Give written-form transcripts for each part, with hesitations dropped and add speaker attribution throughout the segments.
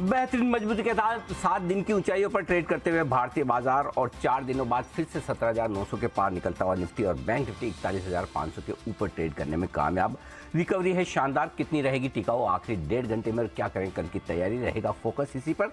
Speaker 1: बेहतरीन मजबूती के साथ 7 दिन की ऊंचाइयों पर ट्रेड करते हुए भारतीय बाजार और 4 दिनों बाद फिर से 17,900 के पार निकलता हुआ निफ्टी और बैंक निफ्टी 41,500 के ऊपर ट्रेड करने में कामयाब। रिकवरी है शानदार, कितनी रहेगी टिकाऊ, आखिरी 1.5 घंटे में क्या करें, कल की तैयारी, रहेगा फोकस इसी पर।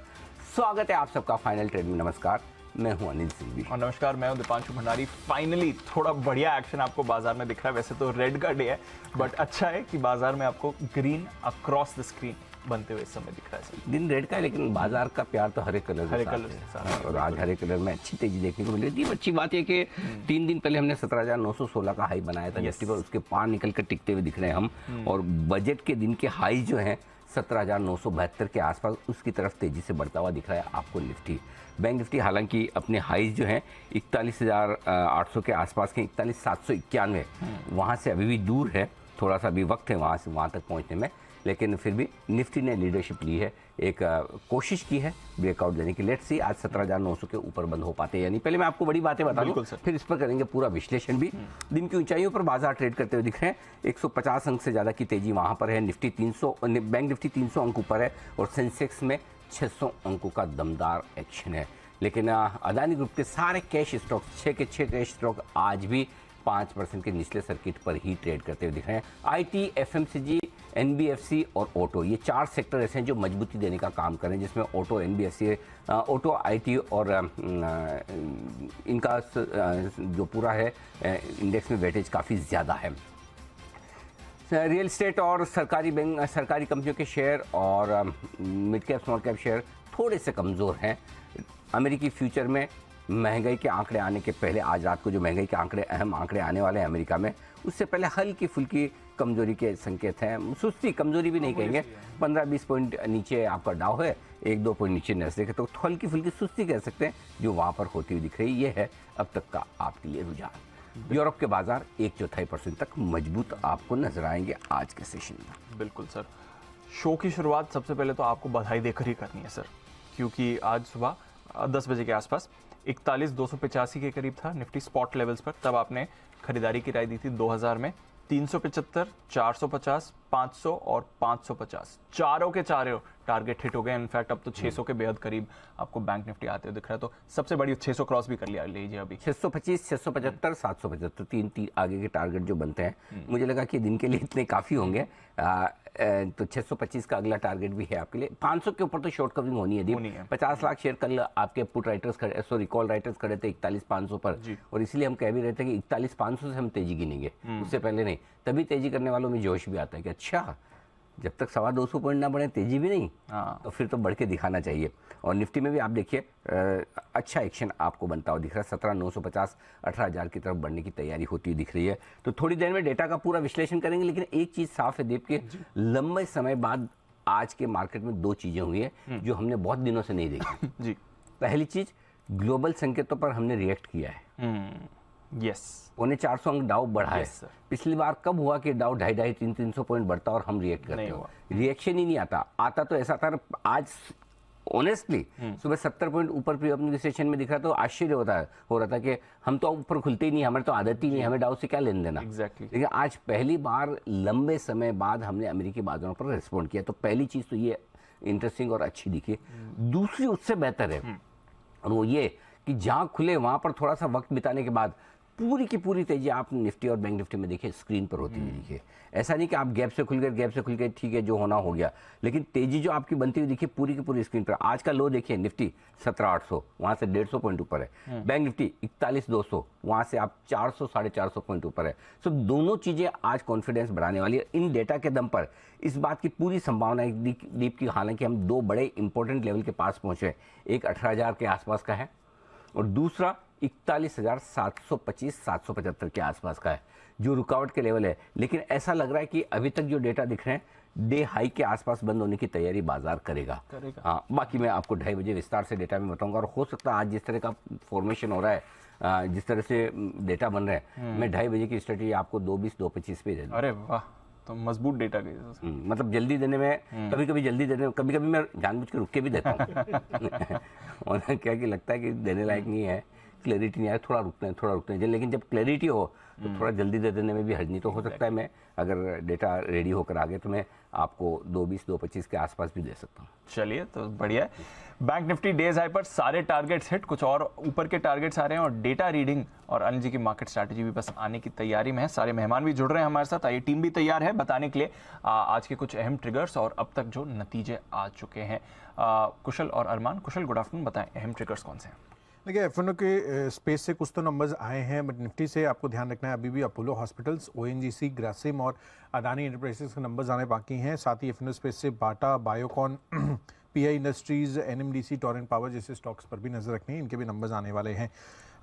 Speaker 1: स्वागत है आप सबका फाइनल ट्रेड में। नमस्कार, मैं हूं अनिल सिंघवी
Speaker 2: और नमस्कार, मैं हूं दीपांशु भंडारी। फाइनली थोड़ा बढ़िया एक्शन आपको बाजार में दिख रहा है। वैसे तो रेड का डे है, बट अच्छा है कि बाजार में आपको ग्रीन अक्रॉस द स्क्रीन बनते हुए इस समय दिख रहा है सर।
Speaker 1: दिन रेड का है, लेकिन बाजार का प्यार तो हरे कलर
Speaker 2: हरे कलर से सारा है।
Speaker 1: और आज हरे कलर में अच्छी तेजी देखने को मिल रही थी। अच्छी बात है कि 3 दिन पहले हमने 17,916 का हाई बनाया था निफ्टी पर, उसके पार निकल कर टिकते हुए दिख रहे हैं हम। और बजट के दिन के हाई जो हैं 17,972 के आसपास, उसकी तरफ तेजी से बढ़ता हुआ दिख रहा है आपको निफ्टी। बैंक निफ्टी हालांकि अपने हाईज जो हैं 41,800 के आसपास के 41,791 वहाँ से अभी भी दूर है, थोड़ा सा भी वक्त है वहाँ से वहाँ तक पहुँचने में, लेकिन फिर भी निफ्टी ने लीडरशिप ली है, एक कोशिश की है ब्रेकआउट देने की। लेट्स सी आज 17,900 के ऊपर बंद हो पाते हैं या नहीं। पहले मैं आपको बड़ी बातें बता दूं, फिर इस पर करेंगे पूरा विश्लेषण भी। दिन की ऊंचाइयों पर बाजार ट्रेड करते हुए दिख रहे हैं। 150 अंक से ज़्यादा की तेजी वहाँ पर है। निफ्टी 300, बैंक निफ्टी 300 अंक ऊपर है और सेंसेक्स में 600 अंकों का दमदार एक्शन है। लेकिन अदानी ग्रुप के सारे कैश स्टॉक, 6 के 6 कैश स्टॉक आज भी 5% के निचले सर्किट पर ही ट्रेड करते हुए दिख रहे हैं। IT, FMCG, NBFC और ऑटो, ये 4 सेक्टर ऐसे हैं जो मजबूती देने का काम करें, जिसमें ऑटो, NBFC, ऑटो, IT और इनका जो पूरा है इंडेक्स में वेटेज काफ़ी ज़्यादा है। रियल एस्टेट और सरकारी बैंक, सरकारी कंपनियों के शेयर और mid cap small cap share थोड़े से कमज़ोर हैं। अमेरिकी फ्यूचर में महंगाई के आंकड़े आने के पहले, आज रात को जो महंगाई के आंकड़े, अहम आंकड़े आने वाले हैं अमेरिका में, उससे पहले हल्की फुल्की कमजोरी के संकेत हैं। सुस्ती, कमजोरी भी नहीं कहेंगे, 15-20 पॉइंट नीचे आपका डाउ है, 1-2 पॉइंट नीचे नस्दे के, तो हल्की फुल्की सुस्ती कह सकते हैं जो वहाँ पर होती हुई दिख रही। ये है अब तक का आपके लिए रुझान। यूरोप के बाजार 1/4% तक मजबूत आपको नजर आएंगे आज के सेशन में।
Speaker 2: बिल्कुल सर। शो की शुरुआत सबसे पहले तो आपको बधाई देकर ही करनी है सर, क्योंकि आज सुबह 10 बजे के आसपास 41,285 के करीब था निफ्टी स्पॉट लेवल्स पर। तब आपने खरीदारी की राय दी थी 2000 में। 375, 450, 500 और 550 चारों के चारों टारगेट हिट हो गए। इनफैक्ट अब तो 600 के बेहद करीब आपको बैंक निफ्टी आते हुए दिख रहा है। तो सबसे बड़ी 600 क्रॉस भी कर लिया लीजिए अभी।
Speaker 1: 625, 675, 775, 3 आगे के टारगेट जो बनते हैं, मुझे लगा कि दिन के लिए इतने काफ़ी होंगे। तो 625 का अगला टारगेट भी है आपके लिए। 500 के ऊपर तो शॉर्ट कवरिंग होनी है। 50 लाख शेयर कल आपके पुट राइटर्स खड़े, सॉरी कॉल राइटर्स खड़े थे 41,500 पर, और इसलिए हम कह भी रहे थे कि 41,500 से हम तेजी गिनेंगे, उससे पहले नहीं। तभी तेजी करने वालों में जोश भी आता है कि अच्छा, जब तक 250 पॉइंट ना बढ़े तेजी भी नहीं, तो फिर तो बढ़ के दिखाना चाहिए। और निफ्टी में भी आप देखिए अच्छा एक्शन आपको बनता हुआ दिख रहा है। 17,950, 18,000 की तरफ बढ़ने की तैयारी होती हुई दिख रही है। तो थोड़ी देर में डेटा का पूरा विश्लेषण करेंगे, लेकिन एक चीज़ साफ है दीप के, लंबे समय बाद आज के मार्केट में 2 चीज़ें हुई हैं जो हमने बहुत दिनों से नहीं देखी।
Speaker 2: जी।
Speaker 1: पहली चीज़, ग्लोबल संकेतों पर हमने रिएक्ट किया है।
Speaker 2: यस,
Speaker 1: 450 अंक डाउ बढ़ा है। पिछली बार कब हुआ कि डाउ 250-300 पॉइंट बढ़ता और हम रिएक्ट करते हो? रिएक्शन ही नहीं आता तो ऐसा था। आज ऑनेस्टली सुबह 70 पॉइंट ऊपर प्री ओपनिंग सेशन में दिख रहा, तो आश्चर्य हो रहा था कि हम तो ऊपर खुलते ही नहीं, हमारे तो आदत ही नहीं, हमें डाउ से क्या लेन देना। लेकिन आज पहली बार लंबे समय बाद हमने अमेरिकी बाजारों पर रिस्पॉन्ड किया, तो पहली चीज़ तो ये इंटरेस्टिंग और अच्छी दिखी। दूसरी उससे बेहतर है, और वो ये कि जहाँ खुले वहाँ पर थोड़ा सा वक्त बिताने के बाद पूरी की पूरी तेजी आप निफ्टी और बैंक निफ्टी में देखिए स्क्रीन पर होती हुई दिखिए। ऐसा नहीं कि आप गैप से खुल गए ठीक है, जो होना हो गया, लेकिन तेजी जो आपकी बनती हुई दिखिए पूरी की पूरी स्क्रीन पर। आज का लो देखिए, निफ्टी 17,800, वहाँ से 150 पॉइंट ऊपर है। बैंक निफ्टी 41,200, वहाँ से आप 400, 450 पॉइंट ऊपर है। सो दोनों चीज़ें आज कॉन्फिडेंस बढ़ाने वाली है। इन डेटा के दम पर इस बात की पूरी संभावना है दीप की, हालांकि हम 2 बड़े इंपॉर्टेंट लेवल के पास पहुँचे। एक 18,000 के आसपास का है और दूसरा 41,725, 775 के आसपास का है, जो रुकावट के लेवल है। लेकिन ऐसा लग रहा है कि अभी तक जो डेटा दिख रहे हैं, डे हाई के आसपास बंद होने की तैयारी बाजार करेगा। हाँ, बाकी मैं आपको 2:30 बजे विस्तार से डेटा में बताऊंगा। और हो सकता है आज जिस तरह का फॉर्मेशन हो रहा है, जिस तरह से डेटा बन रहे हैं, मैं 2:30 बजे की स्ट्रेटेजी आपको 2:20, 2:25 पे दे दूँ।
Speaker 2: अरे वाह, तो मजबूत डेटा की
Speaker 1: मतलब जल्दी देने में, कभी कभी जल्दी देने में, कभी कभी मैं जानबूझ के रुक के भी देता हूँ। और क्या कि लगता है कि देने लायक नहीं है, क्लैरिटी नहीं आया, थोड़ा रुकते हैं, लेकिन जब क्लैरिटी हो तो थोड़ा जल्दी दे देने में भी हर्ज नहीं। तो हो सकता है मैं अगर डेटा रेडी होकर आ गए तो मैं आपको 2.20 2.25 के आसपास भी दे सकता हूँ।
Speaker 2: चलिए, तो बढ़िया है। बैंक निफ्टी डेज हाई पर सारे टारगेट्स हिट, कुछ और ऊपर के टारगेट्स आ रहे हैं और डेटा रीडिंग और अनिल जी की मार्केट स्ट्रैटेजी भी बस आने की तैयारी में है। सारे मेहमान भी जुड़ रहे हैं हमारे साथ, आइए टीम भी तैयार है बताने के लिए आज के कुछ अहम ट्रिगर्स और अब तक जो नतीजे आ चुके हैं। कुशल और अरमान। कुशल, गुड आफ्टरनून, बताएं अहम ट्रिगर्स कौन से हैं?
Speaker 3: देखिए, एफ&ओ के स्पेस से कुछ तो नंबर्स आए हैं, बट निफ्टी से आपको ध्यान रखना है अभी भी अपोलो हॉस्पिटल्स, ओएनजीसी, ग्रासिम और अदानी एंटरप्राइजेस के नंबर्स आने बाकी हैं। साथ ही एफ&ओ स्पेस से Bata, Biocon, PI industries, NMDC, Torrent Power जैसे स्टॉक्स पर भी नजर रखनी है, इनके भी नंबर्स आने वाले हैं।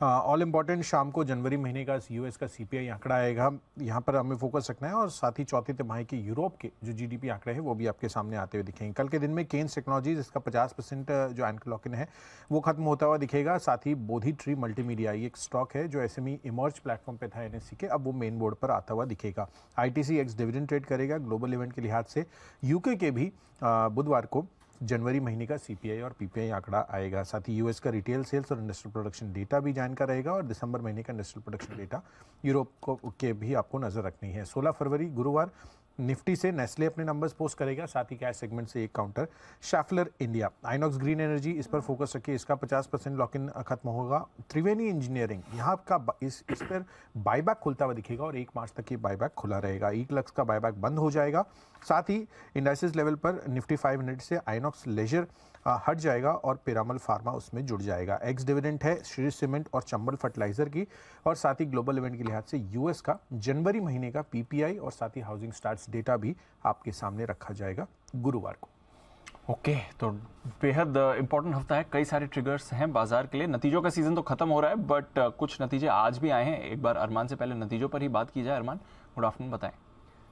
Speaker 3: ऑल इम्पॉर्टेंट, शाम को जनवरी महीने का यूएस का सीपीआई आंकड़ा आएगा, यहाँ पर हमें फोकस रखना है। और साथ ही चौथी तिमाही के यूरोप के जो जीडीपी आंकड़े हैं वो भी आपके सामने आते हुए दिखेंगे। कल के दिन में केन्स टेक्नोलॉजीज, इसका 50% जो एंकर लॉक इन है वो खत्म होता हुआ दिखेगा। साथ ही बोधी ट्री मल्टीमीडिया, ये एक स्टॉक है जो एसएमई इमर्ज प्लेटफॉर्म पे था एनएससी के, अब वो मेन बोर्ड पर आता हुआ दिखेगा। आईटीसी एक्स डिविडेंड ट्रेड करेगा। ग्लोबल इवेंट के लिहाज से यूके के भी बुधवार को जनवरी महीने का सीपीआई और पीपीआई आंकड़ा आएगा। साथ ही यूएस का रिटेल सेल्स और इंडस्ट्रियल प्रोडक्शन डेटा भी जान का रहेगा और दिसंबर महीने का इंडस्ट्रियल प्रोडक्शन डेटा यूरोप को के भी आपको नजर रखनी है। 16 फरवरी गुरुवार निफ्टी से नेस्ले अपने नंबर्स पोस्ट करेगा। साथ ही कैश सेगमेंट से एक counter शैफलर India. INOX green energy, इस पर फोकस रखिए, इसका 50% लॉक इन खत्म होगा। त्रिवेणी इंजीनियरिंग, यहाँ का इस पर बायबैक खुलता हुआ दिखेगा और 1 मार्च तक ये बायबैक खुला रहेगा। ईक्लक्स का बायबैक बंद हो जाएगा। साथ ही इंडाइसिस लेवल पर निफ्टी 500 से आइनॉक्स लेजर हट जाएगा और पिरामल फार्मा उसमें जुड़ जाएगा। एक्स डिविडेंड है श्री सीमेंट और चंबल फर्टिलाइजर की। और साथ ही ग्लोबल इवेंट के लिहाज से यूएस का जनवरी महीने का पीपीआई और साथ ही हाउसिंग स्टार्ट्स डेटा भी आपके सामने रखा जाएगा गुरुवार को।
Speaker 2: ओके, तो बेहद इंपॉर्टेंट हफ्ता है, कई सारे ट्रिगर्स हैं बाजार के लिए। नतीजों का सीजन तो खत्म हो रहा है, बट कुछ नतीजे आज भी आए हैं। एक बार अरमान से पहले नतीजों पर ही बात की जाए। अरमान, गुड आफ्टरनून, बताएं।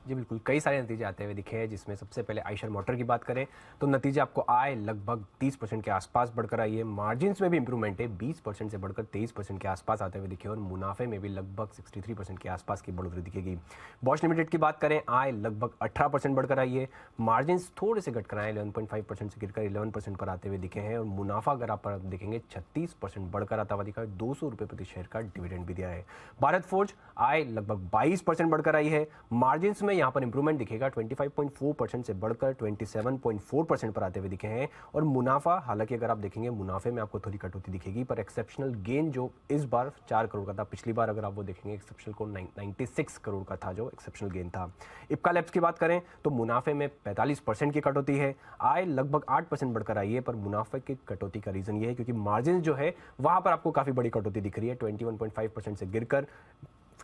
Speaker 4: जी बिल्कुल, कई सारे नतीजे आते हुए दिखे हैं, जिसमें सबसे पहले आइशर मोटर की बात करें तो नतीजे आपको आए लगभग 30% के आसपास बढ़कर आई है। मार्जिन्स में भी इंप्रूवमेंट है, 20% से बढ़कर 23% के आसपास आते हुए दिखे और मुनाफे में भी लगभग 63% के आसपास की बढ़ोतरी दिखेगी। बॉश लिमिटेड की बात करें, आय लगभग 18% बढ़कर आई है। मार्जिन्स थोड़े से घटकर आए, 11.5% से गिरकर 11% पर आते हुए दिखे हैं। और मुनाफा अगर आप देखेंगे 36% बढ़कर आता हुआ दिखा है। 200 रुपये प्रति शेयर का डिविडेंड भी दिया है। भारत फोर्ज, आय लगभग 22% बढ़कर आई है। मार्जिन्स में यहाँ पर इंप्रूवमेंट दिखेगा, 25.4% से बढ़कर 27.4% पर आते हुए दिखे हैं। और मुनाफा, हालांकि अगर आप देखेंगे मुनाफे में आपको थोड़ी कटौती दिखेगी, पर एक्सेप्शनल गेन जो इस बार 4 करोड़ का था, पिछली बार अगर आप वो देखेंगे एक्सेप्शनल को 96 करोड़ का था जो एक्सेप्शनल गेन था। इप्का लैब्स की बात करें तो मुनाफे में 45% की कटौती है। आय लगभग 8% बढ़कर आई है, पर मुनाफे की कटौती का रीजन ये है क्योंकि मार्जिन जो है वहां पर आपको काफी बड़ी कटौती दिख रही है, 21.5% से गिरकर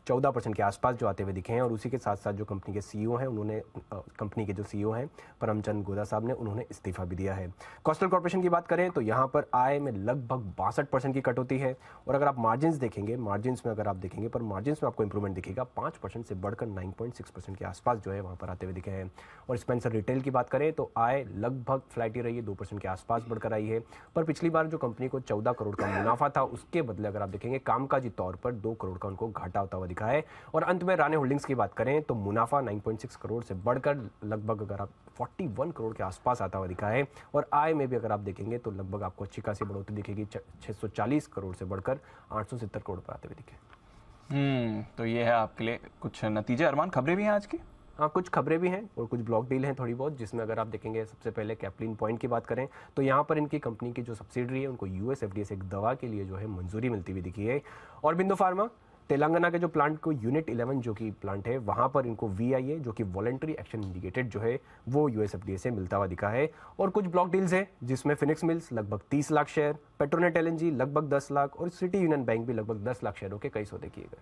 Speaker 4: 14% के आसपास जो आते हुए दिखे हैं। और उसी के साथ साथ जो कंपनी के सीईओ हैं, उन्होंने कंपनी के जो सीईओ हैं परमचंद गोदा साहब ने, उन्होंने इस्तीफा भी दिया है। कोस्टल कॉर्पोरेशन की बात करें तो यहाँ पर आय में लगभग 62% की कटौती है। और अगर आप मार्जिन्स देखेंगे, मार्जिन्स में अगर आप देखेंगे, पर मार्जिन्स में आपको इंप्रूवमेंट दिखेगा, 5% से बढ़कर 9.6% के आसपास जो है वहाँ पर आते हुए दिखे हैं। और स्पेंसर रिटेल की बात करें तो आय लगभग फ्लैट ही रही है, 2% के आसपास बढ़कर आई है। पर पिछली बार जो कंपनी को 14 करोड़ का मुनाफा था, उसके बदले अगर आप देखेंगे कामकाजी तौर पर 2 करोड़ का उनको घाटा होता हुआ दिखा है। और अंत में राणे होल्डिंग्स की बात करें तो मुनाफा 9.6 करोड़ से बढ़कर लगभग अगर आप 41 करोड़ के आसपास आता हुआ दिखा है। और आय में भी अगर आप देखेंगे तो लगभग आपको अच्छी खासी बढ़ोतरी दिखेगी, 640 करोड़ से बढ़कर 870 करोड़ पर आते हुए दिखे।
Speaker 2: तो ये है आपके लिए कुछ नतीजे। अरमान, खबरें भी हैं आज की?
Speaker 4: हाँ, कुछ खबरें भी हैं और कुछ ब्लॉक डील हैं थोड़ी बहुत, जिसमें अगर आप देखेंगे सबसे पहले कैप्लिन पॉइंट की बात करें तो यहाँ पर इनकी कंपनी की जो सब्सिडरी है उनको यूएस एफडीए से एक दवा के लिए जो है मंजूरी मिलती हुई दिखी है। और बिंदु फार्मा, तेलंगाना के जो प्लांट को यूनिट 11 जो कि प्लांट है वहाँ पर इनको VIA जो कि वॉलंटरी एक्शन इंडिकेटेड जो है वो USFDA से मिलता हुआ दिखा है। और कुछ ब्लॉक डील्स है जिसमें फिनिक्स मिल्स लगभग 30 लाख शेयर, पेट्रोनेट LNG लगभग 10 लाख और सिटी यूनियन बैंक भी लगभग 10 लाख शेयरों के कई सौदे किए गए।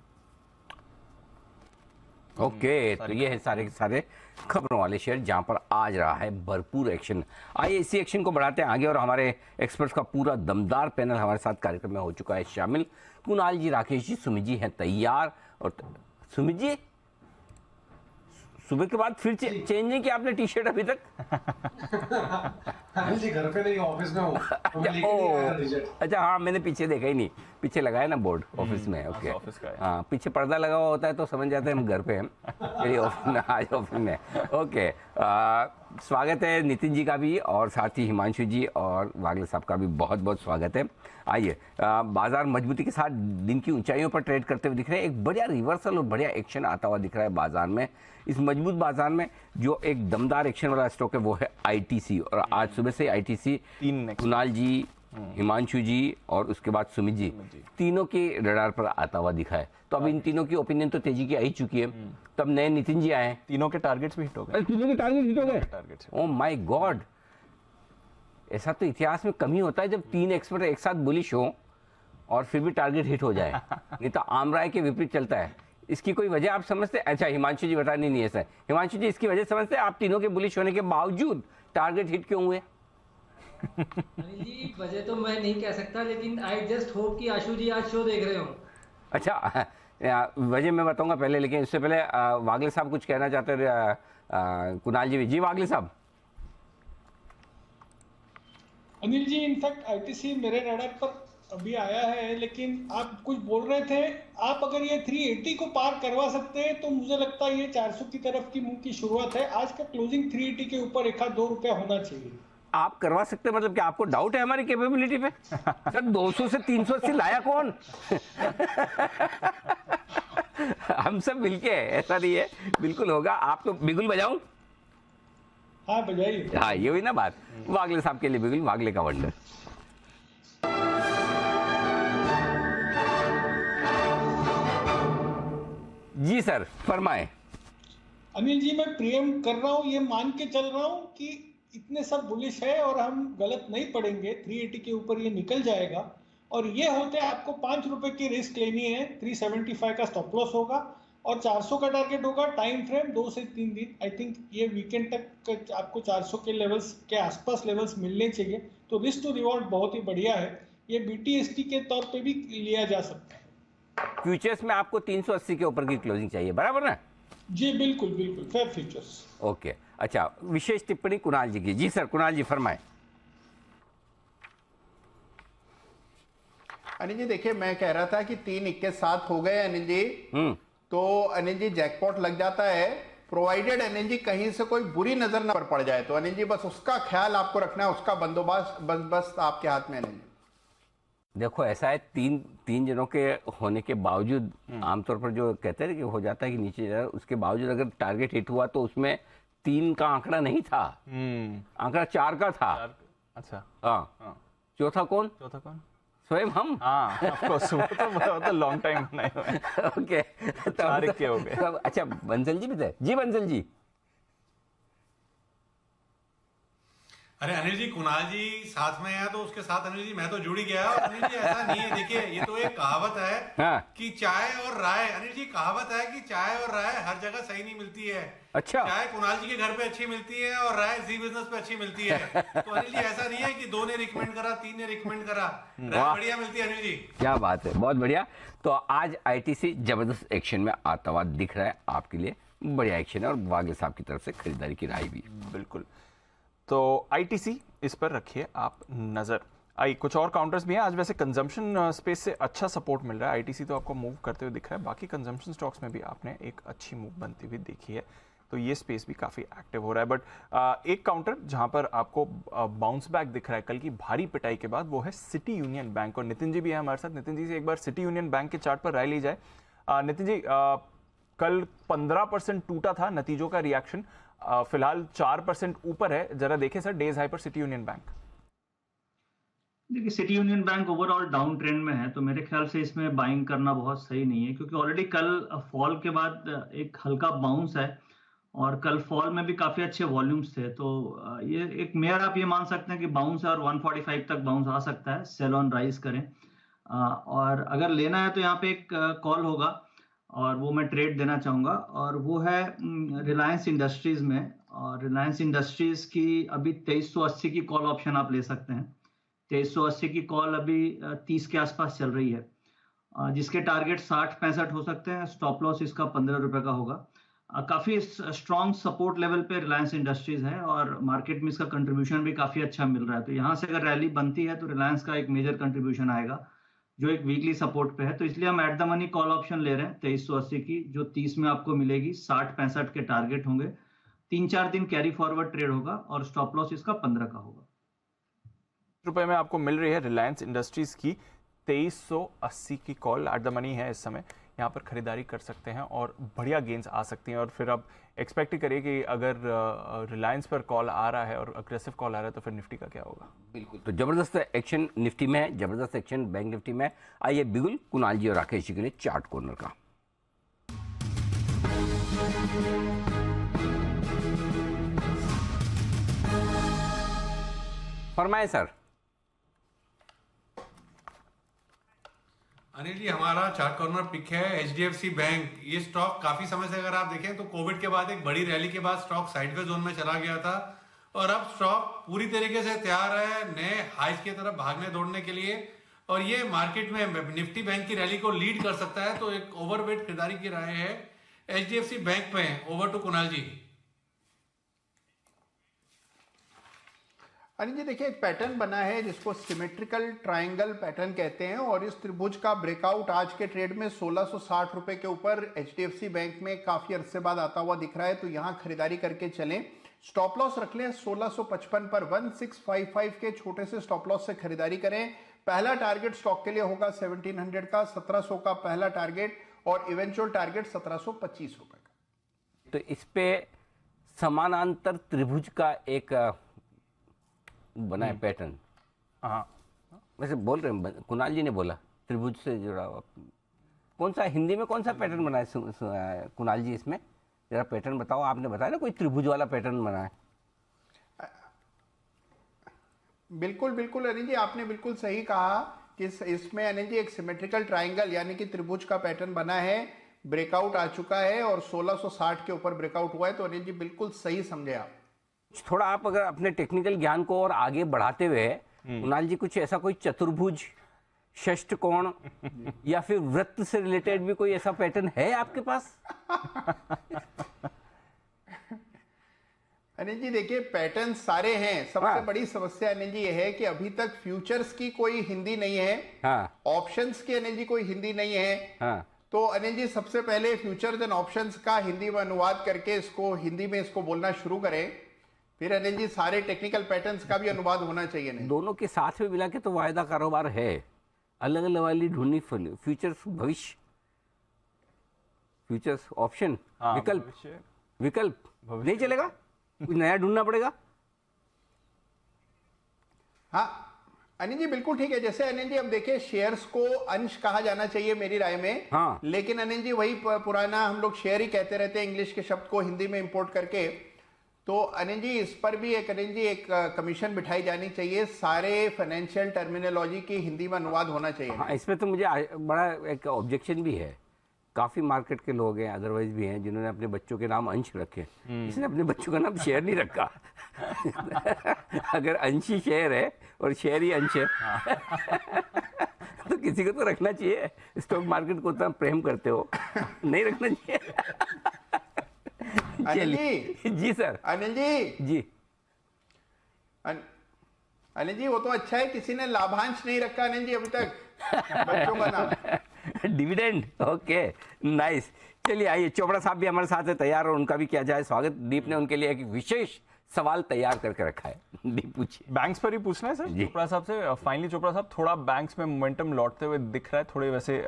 Speaker 1: ओके, तो ये है सारे के सारे खबरों वाले शेयर जहां पर आज रहा है भरपूर एक्शन। आइए इसी एक्शन को बढ़ाते हैं आगे और हमारे एक्सपर्ट्स का पूरा दमदार पैनल हमारे साथ कार्यक्रम में हो चुका है शामिल। कुणाल जी, राकेश जी, सुमित जी हैं तैयार। और सुमित जी, सुबह के बाद फिर चेंज नहीं किया आपने टी-शर्ट अभी तक?
Speaker 5: जी घर पे नहीं, ऑफिस में हूँ तो मैं लेके नहीं आया टी-शर्ट।
Speaker 1: अच्छा, हाँ, मैंने पीछे देखा ही नहीं, पीछे लगाया ना बोर्ड ऑफिस में। ओके,
Speaker 2: ऑफिस का है।
Speaker 1: हाँ, पीछे पर्दा लगा हुआ होता है तो समझ जाते हैं हम घर पे हैं। ऑफिस में, आज ऑफिस में। ओके, स्वागत है नितिन जी का भी और साथ ही हिमांशु जी और वागले साहब का भी बहुत बहुत स्वागत है। आइए, बाजार मजबूती के साथ दिन की ऊंचाइयों पर ट्रेड करते हुए दिख रहे हैं। एक बढ़िया रिवर्सल और बढ़िया एक्शन आता हुआ दिख रहा है बाजार में। इस मजबूत बाजार में जो एक दमदार एक्शन वाला स्टॉक है वो है आईटीसी, और आज सुबह से आईटीसी कुणाल जी, हिमांशु जी और उसके बाद सुमित जी तीनों के रडार पर आता हुआ दिखा है। तो अब इन तीनों की ओपिनियन तो तेजी की आ ही चुकी है, तब नए नितिन जी आए हैं।
Speaker 2: तीनों के टारगेट्स भी हिट हो गए।
Speaker 1: तीनों के टारगेट हिट हो गए।
Speaker 2: टारगेट्स
Speaker 1: ओह माय गॉड, ऐसा तो इतिहास में कम ही होता है जब तीन एक्सपर्ट एक साथ बुलिश हो और फिर भी टारगेट हिट हो जाए। नहीं तो आम राय के विपरीत चलता है। इसकी कोई वजह आप समझते हैं? अच्छा, हिमांशु जी बता नहीं ऐसा। हिमांशु जी, इसकी वजह समझते हैं आप तीनों के बुलिश होने के बावजूद टारगेट हिट क्यों हुए?
Speaker 6: अनिल जी, वजह तो मैं नहीं कह सकता, लेकिन आई जस्ट होप कि आशु जी आज शो देख रहे हो।
Speaker 1: अच्छा, वजह मैं बताऊंगा पहले, लेकिन इससे पहले वागले साहब कुछ कहना चाहते हैं। कुणाल जी, वागले साहब।
Speaker 5: अनिल जी, इनफैक्ट आईटीसी मेरे रडार पर अभी आया है, लेकिन आप कुछ बोल रहे थे। आप अगर ये 380 को पार करवा सकते हैं तो मुझे लगता है ये 400 की तरफ की मूव की शुरुआत है। आज का क्लोजिंग 380 के ऊपर 1-2 रुपया होना चाहिए।
Speaker 1: आप करवा सकते हैं मतलब कि आपको डाउट है हमारी कैपेबिलिटी पे? सर 200 से 380 लाया कौन? हम सब मिलके, ऐसा नहीं है, बिल्कुल होगा। आप तो बिगुल बजाऊं?
Speaker 5: हाँ, बजाइए।
Speaker 1: हाँ, ये हुई ना बात। वागले साहब के लिए बिगुल, वागले का वंडर। जी सर, फरमाए।
Speaker 5: अनिल जी, मैं प्रियम कर रहा हूँ, ये मान के चल रहा हूँ कि इतने सब बुलिश है और हम गलत नहीं पड़ेंगे। 380 के ऊपर ये निकल जाएगा और ये होते आपको 5 रुपए की रिस्क लेनी है। 375 का स्टॉप लॉस होगा और 400 का टारगेट होगा। टाइम फ्रेम 2 से 3 दिन। आई थिंक ये वीकेंड तक आपको 400 के लेवल्स के आसपास लेवल्स मिलने चाहिए। तो रिस्क टू रिवॉर्ड बहुत ही बढ़िया है। ये बीटीएसटी के तौर पे भी लिया जा सकता है।
Speaker 1: फ्यूचर्स में आपको 380 के ऊपर की क्लोजिंग चाहिए, बराबर ना?
Speaker 5: जी बिल्कुल बिल्कुल, फेयर फ्यूचर्स।
Speaker 1: ओके, अच्छा, विशेष टिप्पणी कुणाल जी की। जी सर, कुणाल जी फरमाएं।
Speaker 7: अनिल जी देखिए, मैं कह रहा था कि 3 21 7 हो गए अनिल जी। तो अनिल जी जैकपॉट लग जाता है, प्रोवाइडेड अनिल जी कहीं से कोई बुरी नजर न पड़ जाए। तो अनिल जी बस उसका ख्याल आपको रखना है, उसका बंदोबस्त बस आपके हाथ में अनिल जी।
Speaker 1: देखो, ऐसा है, तीन जनों के होने के बावजूद आमतौर पर जो कहते हैं कि हो जाता है कि नीचे जा रहा है, उसके बावजूद अगर टारगेट हिट हुआ तो उसमें 3 का आंकड़ा नहीं था, आंकड़ा 4 का था।
Speaker 2: अच्छा,
Speaker 1: हाँ। चौथा कौन? स्वयं हम।
Speaker 2: हाँ, वो तो लॉन्ग टाइम बनाए हुए।
Speaker 1: ओके,
Speaker 2: 4 इक्के हो गए।
Speaker 1: अच्छा, बंसल जी भी थे। जी बंसल जी।
Speaker 8: अरे अनिल जी, कुणाल जी साथ में है तो उसके साथ अनिल जी मैं तो जुड़ ही गया। और अनिल जी ऐसा नहीं है, देखिए ये तो एक कहावत है
Speaker 1: हाँ।
Speaker 8: कि चाय और राय, अनिल जी कहावत है कि चाय और राय हर जगह सही नहीं मिलती है।
Speaker 1: अच्छा,
Speaker 8: चाय कुणाल जी के घर पे अच्छी मिलती है और राय जी बिजनेस पे अच्छी मिलती है। तो अनिल जी ऐसा नहीं है कि 2 ने रिकमेंड करा, 3 ने रिकमेंड करा, राय बढ़िया मिलती है अनिल जी।
Speaker 1: क्या बात है, बहुत बढ़िया। तो आज आईटीसी जबरदस्त एक्शन में आता हुआ दिख रहा है, आपके लिए बढ़िया एक्शन है और वागले साहब की तरफ से खरीदारी की राय भी।
Speaker 2: बिल्कुल। तो आईटीसी, इस पर रखिए आप नजर। आई कुछ और काउंटर्स भी हैं आज। वैसे कंजम्पशन स्पेस से अच्छा सपोर्ट मिल रहा है। आईटीसी तो आपको मूव करते हुए दिख रहा है, बाकी कंजम्पशन स्टॉक्स में भी आपने एक अच्छी मूव बनती हुई देखी है। तो ये स्पेस भी काफी एक्टिव हो रहा है। बट एक काउंटर जहां पर आपको बाउंस बैक दिख रहा है कल की भारी पिटाई के बाद, वो है सिटी यूनियन बैंक। और नितिन जी भी है हमारे साथ। नितिन जी से एक बार सिटी यूनियन बैंक के चार्ट पर राय ली जाए। नितिन जी, कल 15% टूटा था नतीजों का रिएक्शन, फिलहाल 4% ऊपर है। जरा देखें सर डेज हाई पर सिटी यूनियन बैंक।
Speaker 9: देखिए, city union bank overall down trend में है, तो मेरे ख्याल से इसमें बाइंग करना बहुत सही नहीं है, क्योंकि ऑलरेडी कल फॉल के बाद एक हल्का बाउंस है और कल फॉल में भी काफी अच्छे वॉल्यूम्स थे। तो ये एक मेयर आप ये मान सकते हैं कि बाउंस है और 145 तक बाउंस आ सकता है। सेल ऑन राइज करें और अगर लेना है तो यहाँ पे एक कॉल होगा और वो मैं ट्रेड देना चाहूंगा, और वो है रिलायंस इंडस्ट्रीज में। और रिलायंस इंडस्ट्रीज की अभी 2380 की कॉल ऑप्शन आप ले सकते हैं। 2380 की कॉल अभी 30 के आसपास चल रही है, जिसके टारगेट 60-65 हो सकते हैं। स्टॉप लॉस इसका 15 रुपए का होगा। काफी स्ट्रॉन्ग सपोर्ट लेवल पे रिलायंस इंडस्ट्रीज है और मार्केट में इसका कंट्रीब्यूशन भी काफी अच्छा मिल रहा है। तो यहाँ से अगर रैली बनती है तो रिलायंस का एक मेजर कंट्रीब्यूशन आएगा जो एक वीकली सपोर्ट पे है। तो इसलिए हम at the money call option ले रहे हैं 2380 की, जो 30 में आपको मिलेगी। 60-65 के टारगेट होंगे 3-4 दिन कैरी फॉरवर्ड ट्रेड होगा और स्टॉप लॉस इसका 15 का होगा।
Speaker 2: रुपए में आपको मिल रही है रिलायंस इंडस्ट्रीज की 2380 की कॉल एट द मनी है इस समय, यहाँ पर खरीदारी कर सकते हैं और बढ़िया गेंस आ सकती हैं। और फिर आप एक्सपेक्ट ही करिए कि अगर रिलायंस पर कॉल आ रहा है और अग्रेसिव कॉल आ रहा है तो फिर निफ्टी का क्या होगा।
Speaker 1: बिल्कुल, तो जबरदस्त एक्शन निफ्टी में है, जबरदस्त एक्शन बैंक निफ्टी में है। आइए बिगुल, कुणाल जी और राकेश जी के लिए चार्ट कॉर्नर का। फरमाए सर।
Speaker 8: अनिल जी, हमारा चार्ट कॉर्नर पिक है एचडीएफसी बैंक। ये स्टॉक काफी समय से अगर आप देखें तो कोविड के बाद एक बड़ी रैली के बाद स्टॉक साइडवेज जोन में चला गया था और अब स्टॉक पूरी तरीके से तैयार है नए हाइस की तरफ भागने दौड़ने के लिए और ये मार्केट में निफ्टी बैंक की रैली को लीड कर सकता है। तो एक ओवरवेट खरीदारी की राय है एचडीएफसी बैंक पे। ओवर टू कुणाल जी।
Speaker 7: अनिल जी देखिए, एक पैटर्न बना है जिसको सिमेट्रिकल ट्रायंगल पैटर्न कहते हैं और इस त्रिभुज का ब्रेकआउट आज के ट्रेड में 1660 रुपए के ऊपर एचडीएफसी बैंक में काफी अरसे बाद आता हुआ दिख रहा है, तो यहां खरीदारी करके चलें। स्टॉप लॉस रख लें 1655 पर। 1655 के छोटे से स्टॉप लॉस से खरीदारी करें। पहला टारगेट स्टॉक के लिए होगा 1700 का, 1700 का पहला टारगेट और इवेंचुअल टारगेट 1725 रुपए का।
Speaker 1: तो इस पे समानांतर त्रिभुज का एक बना है पैटर्न।
Speaker 2: हाँ,
Speaker 1: वैसे बोल रहे हैं, कुणाल जी ने बोला त्रिभुज से जुड़ा हुआ। कौन सा हिंदी में कौन सा पैटर्न बना है कुणाल जी? इसमें जरा पैटर्न बताओ। आपने बताया ना कोई त्रिभुज वाला पैटर्न बना है।
Speaker 7: बिल्कुल बिल्कुल अनिल जी, आपने बिल्कुल सही कहा कि इसमें अनिल जी एक सिमेट्रिकल ट्रायंगल यानी कि त्रिभुज का पैटर्न बना है, ब्रेकआउट आ चुका है और 1660 के ऊपर ब्रेकआउट हुआ है। तो अनिल जी बिल्कुल सही समझे आप।
Speaker 1: थोड़ा आप अगर अपने टेक्निकल ज्ञान को और आगे बढ़ाते हुए कुणाल जी, कुछ ऐसा कोई चतुर्भुज, षष्ठकोण या फिर वृत्त से रिलेटेड भी कोई ऐसा पैटर्न है आपके पास?
Speaker 7: अनिल जी देखिए, पैटर्न सारे हैं। सबसे बड़ी समस्या अनिल जी ये है कि अभी तक फ्यूचर्स की कोई हिंदी नहीं है।
Speaker 1: हाँ।
Speaker 7: ऑप्शंस की अनिल जी कोई हिंदी नहीं है।
Speaker 1: हाँ।
Speaker 7: तो अनिल जी सबसे पहले फ्यूचर्स एंड ऑप्शंस का हिंदी में अनुवाद करके इसको हिंदी में इसको बोलना शुरू करें। फिर अनिल जी सारे टेक्निकल पैटर्न्स का भी अनुवाद होना चाहिए। नहीं,
Speaker 1: दोनों के साथ में मिला के तो वायदा कारोबार है। अलग अलग वाली ढूंढनी, फ्यूचर्स भविष्य, फ्यूचर्स ऑप्शन, विकल्प, विकल्प नहीं चलेगा, कुछ नया ढूंढना पड़ेगा।
Speaker 7: हाँ अनिल जी बिल्कुल ठीक है। जैसे अनिल जी अब देखिए, शेयर्स को अंश कहा जाना चाहिए मेरी राय में।
Speaker 1: हाँ।
Speaker 7: लेकिन अनिल जी वही पुराना हम लोग शेयर ही कहते रहते हैं इंग्लिश के शब्द को हिंदी में इंपोर्ट करके। तो अनिल जी इस पर भी एक अनिल जी एक कमीशन बिठाई जानी चाहिए। सारे फाइनेंशियल टर्मिनोलॉजी की हिंदी में अनुवाद होना चाहिए।
Speaker 1: हाँ, इसमें तो मुझे बड़ा एक ऑब्जेक्शन भी है। काफी मार्केट के लोग हैं, अदरवाइज भी हैं, जिन्होंने अपने बच्चों के नाम अंश रखे। इसने अपने बच्चों का नाम शेयर नहीं रखा। अगर अंश ही शेयर है और शेयर ही अंश है तो किसी को तो रखना चाहिए। स्टॉक मार्केट को उतना प्रेम करते हो, नहीं रखना चाहिए।
Speaker 7: अनिल जी।
Speaker 1: जी सर।
Speaker 7: अनिल जी।
Speaker 1: जी।
Speaker 7: अनिल जी वो तो अच्छा है, किसी ने लाभांश नहीं रखा अनिल जी अभी तक बच्चों का नाम।
Speaker 1: Dividend, okay, nice. चलिए आइए, चोपड़ा साहब भी हमारे साथ है तैयार और उनका भी किया जाए स्वागत। दीप ने उनके लिए एक विशेष सवाल तैयार करके रखा है। दीप पूछिए।
Speaker 2: बैंक्स पर ही पूछना है सर चोपड़ा साहब से। फाइनली चोपड़ा साहब, थोड़ा बैंक्स में मोमेंटम लौटते हुए दिख रहा है, थोड़े वैसे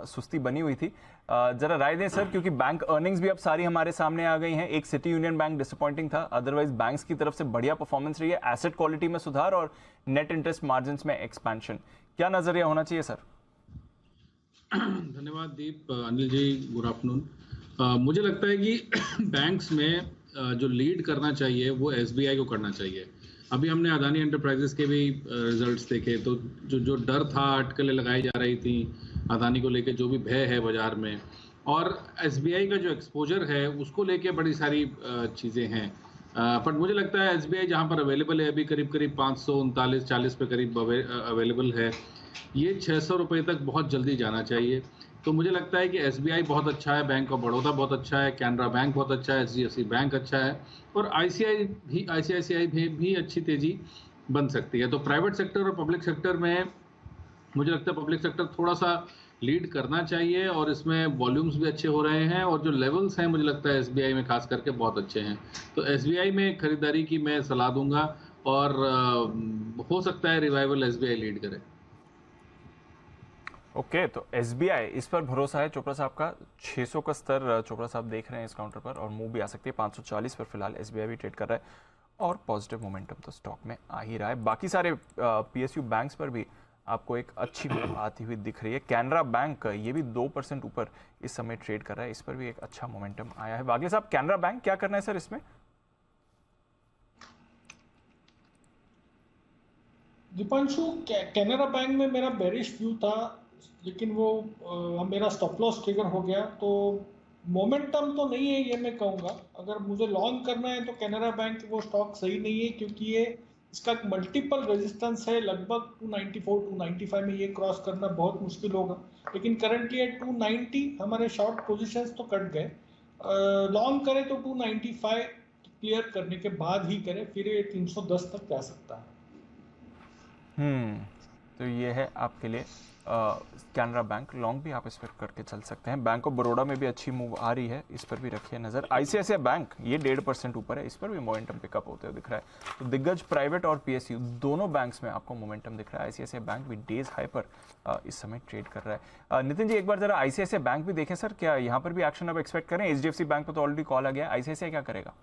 Speaker 2: सुस्ती बनी हुई थी। जरा राय दें सर, क्योंकि बैंक अर्निंग्स भी अब सारी हमारे सामने आ गई हैं। एक सिटी यूनियन बैंक डिसअपॉइंटिंग था, अदरवाइज बैंक्स की तरफ से बढ़िया परफॉर्मेंस रही है, एसेट क्वालिटी में सुधार और नेट इंटरेस्ट मार्जिन में एक्सपेंशन। क्या नजरिया होना चाहिए सर?
Speaker 10: धन्यवाद दीप। Anil ji good afternoon. मुझे लगता है कि बैंक्स में जो लीड करना चाहिए वो एसबीआई को करना चाहिए। अभी हमने अदानी एंटरप्राइजेस के भी रिजल्ट्स देखे, तो जो डर था, अटकलें लगाई जा रही थी अदानी को लेके, जो भी भय है बाजार में, और एसबीआई का जो एक्सपोजर है उसको लेके बड़ी सारी चीज़ें हैं। पर मुझे लगता है एसबीआई जहाँ पर अवेलेबल है, अभी करीब 539-40 पे करीब अवेलेबल है, ये 600 रुपये तक बहुत जल्दी जाना चाहिए। तो मुझे लगता है कि एसबीआई बहुत अच्छा है, बैंक ऑफ बड़ौदा बहुत अच्छा है, कैनरा बैंक बहुत अच्छा है, एचडीएफसी बैंक अच्छा है, और आईसीआईसीआई भी अच्छी तेजी बन सकती है। तो प्राइवेट सेक्टर और पब्लिक सेक्टर में मुझे लगता है पब्लिक सेक्टर थोड़ा सा लीड करना चाहिए और इसमें वॉल्यूम्स भी अच्छे हो रहे हैं और जो लेवल्स हैं मुझे लगता है एसबीआई में खास करके बहुत अच्छे हैं। तो एसबीआई में खरीदारी की मैं सलाह दूंगा और हो सकता है रिवाइवल एसबीआई लीड करे।
Speaker 2: ओके, तो एसबीआई इस पर भरोसा है चोपड़ा साहब का। 600 का स्तर चोपड़ा साहब देख रहे हैं इस काउंटर पर और मूव भी आ सकती है। 540 पर फिलहाल एसबीआई भी ट्रेड कर रहा है और पॉजिटिव मोमेंटम तो स्टॉक में आ ही रहा है। बाकी सारे पीएसयू बैंक्स पर भी आपको एक अच्छी मूव आती हुई दिख रही है। कैनरा बैंक ये भी 2% ऊपर इस समय ट्रेड कर रहा है, इस पर भी एक अच्छा मोमेंटम आया है। वागले साहब, कैनरा बैंक क्या करना है सर इसमें?
Speaker 5: दीपांशु, कैनरा बैंक में मेरा बेरिश व्यू था, लेकिन वो मेरा स्टॉप लॉस ट्रिगर हो गया, तो मोमेंटम तो नहीं है ये मैं कहूँगा। अगर मुझे लॉन्ग करना है तो कैनरा बैंक वो स्टॉक सही नहीं है, क्योंकि ये इसका मल्टीपल रेजिस्टेंस है, लगभग 294 295 में ये क्रॉस करना बहुत मुश्किल होगा। लेकिन करंटली एट 290 हमारे शॉर्ट पोजीशंस तो कट गए। लॉन्ग करें तो 295 क्लियर करने के बाद ही करें, फिर ये 310 तक जा सकता है।
Speaker 2: तो ये है आपके लिए कैनरा बैंक। लॉन्ग भी आप इस पर करके चल सकते हैं। बैंक ऑफ बड़ौदा में भी अच्छी मूव आ रही है, इस पर भी रखिए नजर। आईसीआईसीआई बैंक ये 1.5% ऊपर है, इस पर भी मोमेंटम पिकअप होते हुए दिख रहा है। तो दिग्गज प्राइवेट और पीएसयू दोनों बैंक्स में आपको मोमेंटम दिख रहा है। आईसीआईसीआई बैंक भी डेज हाई पर इस समय ट्रेड कर रहा है। नितिन जी, एक बार जरा आईसीआईसीआई बैंक भी देखें सर, क्या यहाँ पर भी एक्शन अब एक्सपेक्ट करें? एचडीएफसी बैंक पर तो ऑलरेडी कॉल आ गया, आईसीआईसीआई क्या करेगा?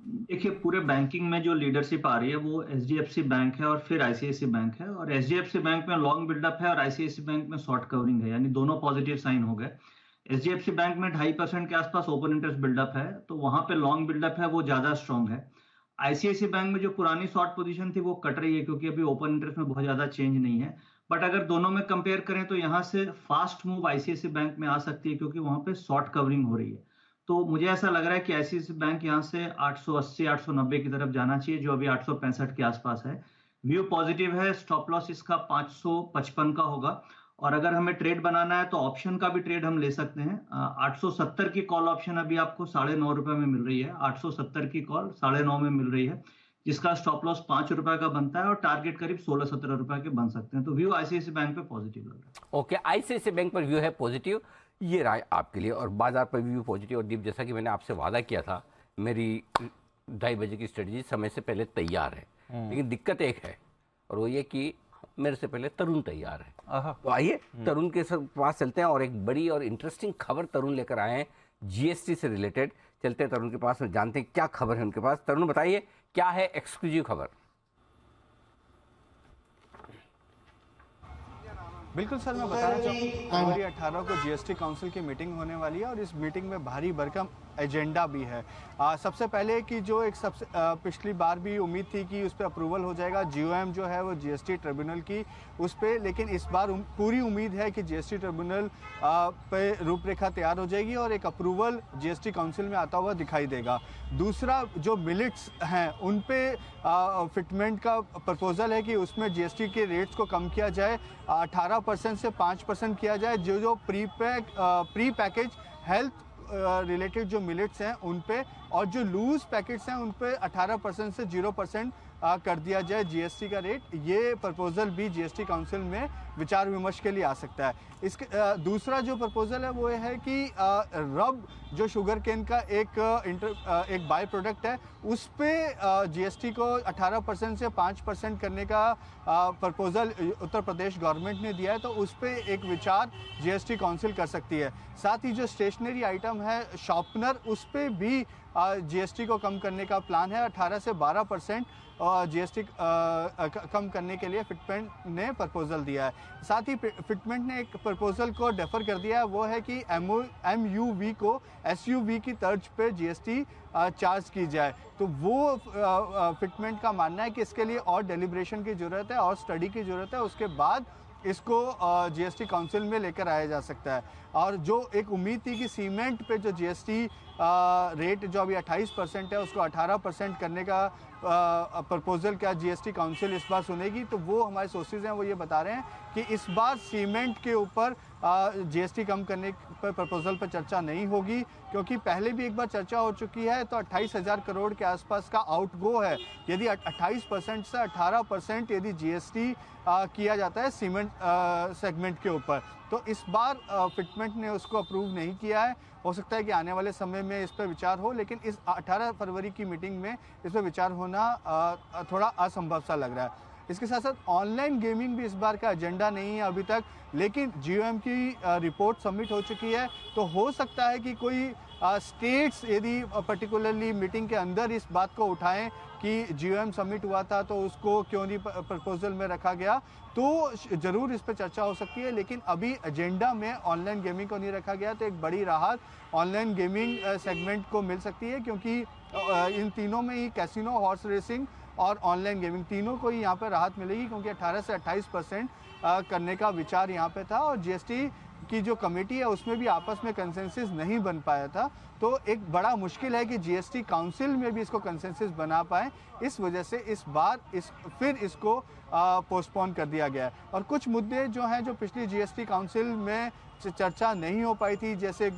Speaker 9: देखिए, पूरे बैंकिंग में जो लीडरशिप आ रही है वो एचडीएफसी बैंक है और फिर आईसीआईसीआई बैंक है। और एचडीएफसी बैंक में लॉन्ग बिल्डअप है और आईसीआईसीआई बैंक में शॉर्ट कवरिंग है, यानी दोनों पॉजिटिव साइन हो गए। एचडीएफसी बैंक में 2.5% के आसपास ओपन इंटरेस्ट बिल्डअप है, तो वहां पे लॉन्ग बिल्डअप है, वो ज्यादा स्ट्रॉन्ग है। आईसीआईसीआई बैंक में जो पुरानी शॉर्ट पोजीशन थी वो कट रही है, क्योंकि अभी ओपन इंटरेस्ट में बहुत ज्यादा चेंज नहीं है। बट अगर दोनों में कंपेयर करें तो यहाँ से फास्ट मूव आईसीआईसीआई बैंक में आ सकती है, क्योंकि वहां पे शॉर्ट कवरिंग हो रही है। तो मुझे ऐसा लग रहा है कि आईसीआईसीआई बैंक यहाँ से 880 890 की तरफ जाना चाहिए, जो अभी 865 के आसपास है। व्यू पॉजिटिव है, स्टॉप लॉस इसका 555 का होगा। और अगर हमें ट्रेड बनाना है तो ऑप्शन का भी ट्रेड हम ले सकते हैं। 870 की कॉल ऑप्शन अभी आपको 9.5 रुपए में मिल रही है। 870 की कॉल 9.5 में मिल रही है, जिसका स्टॉप लॉस 5 रुपए का बनता है और टारगेट करीब 16-17 रुपए के बन सकते हैं। तो व्यू आईसीआईसीआई बैंक पे पॉजिटिव लग रहा है।
Speaker 1: ओके, आईसीआईसीआई बैंक पर व्यू है पॉजिटिव, ये राय आपके लिए। और बाजार पर व्यू पॉजिटिव। और दीप, जैसा कि मैंने आपसे वादा किया था, मेरी 2:30 बजे की स्ट्रेटजी समय से पहले तैयार है। लेकिन दिक्कत एक है, और वो ये कि मेरे से पहले तरुण तैयार है। तो आइए तरुण के पास चलते हैं और एक बड़ी और इंटरेस्टिंग खबर तरुण लेकर आए हैं जीएसटी से रिलेटेड। चलते हैं तरुण के पास और जानते हैं क्या खबर है उनके पास। तरुण, बताइए क्या है एक्सक्लूसिव खबर?
Speaker 11: बिल्कुल सर, मैं बताना चाहूँगा फरवरी 18 को जीएसटी काउंसिल की मीटिंग होने वाली है और इस मीटिंग में भारी भरकम एजेंडा भी है। सबसे पहले कि जो एक सबसे पिछली बार भी उम्मीद थी कि उस पर अप्रूवल हो जाएगा, जीओएम जो है वो जीएसटी ट्रिब्यूनल की उस पर, लेकिन इस बार पूरी उम्मीद है कि जीएसटी ट्रिब्यूनल पे रूपरेखा तैयार हो जाएगी और एक अप्रूवल जीएसटी काउंसिल में आता हुआ दिखाई देगा। दूसरा, जो मिलिट्स हैं उन पे फिटमेंट का प्रपोजल है कि उसमें जीएसटी के रेट्स को कम किया जाए, 18% से 5% किया जाए। जो प्री पैकेज हेल्थ रिलेटेड जो मिलेट्स हैं उन पे, और जो लूज पैकेट्स हैं उन पे 18% से 0% कर दिया जाए जीएसटी का रेट। ये प्रपोजल भी जीएसटी काउंसिल में विचार विमर्श के लिए आ सकता है। इसके दूसरा जो प्रपोजल है वो है कि रब जो शुगर केन का एक बाय प्रोडक्ट है उस पे जीएसटी को 18% से 5% करने का प्रपोजल उत्तर प्रदेश गवर्नमेंट ने दिया है, तो उस पे एक विचार जीएसटी काउंसिल कर सकती है। साथ ही जो स्टेशनरी आइटम है शार्पनर, उस पे भी जीएसटी को कम करने का प्लान है। 18 से 12% जीएसटी कम करने के लिए फिटमेंट ने प्रपोजल दिया है। साथ ही फिटमेंट ने एक प्रपोजल को डेफर कर दिया है, वो है कि एमयूवी को एसयूवी की तर्ज पे जीएसटी चार्ज की जाए। तो वो फिटमेंट का मानना है कि इसके लिए और डेलिब्रेशन की ज़रूरत है और स्टडी की ज़रूरत है, उसके बाद इसको जीएसटी काउंसिल में लेकर आया जा सकता है। और जो एक उम्मीद थी कि सीमेंट पे जो जीएसटी रेट जो अभी 28% है उसको 18% करने का प्रपोजल क्या जीएसटी काउंसिल इस बार सुनेगी, तो वो हमारे सोर्सेज हैं वो ये बता रहे हैं कि इस बार सीमेंट के ऊपर जीएसटी कम करने पर प्रपोजल पर चर्चा नहीं होगी, क्योंकि पहले भी एक बार चर्चा हो चुकी है। तो 28,000 करोड़ के आसपास का आउटगो है। यदि 28% से 18% यदि जीएसटी किया जाता है सीमेंट सेगमेंट के ऊपर, तो इस बार फिटमेंट ने उसको अप्रूव नहीं किया है। हो सकता है कि आने वाले समय में इस पर विचार हो, लेकिन इस 18 फरवरी की मीटिंग में इस पर विचार होना थोड़ा असंभव सा लग रहा है। इसके साथ साथ ऑनलाइन गेमिंग भी इस बार का एजेंडा नहीं है अभी तक, लेकिन जीओएम की रिपोर्ट सबमिट हो चुकी है। तो हो सकता है कि कोई स्टेट्स यदि पर्टिकुलरली मीटिंग के अंदर इस बात को उठाएं कि जीओएम सबमिट हुआ था तो उसको क्यों नहीं प्रपोजल में रखा गया, तो ज़रूर इस पर चर्चा हो सकती है। लेकिन अभी एजेंडा में ऑनलाइन गेमिंग को नहीं रखा गया, तो एक बड़ी राहत ऑनलाइन गेमिंग सेगमेंट को मिल सकती है, क्योंकि इन तीनों में ही कैसीनो, हॉर्स रेसिंग और ऑनलाइन गेमिंग तीनों को ही यहाँ पर राहत मिलेगी, क्योंकि 18 से 28% करने का विचार यहाँ पे था। और जीएसटी की जो कमेटी है उसमें भी आपस में कंसेंसस नहीं बन पाया था, तो एक बड़ा मुश्किल है कि जीएसटी काउंसिल में भी इसको कंसेंसस बना पाए। इस वजह से इस बार फिर इसको पोस्टपोन कर दिया गया है। और कुछ मुद्दे जो हैं जो पिछली जीएसटी काउंसिल में चर्चा नहीं हो पाई थी, जैसे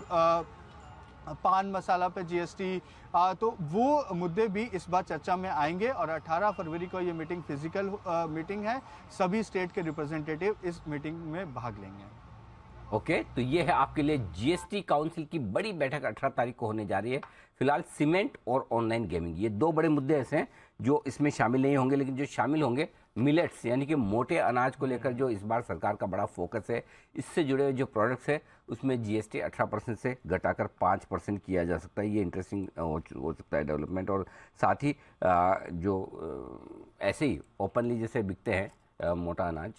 Speaker 11: पान मसाला पे जीएसटी, तो वो मुद्दे भी इस बार चर्चा में आएंगे। और 18 फरवरी को ये मीटिंग फिजिकल मीटिंग है, सभी स्टेट के रिप्रेजेंटेटिव इस मीटिंग में भाग लेंगे।
Speaker 1: ओके, तो ये है आपके लिए जीएसटी काउंसिल की बड़ी बैठक 18 तारीख को होने जा रही है। फिलहाल सीमेंट और ऑनलाइन गेमिंग, ये दो बड़े मुद्दे ऐसे हैं जो इसमें शामिल नहीं होंगे, लेकिन जो शामिल होंगे मिलेट्स यानी कि मोटे अनाज को लेकर जो इस बार सरकार का बड़ा फोकस है, इससे जुड़े हुए जो प्रोडक्ट्स है उसमें जीएसटी 18% से घटाकर 5% किया जा सकता है। ये इंटरेस्टिंग हो सकता है डेवलपमेंट। और साथ ही जो ऐसे ही ओपनली जैसे बिकते हैं मोटा अनाज,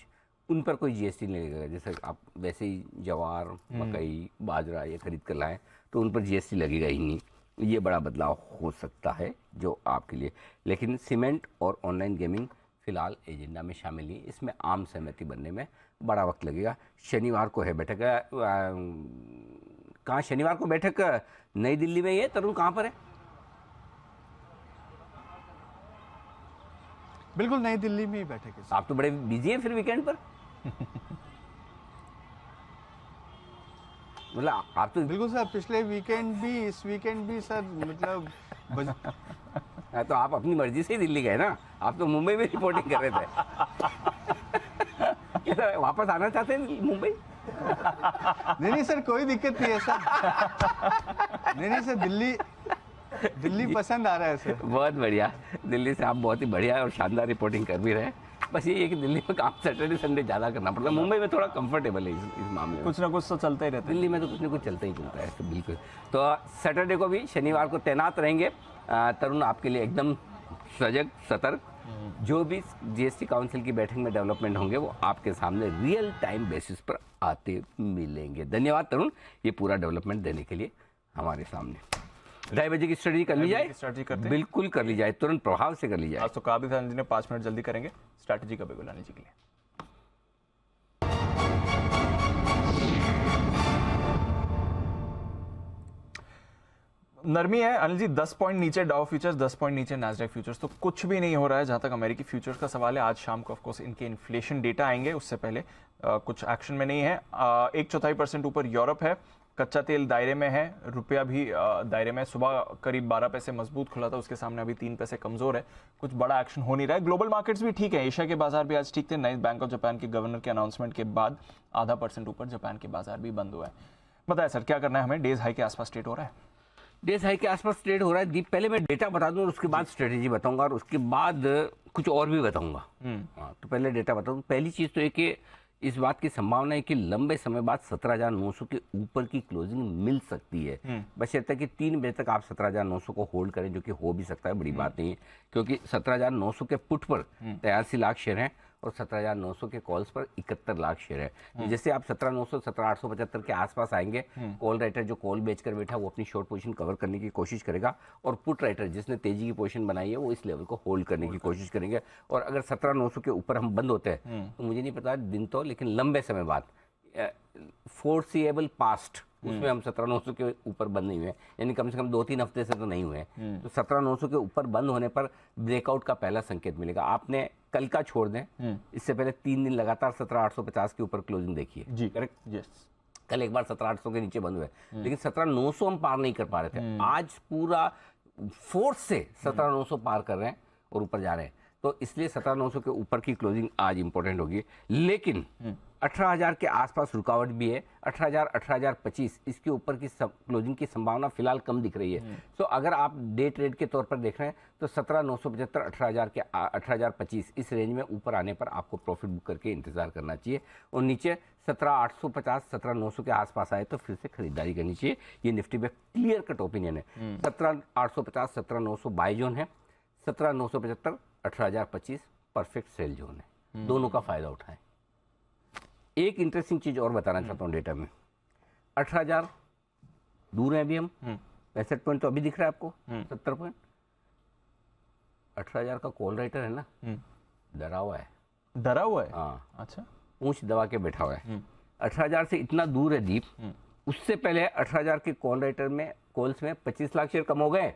Speaker 1: उन पर कोई जीएसटी नहीं लगेगा। जैसे आप वैसे ही जवार, मकई, बाजरा ये खरीद कर लाएं तो उन पर जीएसटी लगेगा ही नहीं। ये बड़ा बदलाव हो सकता है जो आपके लिए। लेकिन सीमेंट और ऑनलाइन गेमिंग फिलहाल एजेंडा में शामिल नहीं, इसमें आम सहमति बनने में बड़ा वक्त लगेगा। शनिवार को है बैठक। कहाँ शनिवार को बैठक? नई दिल्ली में। ये तरुण कहाँ पर है?
Speaker 11: बिल्कुल नई दिल्ली में ही बैठक है।
Speaker 1: आप तो बड़े बिजी हैं फिर वीकेंड पर। मतलब आप तो
Speaker 11: बिल्कुल सर, पिछले वीकेंड भी इस वीकेंड भी सर, मतलब
Speaker 1: तो आप अपनी मर्जी से ही दिल्ली गए ना, आप तो मुंबई में रिपोर्टिंग कर रहे थे। वापस आना चाहते हैं मुंबई?
Speaker 11: नहीं सर, कोई दिक्कत नहीं है सर। नहीं सर, दिल्ली पसंद आ रहा है सर।
Speaker 1: बहुत बढ़िया, दिल्ली से आप बहुत ही बढ़िया और शानदार रिपोर्टिंग कर भी रहे हैं। बस ये है कि दिल्ली में काम सैटरडे संडे ज़्यादा करना पड़ता है, मुंबई में थोड़ा कंफर्टेबल है इस मामले में।
Speaker 2: कुछ ना कुछ तो चलता ही रहता है
Speaker 1: दिल्ली में, तो कुछ ना कुछ चलता ही चलता है। तो बिल्कुल, तो सैटरडे को भी, शनिवार को तैनात रहेंगे तरुण आपके लिए एकदम सजग सतर्क। जो भी जीएसटी काउंसिल की बैठक में डेवलपमेंट होंगे वो आपके सामने रियल टाइम बेसिस पर आते मिलेंगे। धन्यवाद तरुण, ये पूरा डेवलपमेंट देने के लिए हमारे सामने। 2:30 बजे की स्ट्रेटजी कर ली जाए?
Speaker 2: स्ट्रेटजी करते हैं,
Speaker 1: बिल्कुल कर ली जाए, तुरंत प्रभाव से कर ली जाए।
Speaker 2: आज तो कहा भी था ने 5 मिनट जल्दी करेंगे स्ट्रेटजी का बिगुल लाने के लिए। नरमी है अनिल जी, 10 पॉइंट नीचे डाउ फ्यूचर्स, 10 पॉइंट नीचे नैस्डैक फ्यूचर्स, तो कुछ भी नहीं हो रहा है जहां तक अमेरिकी फ्यूचर्स का सवाल है। आज शाम को ऑफकोर्स इनके इन्फ्लेशन डेटा आएंगे, उससे पहले कुछ एक्शन में नहीं है। 1/4% ऊपर यूरोप है, कच्चा तेल दायरे में है, रुपया भी दायरे में। सुबह करीब 12 पैसे मजबूत खुला था, उसके सामने अभी 3 पैसे कमजोर है, कुछ बड़ा एक्शन हो नहीं रहा है। ग्लोबल मार्केट्स भी ठीक है, एशिया के बाजार भी आज ठीक थे। नए बैंक ऑफ जापान के गवर्नर के अनाउंसमेंट के बाद 0.5% ऊपर जापान के बाजार भी बंद हुआ है। बताया सर, क्या करना है हमें? डेज हाई के आसपास ट्रेड हो रहा है,
Speaker 1: डेज हाई के आसपास ट्रेड हो रहा है। दीप, पहले मैं डेटा बता दूं और उसके बाद स्ट्रेटेजी बताऊंगा और उसके बाद कुछ और भी बताऊंगा। तो पहले डेटा बताऊं। पहली चीज तो है कि इस बात की संभावना है कि लंबे समय बाद 17,900 के ऊपर की क्लोजिंग मिल सकती है। बस ये कि 3 बजे तक आप 17,900 को होल्ड करें, जो कि हो भी सकता है, बड़ी बात नहीं है, क्योंकि 17,900 के पुट पर 83 लाख शेयर हैं और 17,900 के कॉल्स पर 71 लाख शेयर है। जैसे आप 17,900, 17,875 के आसपास आएंगे, कॉल राइटर जो कॉल बेचकर बैठा वो अपनी शॉर्ट पोजीशन कवर करने की कोशिश करेगा, और पुट राइटर जिसने तेजी की पोजीशन बनाई है वो इस लेवल को होल्ड करने की कोशिश करेंगे। और अगर 17,900 के ऊपर हम बंद होते हैं तो मुझे नहीं पता दिन तो, लेकिन लंबे समय बाद फोर्सिएबल पास्ट उसमें हम 17,900 के ऊपर बंद नहीं हुए, यानी कम से कम 2-3 हफ्ते से तो नहीं हुए। तो 17,900 के ऊपर बंद होने पर ब्रेकआउट का पहला संकेत मिलेगा। आपने कल का छोड़ दें, इससे पहले 3 दिन लगातार 17,850 के ऊपर क्लोजिंग देखी है
Speaker 2: जी,
Speaker 1: करेक्ट।
Speaker 2: यस,
Speaker 1: कल एक बार 17,800 के नीचे बंद हुए, लेकिन 17,900 हम पार नहीं कर पा रहे थे। आज पूरा फोर्स से 17,900 पार कर रहे हैं और ऊपर जा रहे हैं, तो इसलिए 17,900 के ऊपर की क्लोजिंग आज इंपॉर्टेंट होगी। लेकिन 18,000 के आसपास रुकावट भी है, 18,000, 18,025 इसके ऊपर की क्लोजिंग की संभावना फिलहाल कम दिख रही है। तो अगर आप डे ट्रेड के तौर पर देख रहे हैं तो 17,975, 18,000 के 18,025 इस रेंज में ऊपर आने पर आपको प्रॉफिट बुक करके इंतजार करना चाहिए, और नीचे 17,850, 17,900 के आसपास आए तो फिर से खरीदारी करनी चाहिए। ये निफ्टी में क्लियर कट ओपिनियन है। 17,850, 17,900 बाय जोन है, 17,975, 18,025 परफेक्ट सेल जोन है। दोनों का फायदा उठाएं। एक इंटरेस्टिंग चीज और बताना चाहता हूं डेटा में, 18,000 दूर है अभी हम, 65 पॉइंट तो अभी दिख रहा है आपको, 70 पॉइंट। 18,000 का कॉल राइटर है ना, डरा हुआ है,
Speaker 2: डरा हुआ है।
Speaker 1: हाँ,
Speaker 2: अच्छा,
Speaker 1: पूंछ दबा के बैठा हुआ है। 18,000 से इतना दूर है दीप, उससे पहले 18,000 के कॉल राइटर में कॉल्स में 25 लाख शेयर कम हो गए,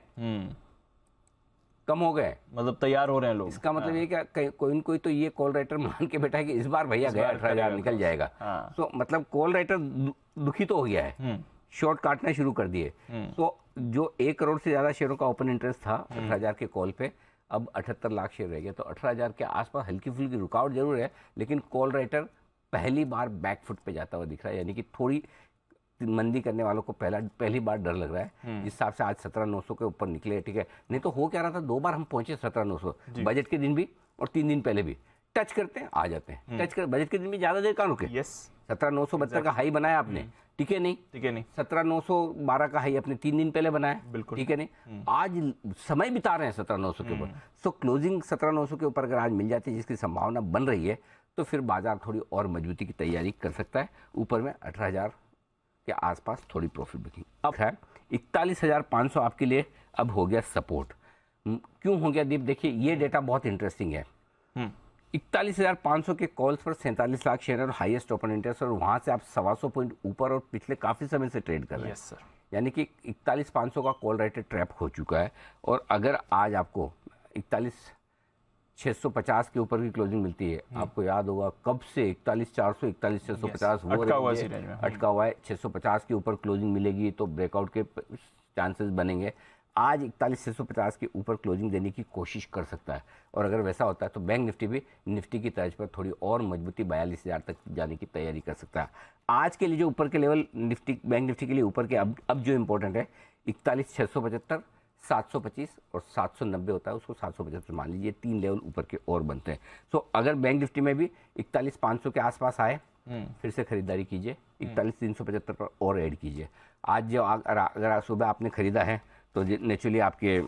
Speaker 1: कम हो गए,
Speaker 2: मतलब तैयार हो रहे हैं लोग।
Speaker 1: इसका मतलब ये क्या, कोई न कोई तो ये कॉल राइटर मान के बैठा है कि इस बार भैया गया 18,000 निकल जाएगा। तो मतलब कॉल राइटर दुखी तो हो गया है, शॉर्ट काटना शुरू कर दिए। तो जो 1 करोड़ से ज्यादा शेयरों का ओपन इंटरेस्ट था 18,000 के कॉल पे, अब 78 लाख शेयर रह गए। तो 18,000 के आसपास हल्की फुल्की रुकावट जरूर है, लेकिन कॉल राइटर पहली बार बैकफुट पे जाता हुआ दिख रहा है, यानी कि थोड़ी मंदी करने वालों को पहली बार डर लग रहा है। जिस हिसाब से आज 17,900 के ऊपर निकले, ठीक है, नहीं तो हो क्या रहा था, 2 बार हम पहुंचे 17,900, बजट के दिन भी और 3 दिन पहले भी टच करते हैं आ जाते हैं, टच कर बजट के दिन भी ज्यादा देर कहाँ रुके। 17,972 का हाई बनाया आपने, ठीक है नहीं, 17,912 का हाई अपने 3 दिन पहले बनाया, बिल्कुल ठीक है नहीं। आज समय बिता रहे हैं 17,900 के ऊपर। सो क्लोजिंग 17,900 के ऊपर अगर आज मिल जाती है, जिसकी संभावना बन रही है, तो फिर बाजार थोड़ी और मजबूती की तैयारी कर सकता है। ऊपर में 18,000 के आसपास थोड़ी प्रॉफिट बुकिंग अब है। 41,500 आपके लिए अब हो गया सपोर्ट। क्यों हो गया दीप, देखिए ये डेटा बहुत इंटरेस्टिंग है। 41,500 के कॉल्स पर 47 लाख शेयर और हाईएस्ट ओपन इंटरेस्ट, और वहां से आप 125 पॉइंट ऊपर और पिछले काफी समय से ट्रेड कर रहे हैं। यानी कि 41,500 का कॉल राइटर ट्रैप हो चुका है। और अगर आज आपको 41,650 के ऊपर की क्लोजिंग मिलती है, आपको याद होगा कब से 41,400, 41,650 वो अटका हुआ है। 650 के ऊपर क्लोजिंग मिलेगी तो ब्रेकआउट के चांसेस बनेंगे। आज 41,650 के ऊपर क्लोजिंग देने की कोशिश कर सकता है, और अगर वैसा होता है तो बैंक निफ्टी भी निफ्टी की तर्ज पर थोड़ी और मजबूती 42,000 तक जाने की तैयारी कर सकता है। आज के लिए जो ऊपर के लेवल निफ्टी, बैंक निफ्टी के लिए ऊपर के अब जो इंपॉर्टेंट है, 41,675, 725 और 790 होता है, उसको 775 मान लीजिए। 3 लेवल ऊपर के और बनते हैं। सो अगर बैंक निफ्टी में भी 41,500 के आसपास आए, फिर से खरीदारी कीजिए, 41,375 पर और ऐड कीजिए। आज जो अगर सुबह आपने खरीदा है तो नेचुरली आपके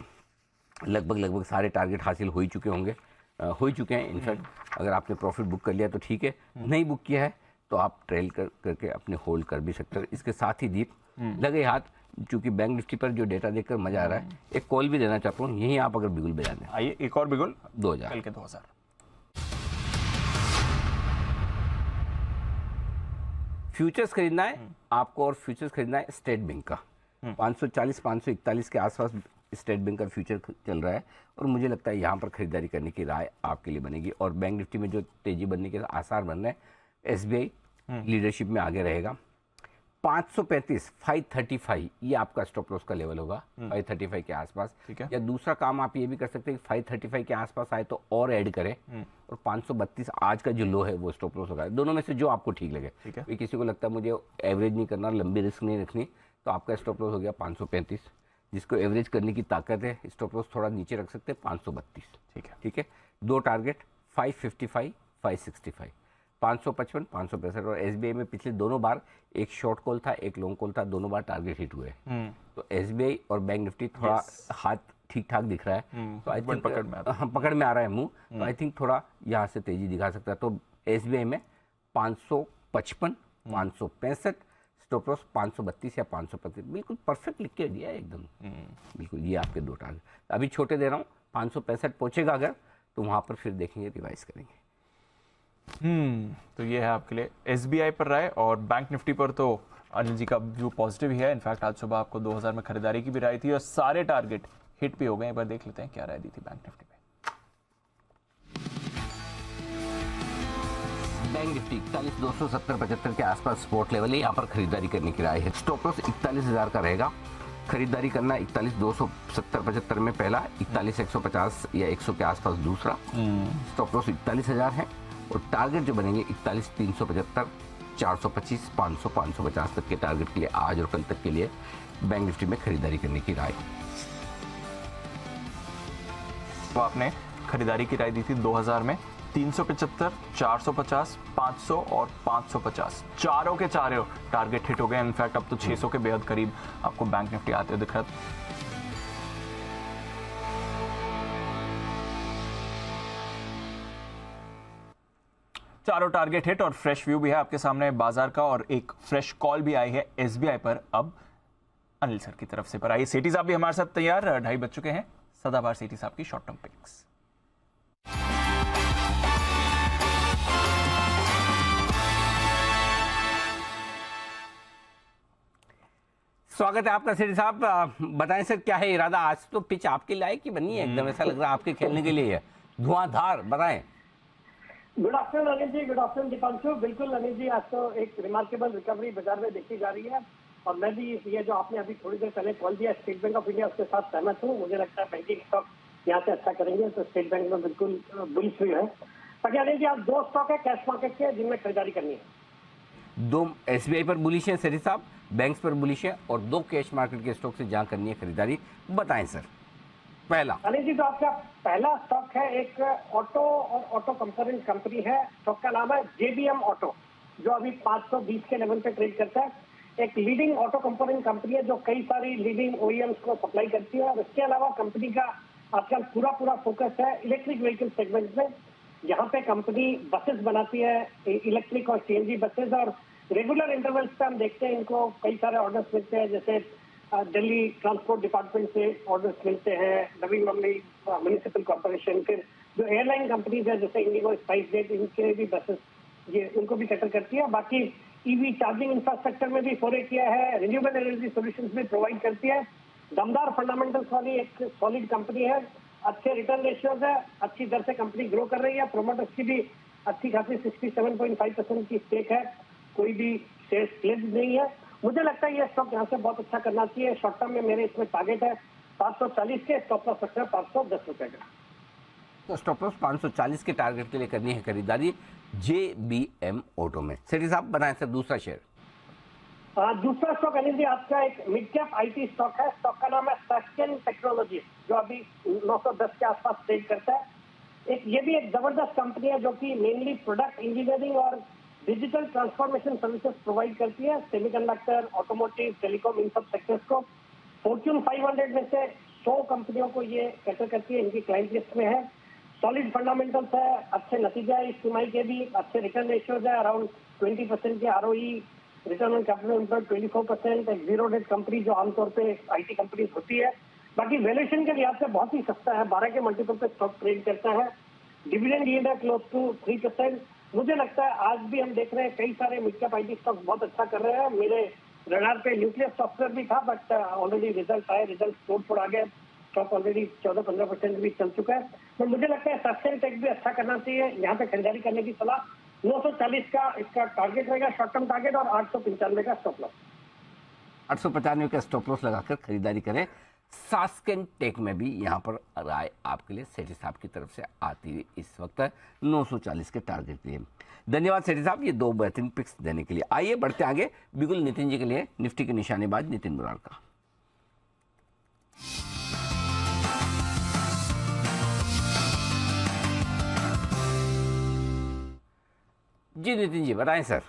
Speaker 1: लगभग सारे टारगेट हासिल हो ही चुके होंगे, हो ही चुके हैं। इनफैक्ट अगर आपने प्रॉफिट बुक कर लिया तो ठीक है, नहीं बुक किया है तो आप ट्रेल करके अपने होल्ड कर भी सकते हैं। इसके साथ ही दीप लगे हाथ, चूंकि बैंक निफ्टी पर जो डेटा देखकर मजा आ रहा है, एक कॉल भी देना चाहता हूँ, यही आप अगर बिगुल बजा दें।
Speaker 2: आइए एक और बिगुल
Speaker 1: 2000
Speaker 2: कल के 2000
Speaker 1: फ्यूचर्स खरीदना है आपको, और फ्यूचर्स खरीदना है स्टेट बैंक का। 540, 541 के आसपास स्टेट बैंक का फ्यूचर चल रहा है, और मुझे लगता है यहाँ पर खरीदारी करने की राय आपके लिए बनेगी। और बैंक निफ्टी में जो तेजी बनने के आसार बन रहे हैं, एसबीआई लीडरशिप में आगे रहेगा। 535, 535 ये आपका स्टॉप लॉस का लेवल होगा, 535 के आसपास। या दूसरा काम आप ये भी कर सकते हैं कि 535 के आसपास आए तो और ऐड करें, और 532 आज का जो लो है वो स्टॉप लॉस होगा। दोनों में से जो आपको ठीक लगे। किसी को लगता है मुझे एवरेज नहीं करना, लंबी रिस्क नहीं रखनी, तो आपका स्टॉप लॉस हो गया 535। जिसको एवरेज करने की ताकत है, स्टॉप लॉस थोड़ा नीचे रख सकते हैं 532। ठीक है। 2 टारगेट 555, 565, 555, 565। और एसबीआई में पिछले दोनों बार एक शॉर्ट कॉल था, एक लॉन्ग कॉल था, दोनों बार टारगेट हिट हुए। तो एसबीआई और बैंक निफ्टी थोड़ा हाथ ठीक ठाक दिख रहा है, तो आई थिंक पकड़ में आ रहा है मुंह, तो आई थिंक थोड़ा यहाँ से तेजी दिखा सकता है। तो एसबीआई में 555, 565, स्टॉप लॉस 532 या 535, बिल्कुल परफेक्ट लिख के दिया है एकदम, बिल्कुल। ये आपके 2 टारगेट अभी छोटे दे रहा हूँ। 565 पहुंचेगा अगर, तो वहां पर फिर देखेंगे, रिवाइज करेंगे।
Speaker 2: तो ये है आपके लिए एसबीआई पर राय। और बैंक निफ्टी पर तो अनिल जी का व्यू पॉजिटिव ही है। इनफैक्ट आज सुबह आपको 2000 में खरीदारी की भी राय थी और सारे टारगेट हिट भी हो गए। एक बार देख लेते हैं क्या राय दी थी बैंक निफ्टी पे।
Speaker 1: बैंक निफ्टी 41,270-75 के आसपास सपोर्ट लेवल है, यहाँ पर खरीदारी करने की राय है। स्टॉप लॉस 41,000 का रहेगा। खरीदारी करना 41,270-75 में पहला, 41,150 या 100 के आसपास दूसरा। स्टॉप लॉस 41,000 है और टारगेट जो बनेंगे 41,375, 425, 500, 550 तक के टारगेट के लिए आज और कल तक के लिए बैंक निफ्टी में खरीदारी करने की राय।
Speaker 2: तो आपने खरीदारी की राय दी थी 2000 में 375, 450, 500 और 550 चारों के चारों टारगेट हिट हो गए। इनफैक्ट अब तो 600 के बेहद करीब आपको बैंक निफ्टी आते हुए दिख रहा है। चारों टारगेट हिट और फ्रेश व्यू भी है आपके सामने बाजार का और एक फ्रेश कॉल भी आई है एसबीआई पर अब अनिल सर की तरफ से। पर आइए सेठी साहब भी हमारे साथ तैयार 2:30 बज चुके हैं। सदाबहार सेठी साहब की शॉर्ट टर्म पिक्स।
Speaker 1: स्वागत है आपका सेठी साहब। बताएं सर क्या है इरादा? आज तो पिच आपके लायक ही बनी है, एकदम ऐसा लग रहा है आपके खेलने के लिए है, धुआंधार। बताएं।
Speaker 12: Good afternoon Anil ji, good afternoon Deepanshu. बिल्कुल अनिल जी, आज तो एक रिमार्केबल रिकवरी बाजार में देखी जा रही है और मैं भी ये जो आपने अभी थोड़ी देर पहले कॉल दिया स्टेट बैंक ऑफ इंडिया, उसके साथ सहमत हूँ। मुझे लगता है बैंकिंग स्टॉक यहाँ से अच्छा करेंगे, तो स्टेट बैंक में बिल्कुल बुलिश व्यू है। बाकी अनिल जी, आज 2 स्टॉक है कैश मार्केट के जिनमें खरीदारी करनी है।
Speaker 1: 2 एसबीआई पर बुलिश है सेठी साहब, बैंक्स पर बुलिश है और 2 कैश मार्केट के स्टॉक से जहां करनी है खरीदारी। बताएं सर। पहला
Speaker 12: अनिल जी, तो आपका पहला स्टॉक है एक ऑटो और ऑटो कंपोनेंट कंपनी है। स्टॉक का नाम है जेबीएम ऑटो, जो अभी 520 के लेवल पे ट्रेड करता है। एक लीडिंग ऑटो कंपोनेंट कंपनी है जो कई सारी लीडिंग ओईएम्स को सप्लाई करती है और इसके अलावा कंपनी का आजकल पूरा फोकस है इलेक्ट्रिक व्हीकल सेगमेंट में। यहाँ पे कंपनी बसेस बनाती है, इलेक्ट्रिक और सीएनजी बसेस, और रेगुलर इंटरवल्स पे हम देखते हैं इनको कई सारे ऑर्डर्स मिलते हैं। जैसे दिल्ली ट्रांसपोर्ट डिपार्टमेंट से ऑर्डर्स मिलते हैं, नवी मुंबई म्युनिसिपल कॉर्पोरेशन, फिर जो एयरलाइन कंपनीज है जैसे इंडिगो, स्पाइसजेट, इनके भी बसेस ये उनको भी कैटर करती है। बाकी ईवी चार्जिंग इंफ्रास्ट्रक्चर में भी फोरे किया है, रिन्यूएबल एनर्जी सॉल्यूशंस भी प्रोवाइड करती है। दमदार फंडामेंटल्स वाली एक सॉलिड कंपनी है, अच्छे रिटर्न रेशियोज है, अच्छी दर से कंपनी ग्रो कर रही है। प्रोमोटर्स की भी अच्छी खासी 67.5% की स्टेक है, कोई भी शेयर स्प्लिट नहीं है। मुझे लगता है ये स्टॉक यहाँ से बहुत अच्छा करना चाहिए। शॉर्ट टर्म में मेरे इसमें टारगेट है 540 के, स्टॉप लॉस रखना है 510 रुपए का।
Speaker 1: तो स्टॉप लॉस 540 के टारगेट के लिए करनी है खरीदारी जेबीएम ऑटो में। सेठी साहब बताएं सर दूसरा शेयर।
Speaker 12: दूसरा स्टॉक अनिल जी आपका एक मिड कैप आईटी स्टॉक है। स्टॉक का नाम है सस्टेन टेक्नोलॉजी, जो अभी 910 के आसपास ट्रेड करता है। ये भी एक जबरदस्त कंपनी है जो कि मेनली प्रोडक्ट इंजीनियरिंग और डिजिटल ट्रांसफॉर्मेशन सर्विसेज प्रोवाइड करती है, सेमीकंडक्टर, ऑटोमोटिव, टेलीकॉम, इन सब सेक्टर्स को। फॉर्च्यून 500 में से 100 कंपनियों को ये कैटर करती है, इनकी क्लाइंट लिस्ट में है। सॉलिड फंडामेंटल्स है, अच्छे नतीजे है इस तिमाही के भी, अच्छे रिटर्न रेशियोज है, अराउंड 20% के ROE, return on capital employed 24%, एक जीरो डेट कंपनी जो आमतौर पे आईटी कंपनीज होती है। बाकी वैल्यूएशन के लिहाज से बहुत ही सस्ता है, 12 के मल्टीपल पे स्टॉक ट्रेड करता है। डिविडेंड यील्ड है क्लोज टू 3%। मुझे लगता है आज भी हम देख रहे हैं कई सारे मिड कैप आईटी स्टॉक्स बहुत अच्छा कर रहे हैं। मेरे रडार पे न्यूक्लियस सॉफ्टवेयर भी था, बट ऑलरेडी रिजल्ट आए, रिजल्ट तोड़ आ गए, स्टॉक ऑलरेडी 14-15% भी चल चुका है। तो मुझे लगता है सस्टेन टेक भी अच्छा करना चाहिए, यहाँ पे खरीदारी करने की सलाह। 940 का इसका टारगेट रहेगा, शॉर्ट टर्म टारगेट, और 895 का स्टॉप लॉस।
Speaker 1: 895 का स्टॉप लॉस लगाकर खरीदारी करें। सास्केन टेक में भी यहाँ पर राय आपके लिए सेठी साहब की तरफ से आती है इस वक्त 940 के टारगेट के लिए। धन्यवाद सेठी साहब ये 2 बेहतरीन पिक्स देने के लिए। आइए बढ़ते आगे बिल्कुल नितिन जी के लिए निफ्टी के निशानेबाज नितिन बुराड़ का। जी नितिन जी बताएं सर।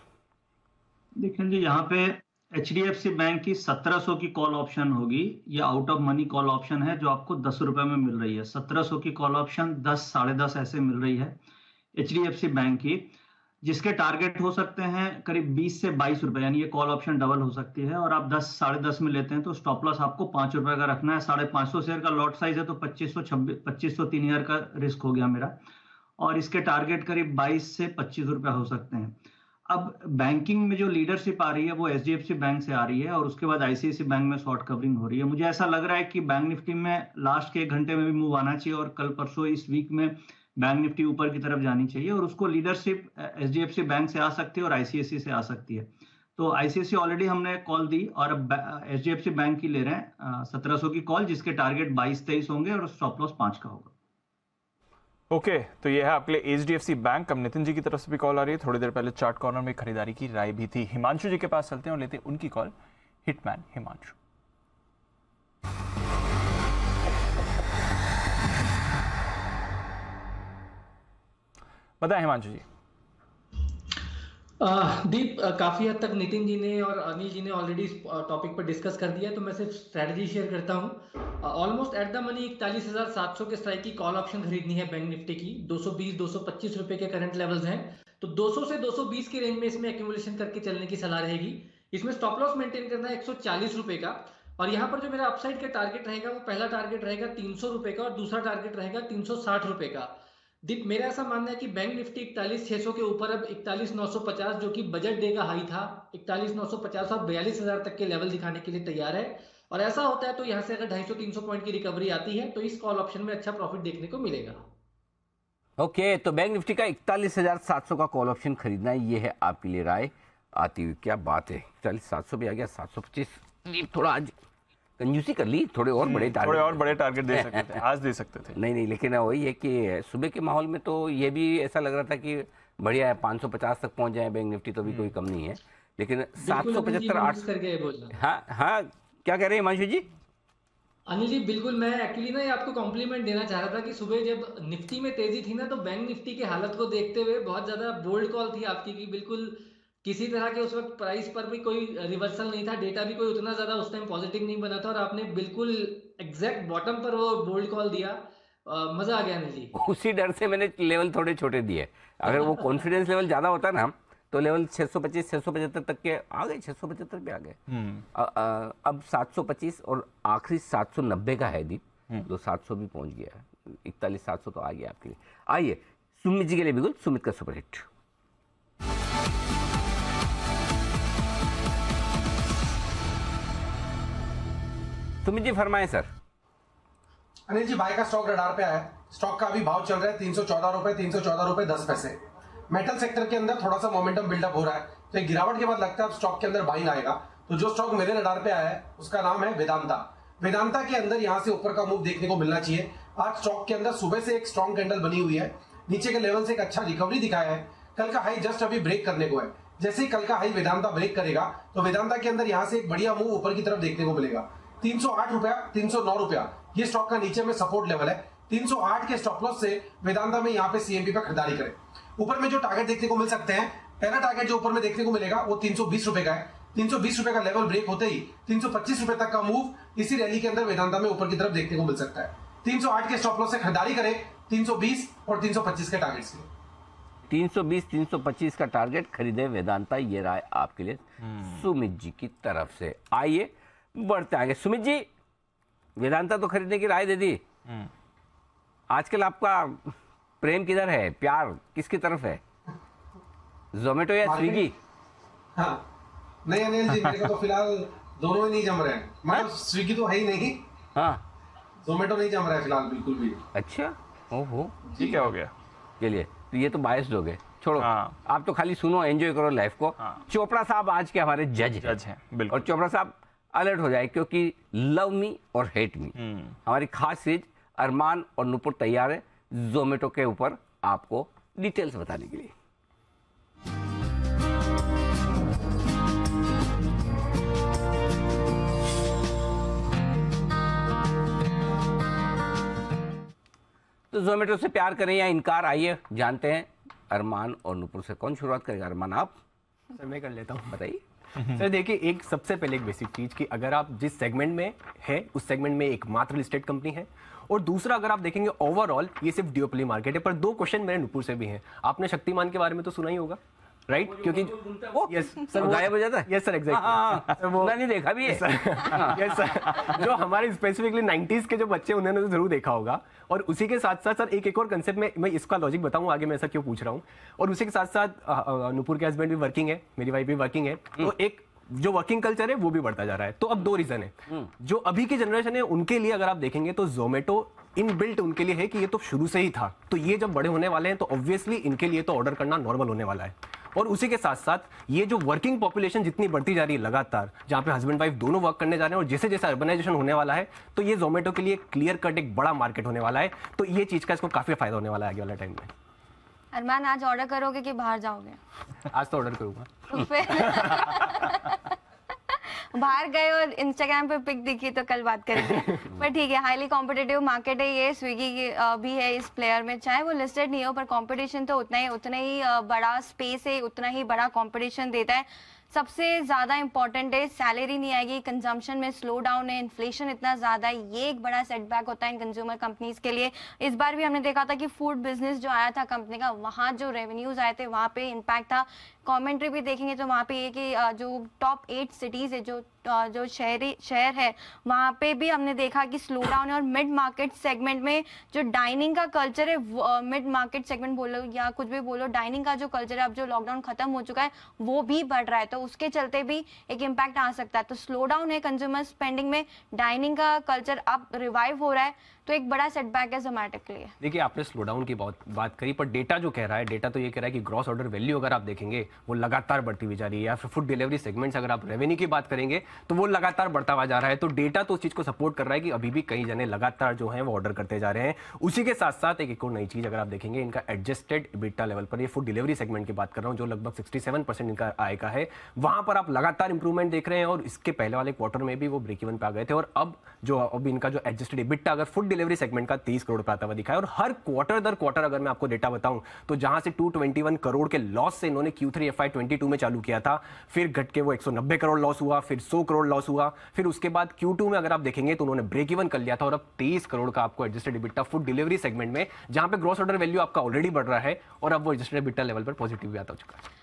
Speaker 9: देखिए जी, यहाँ पे HDFC बैंक की 1700 की कॉल ऑप्शन होगी। ये out of money call option है जो आपको 10 रुपए में मिल रही है। 1700 की कॉल ऑप्शन 10, 10.5 ऐसे मिल रही है HDFC बैंक की, जिसके टारगेट हो सकते हैं करीब 20 से 22 रुपए, यानी ये कॉल ऑप्शन डबल हो सकती है। और आप 10, 10.5 में लेते हैं तो स्टॉप लॉस आपको 5 रुपए का रखना है। 550 शेयर का लॉट साइज है तो 2500 3,000 का रिस्क हो गया मेरा, और इसके टारगेट करीब 22 से 25 रुपए हो सकते हैं। अब बैंकिंग में जो लीडरशिप आ रही है वो एचडीएफसी बैंक से आ रही है और उसके बाद आईसीआईसी बैंक में शॉर्ट कवरिंग हो रही है। मुझे ऐसा लग रहा है कि बैंक निफ्टी में लास्ट के 1 घंटे में भी मूव आना चाहिए और कल परसों इस वीक में बैंक निफ्टी ऊपर की तरफ जानी चाहिए और उसको लीडरशिप एचडीएफसी बैंक से आ सकती है और आईसीआईसी से आ सकती है। तो आईसीआईसी ऑलरेडी हमने कॉल दी और अब एचडीएफसी बैंक की ले रहे हैं 1700 की कॉल, जिसके टारगेट 22-23 होंगे और स्टॉप लॉस 5 का होगा।
Speaker 2: ओके, तो ये है आपके लिए एचडीएफसी बैंक। अब नितिन जी की तरफ से भी कॉल आ रही है। थोड़ी देर पहले चार्ट कॉर्नर में खरीदारी की राय भी थी। हिमांशु जी के पास चलते हैं और लेते हैं उनकी कॉल। हिटमैन हिमांशु। बताएं हिमांशु जी।
Speaker 6: दीप, काफी हद तक नितिन जी ने और अनिल जी ने ऑलरेडी इस टॉपिक पर डिस्कस कर दिया, तो मैं सिर्फ स्ट्रेटजी शेयर करता हूं। ऑलमोस्ट एट द मनी 41,700 के स्ट्राइक की कॉल ऑप्शन खरीदनी है बैंक निफ्टी की। 220-225 रुपए के करंट लेवल्स हैं, तो 200 से 220 के रेंज में इसमें एक्यूमुलेशन करके चलने की सलाह रहेगी। इसमें स्टॉप लॉस मेंटेन करना है 140 रुपए का, और यहाँ पर जो मेरा अपसाइड का टारगेट रहेगा वो पहला टारगेट रहेगा 300 रुपए का और दूसरा टारगेट रहेगा 360 रुपए का। दीप, मेरा ऐसा मानना है कि बैंक निफ्टी 41,600 के ऊपर अब 41,950 जो कि बजट डे का हाई था, 41,950 और 42,000 तक के लेवल दिखाने के लिए तैयार है। और ऐसा होता है तो यहाँ से अगर 250-300 पॉइंट की रिकवरी आती है तो इस कॉल ऑप्शन में अच्छा प्रॉफिट देखने को मिलेगा।
Speaker 1: ओके, तो बैंक निफ्टी का 41,700 का कॉल ऑप्शन खरीदना है, ये है आपके लिए राय आती हुई। क्या बात है, 41,700 भी आ गया, 725। थोड़ा आज कंजूसी कर ली, थोड़े और बड़े
Speaker 2: टारगेट दे सकते थे, आज दे सकते थे।
Speaker 1: नहीं, लेकिन वही है कि सुबह के माहौल में तो ये भी ऐसा लग रहा था कि बढ़िया है, 550 तक पहुंच जाए बैंक निफ्टी तो भी कोई कम नहीं है। लेकिन 775-800। हाँ, क्या कह रहे हैं हिमांशु जी?
Speaker 6: अनिल जी, बिल्कुल, मैं एक्चुअली ना ये आपको कॉम्प्लीमेंट देना चाह रहा था कि सुबह जब निफ्टी में तेजी थी ना, तो बैंक निफ्टी की हालत को देखते हुए बहुत ज्यादा बोल्ड कॉल थी आपकी कि बिल्कुल किसी तरह के उस वक्त प्राइस पर भी कोई रिवर्सल नहीं था, डेटा भी कोई उतना ज्यादा उस टाइम पॉजिटिव नहीं बना था, और आपने बिल्कुल एग्जैक्ट बॉटम पर वो बोल्ड कॉल दिया। मजा आ गया अनिल जी।
Speaker 1: उसी डर से मैंने लेवल थोड़े छोटे दिए। अगर वो कॉन्फिडेंस लेवल ज्यादा होता ना तो लेवल 625-675 तक के आ गए, 675 पे आ गए। अब 725 और आखिरी 790 का है दीप, तो 700 भी पहुंच गया है। 41,700 तो आ गया आपके लिए। आइए सुमित जी के लिए बिल्कुल सुमित का superhit. Sumit ji फरमाएं sir.
Speaker 13: Anil ji, bye का स्टॉक रडार पे आया है। स्टॉक का अभी भाव चल रहा है 314 रुपए, 314 रुपए 10 पैसे। मेटल सेक्टर के अंदर थोड़ा सा मोमेंटम बिल्डअप हो रहा है, तो एक गिरावट के बाद लगता है अब स्टॉक के अंदर बाइंग आएगा। तो जो स्टॉक मेरे रडार पे आया है उसका नाम है वेदांता। वेदांता के अंदर यहां से ऊपर का मूव देखने को मिलना चाहिए। आज स्टॉक के अंदर सुबह से एक स्ट्रॉन्ग कैंडल बनी हुई है, नीचे के लेवल से एक अच्छा रिकवरी दिखाया है। कल का हाई जस्ट अभी ब्रेक करने को है। जैसे ही कल का हाई वेदांता ब्रेक करेगा तो वेदांता के अंदर यहां से एक बढ़िया मूव ऊपर की तरफ देखने को मिलेगा। 308 रुपया, 309 रुपया ये स्टॉक का नीचे में सपोर्ट लेवल है। 308 के स्टॉप लॉस से वेदांता में यहाँ पे सीएमपी पे खरीदारी करें। ऊपर में जो टारगेट देखने को मिल सकते हैं, पहला टारगेट जो ऊपर में देखने को मिलेगा वो 320 रुपए का है। 320 रुपए का लेवल ब्रेक होते ही 325 रुपए तक का मूव इसी रैली के अंदर वेदांता में ऊपर की तरफ देखने को मिल सकता है। 308 के स्टॉप लॉस से खरीदारी करें 320 और 325 के टारगेट से।
Speaker 1: 320-325 का टारगेट खरीदे वेदांता, ये राय आपके लिए सुमित जी की तरफ से। आइए बढ़ते आगे। सुमित जी, वेदांता तो खरीदने की राय दे दी, आजकल आपका प्रेम किधर है, प्यार किसकी तरफ है, जोमेटो या स्विगी?
Speaker 13: हाँ, नहीं अनिल जी, मेरे को तो फिलहाल दोनों ही नहीं जम रहे हैं। मतलब स्विगी तो है ही नहीं,
Speaker 1: हाँ,
Speaker 13: जोमेटो नहीं जम रहा है फिलहाल बिल्कुल भी।
Speaker 1: अच्छा, ओहो,
Speaker 2: ये क्या हो गया
Speaker 1: के लिए? तो ये तो बायस्ड हो गए, छोड़ो। आप तो खाली सुनो, एंजॉय करो लाइफ को। चोपड़ा साहब आज के हमारे जज हैं,
Speaker 2: बिल्कुल।
Speaker 1: और चोपड़ा साहब अलर्ट हो जाए, क्योंकि लव मी और हेट मी हमारी खास सीरीज अरमान और नुपुर तैयार है जोमेटो के ऊपर आपको डिटेल्स बताने के लिए। तो जोमेटो से प्यार करें या इनकार, आइए जानते हैं अरमान और नुपुर से। कौन शुरुआत करेगा? अरमान आप?
Speaker 4: सर मैं कर लेता हूँ।
Speaker 1: बताइए।
Speaker 4: सर देखिए, एक सबसे पहले एक बेसिक चीज कि अगर आप जिस सेगमेंट में है उस सेगमेंट में एक मात्र लिस्टेड कंपनी है, और दूसरा अगर आप देखेंगे ओवरऑल ये सिर्फ ड्यूओपोली मार्केट है। पर दो क्वेश्चन मेरे नुपुर से भी हैं। आपने शक्तिमान के बारे में तो सुना ही होगा, राइट, क्योंकि यस सर
Speaker 1: गायब हो जाता है।
Speaker 4: यस सर एग्जैक्टली
Speaker 1: वो नहीं देखा भी है
Speaker 4: यस सर, जो हमारे स्पेसिफिकली 90s के जो बच्चे उन्होंने तो जरूर देखा होगा। और उसी के साथ साथ सर एक और कंसेप्ट में मैं इसका लॉजिक बताऊं आगे मैं ऐसा क्यों पूछ रहा हूँ। और उसी के साथ साथ नुपुर के हस्बैंड भी वर्किंग है, मेरी वाइफ भी वर्किंग है, तो एक जो वर्किंग कल्चर है वो भी बढ़ता जा रहा है। तो अब दो रीजन है, जो अभी की जनरेशन है उनके लिए अगर आप देखेंगे तो जोमेटो इनबिल्ट उनके लिए है कि ये तो शुरू से ही था, तो ये जब बड़े होने वाले हैं तो ऑब्वियसली इनके लिए तो ऑर्डर करना नॉर्मल होने वाला है। और उसी के साथ साथ ये जो वर्किंग पॉपुलेशन जितनी बढ़ती जा रही है लगातार, जहां पे हस्बैंड वाइफ दोनों वर्क करने जा रहे हैं और जैसे जैसे अर्बनाइजेशन होने वाला है, तो ये जोमेटो के लिए क्लियर कट एक बड़ा मार्केट होने वाला है। तो ये चीज का इसको काफी फायदा होने वाला है आगे वाला टाइम में।
Speaker 14: अरमान आज ऑर्डर करोगे कि बाहर जाओगे?
Speaker 4: आज तो ऑर्डर करूंगा।
Speaker 14: तो फिर बाहर गए और इंस्टाग्राम पे पिक दिखी तो कल बात करेंगे। पर ठीक है, हाईली कॉम्पिटिटिव मार्केट है ये, स्विगी भी है इस प्लेयर में, चाहे वो लिस्टेड नहीं हो पर कंपटीशन तो उतना ही बड़ा स्पेस है, उतना ही बड़ा कंपटीशन देता है। सबसे ज़्यादा इंपॉर्टेंट है सैलरी नहीं आएगी, कंजम्पशन में स्लो डाउन है, इन्फ्लेशन इतना ज़्यादा है, ये एक बड़ा सेटबैक होता है कंज्यूमर कंपनीज के लिए। इस बार भी हमने देखा था कि फूड बिजनेस जो आया था कंपनी का, वहाँ जो रेवेन्यूज आए थे वहाँ पे इम्पैक्ट था। कमेंट्री भी देखेंगे तो वहाँ पे ये कि जो टॉप 8 सिटीज़ है, जो शहर है, वहाँ पे भी हमने देखा कि स्लो डाउन है। और मिड मार्केट सेगमेंट में जो डाइनिंग का कल्चर है, मिड मार्केट सेगमेंट बोलो या कुछ भी बोलो, डाइनिंग का जो कल्चर है, अब जो लॉकडाउन खत्म हो चुका है वो भी बढ़ रहा है, तो उसके चलते भी एक इम्पैक्ट आ सकता है। तो स्लो डाउन है कंज्यूमर स्पेंडिंग में, डाइनिंग का कल्चर अब रिवाइव हो रहा है, तो एक बड़ा सेटबैक है जोमैटो के लिए।
Speaker 4: देखिए आपने स्लो डाउन की बात करी, पर डेटा जो कह रहा है, डेटा तो ये कह रहा है कि ग्रॉस ऑर्डर वैल्यू अगर आप देखेंगे वो लगातार बढ़ती हुई जा रही है। या फिर फूड डिलीवरी सेगमेंट्स अगर आप रेवेन्यू की बात करेंगे तो वो लगातार बढ़ता हुआ जा रहा है। तो डेटा तो उस चीज को सपोर्ट कर रहा है कि अभी भी कई जने लगातार जो है वो ऑर्डर करते जा रहे हैं। उसी के साथ साथ एक और नई चीज अगर आप देखेंगे, इनका एडजस्टेड EBITDA लेवल पर, ये फूड डिलीवरी सेगमेंट की बात कर रहा हूँ, जो लगभग 67% इनका आय का है, वहां पर आप लगातार इंप्रूवमेंट देख रहे हैं। और इसके पहले वाले क्वार्टर में भी वो ब्रेक इवन पे आ गए थे, और अब इनका जो एडजस्टेड EBITDA अगर फूड डिलीवरी सेगमेंट का 30 करोड़ पे आता हुआ दिखा है। और हर क्वार्टर दर क्वार्टर अगर मैं आपको डेटा बताऊं तो जहां से 221 करोड़ के लॉस से इन्होंने Q3 FY22 में चालू किया था, फिर घट के वो 190 करोड़ लॉस हुआ, फिर 100 करोड़ लॉस हुआ, फिर उसके बाद Q2 में अगर आप देखेंगे तो उन्होंने ब्रेक इवन कर लिया था। और अब 23 करोड़ का आपको adjusted EBITDA food delivery segment में, जहां पे ग्रॉस ऑर्डर वैल्यू आपका ऑलरेडी बढ़ रहा है, और अब वो एडजस्टेड EBITDA लेवल पर पॉजिटिव भी आता हो चुका है।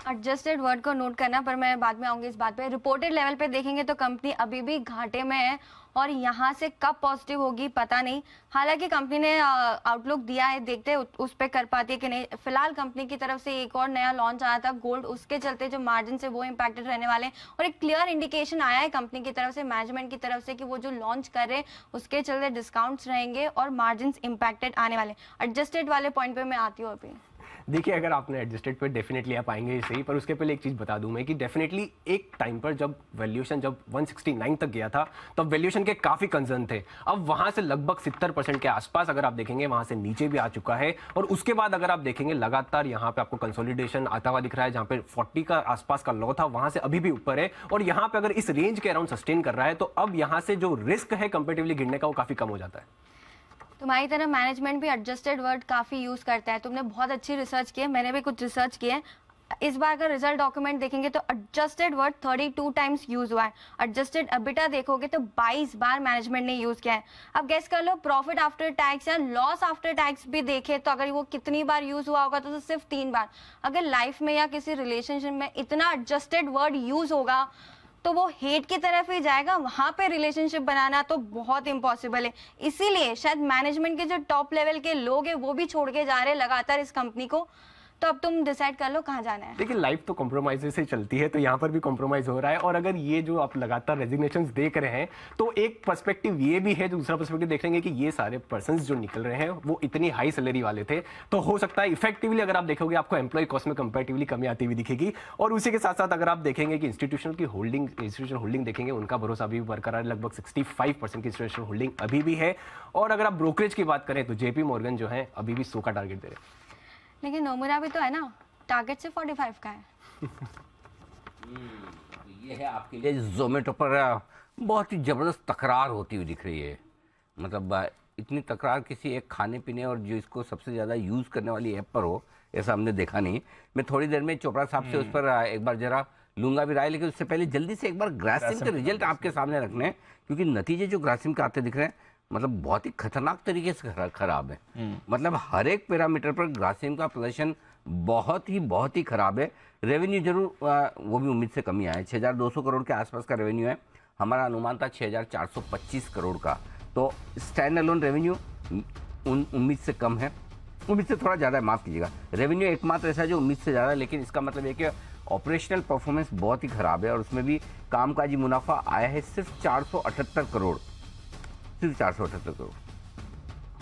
Speaker 14: एडजस्टेड वर्ड को नोट करना, पर मैं बाद में आऊंगी इस बात पे। रिपोर्टेड लेवल पे देखेंगे तो कंपनी अभी भी घाटे में है, और यहाँ से कब पॉजिटिव होगी पता नहीं। हालांकि कंपनी ने आउटलुक दिया है, देखते हैं उस पर कर पाती है कि नहीं। फिलहाल कंपनी की तरफ से एक और नया लॉन्च आया था गोल्ड, उसके चलते जो मार्जिन से वो इम्पैक्टेड रहने वाले हैं। और एक क्लियर इंडिकेशन आया है कंपनी की तरफ से, मैनेजमेंट की तरफ से, कि वो जो लॉन्च कर रहे हैं उसके चलते डिस्काउंट्स रहेंगे और मार्जिन इम्पैक्टेड आने वाले। एडजस्टेड वाले पॉइंट पे मैं आती हूँ अभी।
Speaker 4: देखिए अगर आपने एडजस्टेड पे डेफिनेटली आप आएंगे ही सही, पर उसके पहले एक चीज बता दूं मैं कि डेफिनेटली एक टाइम पर जब वैल्यूएशन जब 169 तक गया था तब वैल्यूएशन के काफी कंसर्न थे। अब वहां से लगभग 70% के आसपास अगर आप देखेंगे वहां से नीचे भी आ चुका है। और उसके बाद अगर आप देखेंगे लगातार यहाँ पे आपको कंसोलिडेशन आता हुआ दिख रहा है, जहां पे 40 का आसपास का लॉ था वहां से अभी भी ऊपर है, और यहाँ पे अगर इस रेंज के अराउंड सस्टेन कर रहा है तो अब यहाँ से जो रिस्क है कंपेटिवली गिरने का वो काफी कम हो जाता है।
Speaker 14: तुम्हारी तरह मैनेजमेंट भी एडजस्टेड वर्ड काफ़ी यूज़ करता है, तुमने बहुत अच्छी रिसर्च की है, मैंने भी कुछ रिसर्च की है। इस बार का रिजल्ट डॉक्यूमेंट देखेंगे तो एडजस्टेड वर्ड 32 टाइम्स यूज हुआ है। एडजस्टेड EBITDA देखोगे तो 22 बार मैनेजमेंट ने यूज किया है। अब गेस कर लो प्रॉफिट आफ्टर टैक्स या लॉस आफ्टर टैक्स भी देखे तो अगर वो कितनी बार यूज हुआ होगा तो सिर्फ 3 बार। अगर लाइफ में या किसी रिलेशनशिप में इतना एडजस्टेड वर्ड यूज होगा तो वो हेट की तरफ ही जाएगा, वहां पे रिलेशनशिप बनाना तो बहुत इम्पॉसिबल है। इसीलिए शायद मैनेजमेंट के जो टॉप लेवल के लोग हैं वो भी छोड़ के जा रहे हैं लगातार इस कंपनी को। तो अब तुम डिसाइड कर लो कहाँ जाना है।
Speaker 4: देखिए लाइफ तो कॉम्प्रोमाइज से चलती है, तो यहाँ पर भी कॉम्प्रोमाइज हो रहा है। और अगर ये जो आप लगातार रेजिग्नेशंस देख रहे हैं तो एक पर्सपेक्टिव ये भी है, जो दूसरा पर्सपेक्टिव देख रहे हैं कि ये सारे पर्सन्स जो निकल रहे हैं वो इतनी हाई सैलरी वाले थे, तो हो सकता है इफेक्टिवली अगर आप देखोगे आपको एम्प्लॉय कॉस्ट में कंपैरेटिवली कमी आती हुई दिखेगी। और उसी के साथ साथ अगर आप देखेंगे कि इंस्टीट्यूशनल होल्डिंग देखेंगे, उनका भरोसा अभी बरकरार, लगभग 65% की इंस्टीट्यूशनल होल्डिंग अभी भी है। और अगर आप ब्रोकरेज की बात करें तो JP Morgan जो है अभी भी 100 का टारगेट दे रहे हैं।
Speaker 14: लेकिन नोमुरा भी तो है ना, टारगेट से 45 का है।
Speaker 1: ये है आपके लिए जोमेटो पर बहुत ही ज़बरदस्त तकरार होती हुई दिख रही है। मतलब इतनी तकरार किसी एक खाने पीने और जो इसको सबसे ज़्यादा यूज़ करने वाली ऐप पर हो, ऐसा हमने देखा नहीं। मैं थोड़ी देर में चोपड़ा साहब से उस पर एक बार जरा लूंगा भी राय, लेकिन उससे पहले जल्दी से एक बार ग्रासिम के रिजल्ट आपके सामने रखने हैं, क्योंकि नतीजे जो ग्रासिम के आते दिख रहे हैं मतलब बहुत ही खतरनाक तरीके से खराब है। मतलब हर एक पैरामीटर पर ग्रासिम का प्रदर्शन बहुत ही खराब है। रेवेन्यू जरूर वो भी उम्मीद से कमी आया है, 6,200 करोड़ के आसपास का रेवेन्यू है। हमारा अनुमान था 6,425 करोड़ का। तो स्टैंड अलोन रेवेन्यू उम्मीद से कम है, उम्मीद से थोड़ा ज़्यादा है, माफ़ कीजिएगा। रेवेन्यू एकमात्र ऐसा है जो उम्मीद से ज़्यादा है, लेकिन इसका मतलब है कि ऑपरेशनल परफॉर्मेंस बहुत ही ख़राब है और उसमें भी कामकाजी मुनाफा आया है सिर्फ 478 करोड़, सिर्फ 478 करोड़,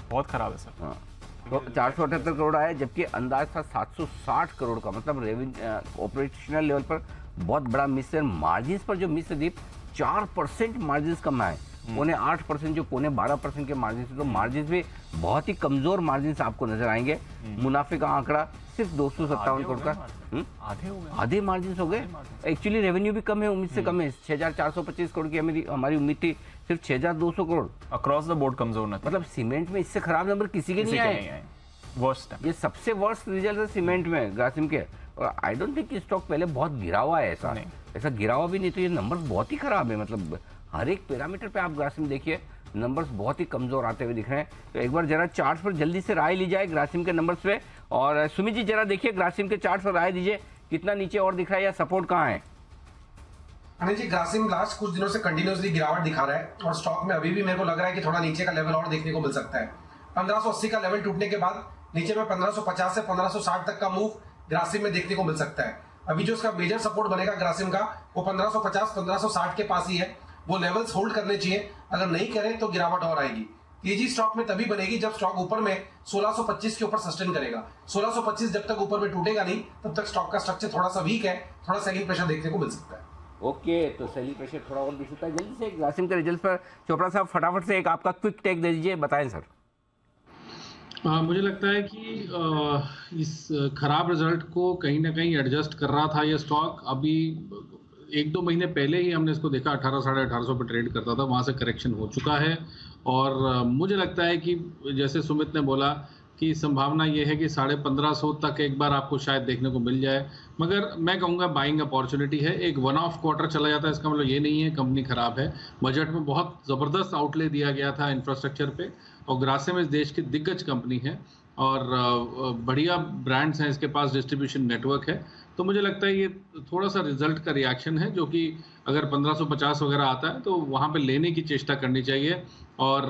Speaker 2: बहुत ख़राब है सर।
Speaker 1: हाँ, तो 478 करोड़ आया, जबकि अंदाज था 760 करोड़ का। मतलब रेवेन्यू ऑपरेशनल लेवल पर बहुत बड़ा मिस है। मार्जिन पर जो मिस है दीप, 4% मार्जिन कम आए, पौने 8% जो पौने 12% के मार्जिन से, तो मार्जिन भी बहुत ही कमजोर मार्जिन आपको नजर आएंगे। मुनाफे का आंकड़ा सिर्फ 257 करोड़ का, आधे मार्जिन हो गए। एक्चुअली रेवेन्यू भी कम है, उम्मीद से कम है। 6,425 करोड़ की हमारी उम्मीद थी, सिर्फ 6,200 करोड़।
Speaker 2: अक्रॉस द बोर्ड कमजोर न,
Speaker 1: मतलब सीमेंट में इससे खराब नंबर किसी के नहीं आए।
Speaker 2: वर्स्ट है,
Speaker 1: ये सबसे वर्स्ट रिजल्ट है सीमेंट में ग्रासिम के। और आई डोंट थिंक कि स्टॉक पहले बहुत गिरा हुआ है, ऐसा गिरा हुआ भी नहीं। तो ये नंबर्स बहुत ही खराब है, मतलब हर एक पैरामीटर पे आप ग्रासिम देखिए, नंबर्स बहुत ही कमजोर आते हुए दिख रहे हैं। तो एक बार जरा चार्ट पर जल्दी से राय ली जाए ग्रासिम के नंबर्स पे। और सुमित जी जरा देखिए ग्रासिम के चार्ट पर राय दीजिए, कितना नीचे और दिख रहा है या सपोर्ट कहाँ है?
Speaker 13: अनिल जी, ग्रासिम लास्ट कुछ दिनों से कंटिन्यूसली गिरावट दिखा रहा है और स्टॉक में अभी भी मेरे को लग रहा है कि थोड़ा नीचे का लेवल और देखने को मिल सकता है। 1580 का लेवल टूटने के बाद नीचे में 1550 से 1560 तक का मूव ग्रासिम में देखने को मिल सकता है। अभी जो इसका मेजर सपोर्ट बनेगा ग्रासिम का, वो 1550-1560 के पास ही है। वो लेवल्स होल्ड करने चाहिए, अगर नहीं करें तो गिरावट और आएगी। तेजी स्टॉक में तभी बनेगी जब स्टॉक ऊपर में 1625 के ऊपर सस्टेन करेगा। 1625 जब तक ऊपर में टूटेगा नहीं, तब तक स्टॉक का स्ट्रक्चर थोड़ा सा वीक है, थोड़ा सेलिंग प्रेशर देखने को मिल सकता है।
Speaker 1: ओके, तो सेलिंग प्रेशर थोड़ा और दिख सकता है। जल्दी से ग्रासिम के रिजल्ट पर चोपड़ा साहब फटाफट से एक आपका क्विक टेक दे दीजिए, बताएं सर।
Speaker 10: मुझे लगता है कि इस खराब रिजल्ट को कहीं ना कहीं एडजस्ट कर रहा था ये स्टॉक। अभी 1-2 महीने पहले ही हमने इसको देखा 1800 साढ़े 1800 पर ट्रेड करता था, वहाँ से करेक्शन हो चुका है। और मुझे लगता है कि जैसे सुमित ने बोला कि संभावना ये है कि 1550 तक एक बार आपको शायद देखने को मिल जाए, मगर मैं कहूँगा बाइंग अपॉर्चुनिटी है। एक वन ऑफ क्वार्टर चला जाता है, इसका मतलब ये नहीं है कंपनी खराब है। बजट में बहुत ज़बरदस्त आउटले दिया गया था इंफ्रास्ट्रक्चर पे, और ग्रासिम इस देश की दिग्गज कंपनी है और बढ़िया ब्रांड्स हैं इसके पास, डिस्ट्रीब्यूशन नेटवर्क है। तो मुझे लगता है ये थोड़ा सा रिजल्ट का रिएक्शन है, जो कि अगर 1550 वगैरह आता है तो वहाँ पे लेने की चेष्टा करनी चाहिए। और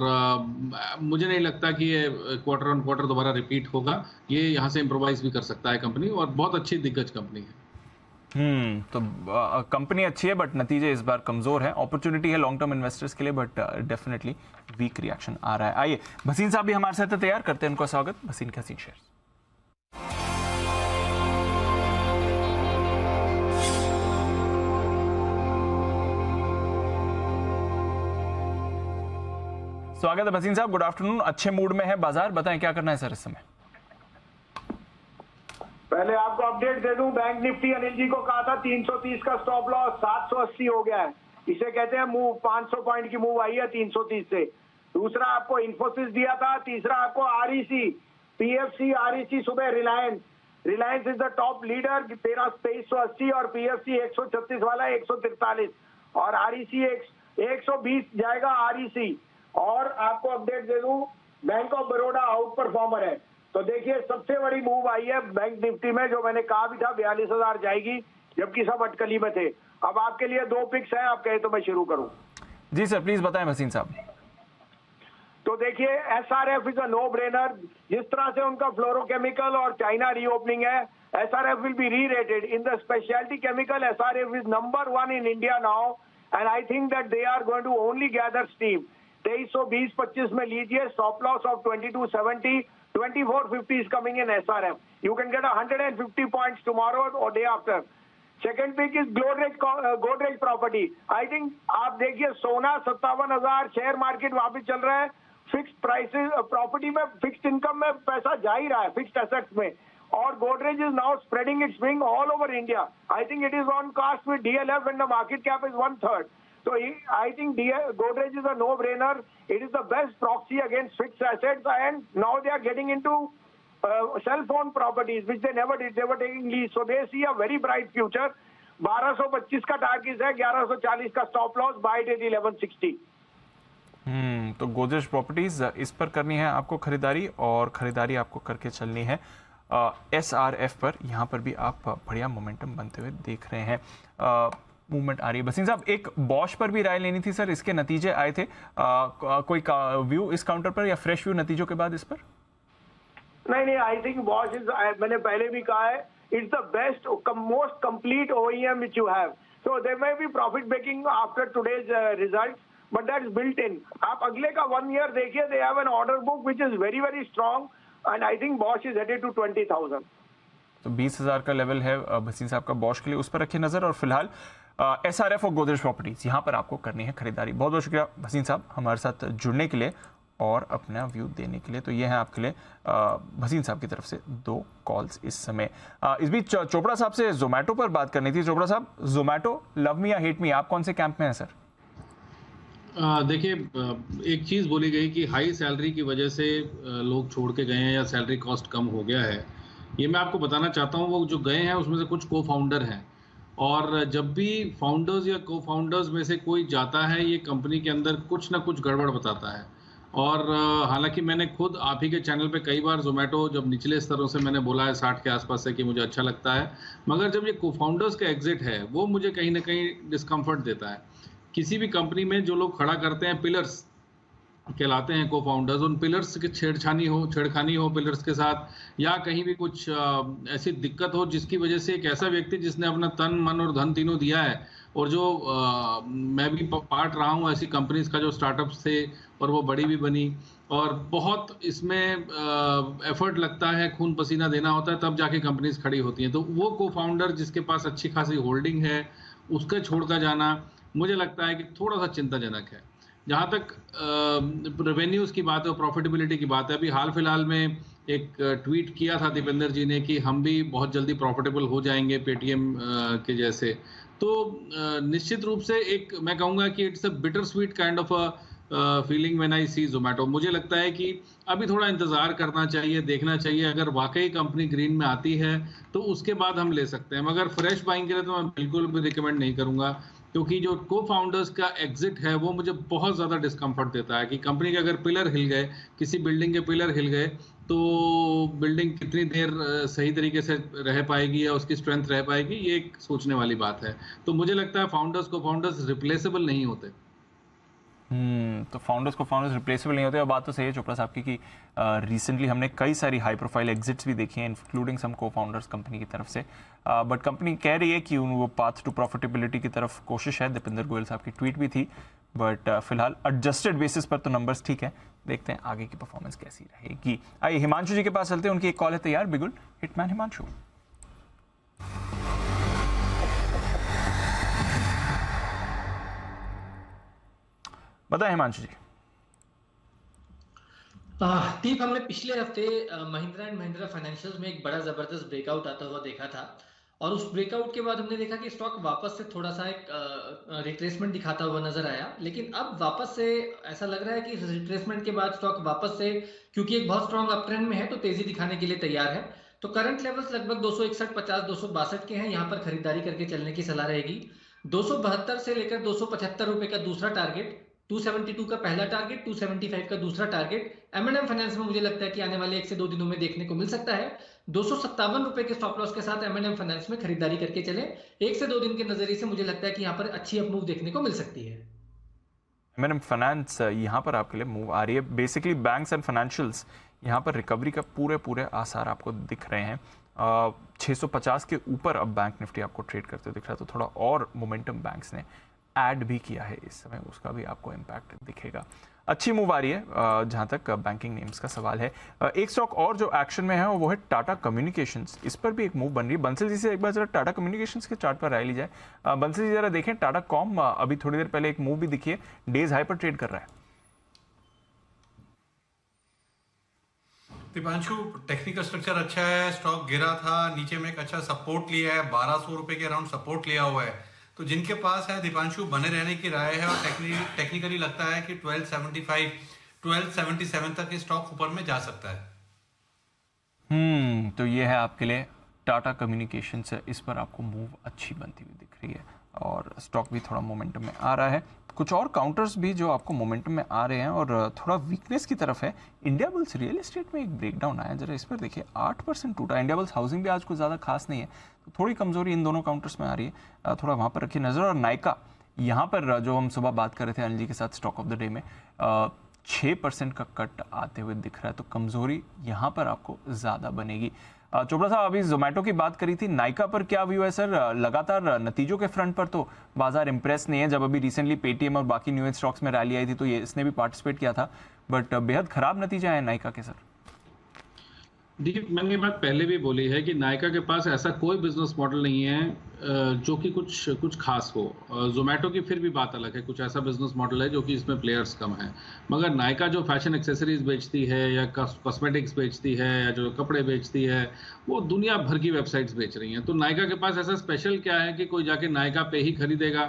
Speaker 10: मुझे नहीं लगता कि ये क्वार्टर ऑन क्वार्टर दोबारा रिपीट होगा। ये यहाँ से इम्प्रोवाइज भी कर सकता है कंपनी, और बहुत अच्छी दिग्गज कंपनी है।
Speaker 2: तो कंपनी अच्छी है बट नतीजे इस बार कमजोर है। अपॉर्चुनिटी है लॉन्ग टर्म इन्वेस्टर्स के लिए, बट डेफिनेटली वीक रिएक्शन आ रहा है। आइए भसीन साहब भी हमारे साथ तैयार करते हैं, उनका स्वागत। भसीन के हसीन शेयर। स्वागत है भसीन साहब, गुड आफ्टरनून। अच्छे मूड में है बाजार, बताएं क्या करना है सर इस समय?
Speaker 15: पहले आपको अपडेट दे दूं, बैंक निफ्टी अनिल जी को कहा था 330 का स्टॉप लॉस, 780 हो गया है। इसे कहते हैं मूव, 500 पॉइंट की मूव आई है 330 से। दूसरा आपको इन्फोसिस दिया था, तीसरा आपको आरईसी, पीएफसी, आरईसी सुबह Reliance is the top leader 2380 और पीएफसी 136 वाला 143 और आरईसी 120 जाएगा आरईसी। और आपको अपडेट दे दूं, bank of Baroda out performer है। तो देखिए सबसे बड़ी मूव आई है बैंक निफ्टी में, जो मैंने कहा भी था 42,000 जाएगी, जबकि सब अटकली में थे। अब आपके लिए 2 पिक्स हैं, आप कहे तो मैं शुरू करूं।
Speaker 2: जी सर प्लीज बताएं भसीन साहब।
Speaker 15: तो देखिए SRF is a no brainer. जिस तरह से उनका फ्लोरोकेमिकल और चाइना रीओपनिंग है, SRF will be re rated in the specialty chemical. SRF is number 1 in India now and I think that they are going to only gather steam. 2320-25 में लीजिए, stop loss of 2270, 2450 is coming in SRF. You can get 150 points tomorrow or day after. Second pick is Godrej Property. I think आप देखिए सोना 57,000, share market वहां पे चल रहा है। फिक्स्ड प्राइसेस प्रॉपर्टी में, फिक्स्ड इनकम में पैसा जा ही रहा है, फिक्स्ड एसेट्स में। और Godrej is now spreading its wing all over India. I think it is on cost with DLF and the market cap is 1/3. So I think Godrej is a no-brainer. It is the best proxy against fixed assets, and now they are getting into cell phone properties, which they never did. They were taking lease, so they see a very bright future. 1225 का target है, 1140 का stop loss, bye date 1160।
Speaker 2: तो Godrej properties इस पर करनी है आपको खरीदारी, और खरीदारी आपको करके चलनी है। SRF पर यहाँ पर भी आप बढ़िया मोमेंटम बनते हुए देख रहे हैं, मूवमेंट आ रही है। भसीन साहब, एक बॉश पर भी राय लेनी थी सर, इसके नतीजे आए थे, कोई व्यू इस काउंटर पर या फ्रेश व्यू नतीजों के बाद इस पर?
Speaker 15: नहीं, आई थिंक बॉश इज, मैंने पहले भी कहा है, it's the best most complete OEM which you have. So there may be profit making after today's results, but that's built in. आप अगले का 1 year देखिए, they have an order book which is very very strong, and I think Bosch is headed to 20,000.
Speaker 2: तो 20,000 का level है भसीन साहब का Bosch के लिए, उस पर रखिए नजर। और फिलहाल SRF और गोदरेज प्रॉपर्टीज यहाँ पर आपको करनी है खरीदारी। बहुत बहुत शुक्रिया भसीन साहब हमारे साथ जुड़ने के लिए और अपना व्यू देने के लिए। तो ये है आपके लिए भसीन साहब की तरफ से 2 कॉल्स इस समय। इस बीच चोपड़ा साहब से जोमेटो पर बात करनी थी। चोपड़ा साहब, जोमेटो लव मी या हेट मी, आप कौन से कैंप में हैं सर?
Speaker 10: देखिए, एक चीज़ बोली गई कि हाई सैलरी की वजह से लोग छोड़ के गए हैं या सैलरी कॉस्ट कम हो गया है। ये मैं आपको बताना चाहता हूँ, वो जो गए हैं उसमें से कुछ को फाउंडर हैं, और जब भी फाउंडर्स या को फाउंडर्स में से कोई जाता है, ये कंपनी के अंदर कुछ ना कुछ गड़बड़ बताता है। और हालांकि मैंने खुद आप ही के चैनल पे कई बार जोमेटो जब निचले स्तरों से मैंने बोला है 60 के आसपास से कि मुझे अच्छा लगता है, मगर जब ये को फाउंडर्स का एग्जिट है वो मुझे कहीं ना कहीं डिस्कम्फर्ट देता है। किसी भी कंपनी में जो लोग खड़ा करते हैं, पिलर्स कहलाते हैं को फाउंडर्स, उन पिलर्स की छेड़खानी हो पिलर्स के साथ, या कहीं भी कुछ ऐसी दिक्कत हो जिसकी वजह से एक ऐसा व्यक्ति जिसने अपना तन मन और धन तीनों दिया है, और जो मैं भी पार्ट रहा हूँ ऐसी कंपनीज का जो स्टार्टअप्स थे और वो बड़ी भी बनी, और बहुत इसमें एफर्ट लगता है, खून पसीना देना होता है, तब जाके कंपनीज खड़ी होती हैं। तो वो को फाउंडर जिसके पास अच्छी खासी होल्डिंग है, उसका छोड़ कर जाना मुझे लगता है कि थोड़ा सा चिंताजनक है। जहाँ तक रेवेन्यूज़ की बात है और प्रॉफिटेबिलिटी की बात है, अभी हाल फिलहाल में एक ट्वीट किया था दीपेंद्र जी ने कि हम भी बहुत जल्दी प्रॉफिटेबल हो जाएंगे पेटीएम के जैसे। तो निश्चित रूप से एक मैं कहूँगा कि it's a bitter sweet kind of a feeling when I see Zomato. मुझे लगता है कि अभी थोड़ा इंतज़ार करना चाहिए, देखना चाहिए, अगर वाकई कंपनी ग्रीन में आती है तो उसके बाद हम ले सकते हैं, मगर फ्रेश बाइंग के लिए तो मैं बिल्कुल भी रिकमेंड नहीं करूँगा, क्योंकि जो को फाउंडर्स का एग्जिट है वो मुझे बहुत ज़्यादा डिस्कम्फर्ट देता है कि कंपनी के अगर पिलर हिल गए, किसी बिल्डिंग के पिलर हिल गए, तो बिल्डिंग कितनी देर सही तरीके से रह पाएगी या उसकी स्ट्रेंथ रह पाएगी, ये एक सोचने वाली बात है। तो मुझे लगता है फाउंडर्स को फाउंडर्स रिप्लेसेबल नहीं होते।
Speaker 2: तो फाउंडर्स को फाउंडर्स रिप्लेसेबल नहीं होते। और बात तो सही है चोपड़ा साहब की कि रिसेंटली हमने कई सारी हाई प्रोफाइल एग्जिट्स भी देखी हैं, इंक्लूडिंग सम को फाउंडर्स कंपनी की तरफ से, बट कंपनी कह रही है कि वो पाथ टू प्रॉफिटेबिलिटी की तरफ कोशिश है। दीपेंद्र गोयल साहब की ट्वीट भी थी, बट फिलहाल एडजस्टेड बेसिस पर तो नंबर्स ठीक है, देखते हैं आगे की परफॉर्मेंस कैसी रहेगी। आइए हिमांशु जी के पास चलते हैं, उनकी एक कॉल है तैयार। बिगुल हिटमैन हिमांशु। बताएं हिमांशु जी।
Speaker 6: दीप, हमने पिछले हफ्ते महिंद्रा एंड महिंद्रा फाइनेंशियल्स में एक बड़ा जबरदस्त ब्रेकआउट आता हुआ देखा था, और उस ब्रेकआउट के बाद हमने देखा कि स्टॉक वापस से थोड़ा सा एक रिट्रेसमेंट दिखाता हुआ नजर आया। लेकिन अब वापस से ऐसा लग रहा है कि रिट्रेसमेंट के बाद स्टॉक वापस से, क्योंकि एक बहुत स्ट्रॉन्ग अप ट्रेंड में है, तो तेजी दिखाने के लिए तैयार है। तो करंट लेवल्स लगभग 261.50 262 के हैं, यहाँ पर खरीदारी करके चलने की सलाह रहेगी। 272 से लेकर 275 रुपए का दूसरा टारगेट, 272 का पहला टारगेट, 275 का दूसरा टारगेट M&M फाइनेंस में मुझे लगता है कि आने वाले 1 से 2 दिनों में देखने को मिल सकता है। 257 रुपए के स्टॉप लॉस के साथ M&M फाइनेंस में खरीदारी करके चले। 1 से 2 दिन के नजरिए से मुझे लगता है कि यहाँ पर अच्छी अप मूव देखने को मिल सकती है।
Speaker 2: M&M फाइनेंस यहाँ पर आपके लिए मूव आ रही है। बेसिकली बैंक्स एंड फाइनेंशियल्स यहाँ पर रिकवरी का पूरे आसार आपको दिख रहे हैं। 650 के ऊपर अब बैंक निफ्टी आपको ट्रेड करते दिख रहा है, तो थोड़ा और मोमेंटम बैंक्स ने ऐड भी किया है इस समय, उसका भी आपको इम्पैक्ट दिखेगा। अच्छी मूव आ रही है जहां तक बैंकिंग नेम्स का सवाल है। एक स्टॉक और जो एक्शन में है वो है टाटा कम्युनिकेशंस। इस पर भी एक मूव बन रही है। बंसल जी से एक बार जरा टाटा कम्युनिकेशंस के चार्ट पर राय ली जाए। बंसल जी जरा देखें, टाटा कॉम अभी थोड़ी देर पहले एक मूव भी दिखी है, डेज हाई पर ट्रेड कर रहा है।
Speaker 8: दीपांशु, टेक्निकल स्ट्रक्चर अच्छा है, स्टॉक गिरा था, नीचे में एक अच्छा सपोर्ट लिया है, 1200 रुपए के अराउंड सपोर्ट लिया हुआ है। तो जिनके पास है दीपांशु, बने रहने की राय है, और टेक्निकली लगता है कि 1275 1277 तक ये स्टॉक ऊपर में जा सकता है।
Speaker 2: तो ये है आपके लिए टाटा कम्युनिकेशंस है, इस पर आपको मूव अच्छी बनती हुई दिख रही है और स्टॉक भी थोड़ा मोमेंटम में आ रहा है। कुछ और काउंटर्स भी जो आपको मोमेंटम में आ रहे हैं और थोड़ा वीकनेस की तरफ है। इंडिया बुल्स रियल एस्टेट में एक ब्रेकडाउन आया, जरा इस पर देखिए 8% टूटा। इंडिया बुल्स हाउसिंग भी आज कुछ ज़्यादा खास नहीं है, तो थोड़ी कमजोरी इन दोनों काउंटर्स में आ रही है, थोड़ा वहाँ पर रखिए नज़र। और नायका यहाँ पर जो हम सुबह बात कर रहे थे अनिल जी के साथ स्टॉक ऑफ द डे में 6% का कट आते हुए दिख रहा है, तो कमजोरी यहाँ पर आपको ज़्यादा बनेगी। चोपड़ा साहब, अभी जोमेटो की बात करी थी, नायका पर क्या व्यू है सर? लगातार नतीजों के फ्रंट पर तो बाजार इंप्रेस नहीं है। जब अभी रिसेंटली पेटीएम और बाकी न्यू एज स्टॉक्स में रैली आई थी तो ये इसने भी पार्टिसिपेट किया था, बट बेहद खराब नतीजे आए नायका के सर।
Speaker 10: देखिए, मैंने ये बात पहले भी बोली है कि नायका के पास ऐसा कोई बिजनेस मॉडल नहीं है जो कि कुछ खास हो। जोमेटो की फिर भी बात अलग है, कुछ ऐसा बिजनेस मॉडल है जो कि इसमें प्लेयर्स कम हैं। मगर नायका जो फैशन एक्सेसरीज बेचती है या कॉस्मेटिक्स बेचती है या जो कपड़े बेचती है, वो दुनिया भर की वेबसाइट्स बेच रही हैं। तो नायका के पास ऐसा स्पेशल क्या है कि कोई जाके नायका पे ही खरीदेगा?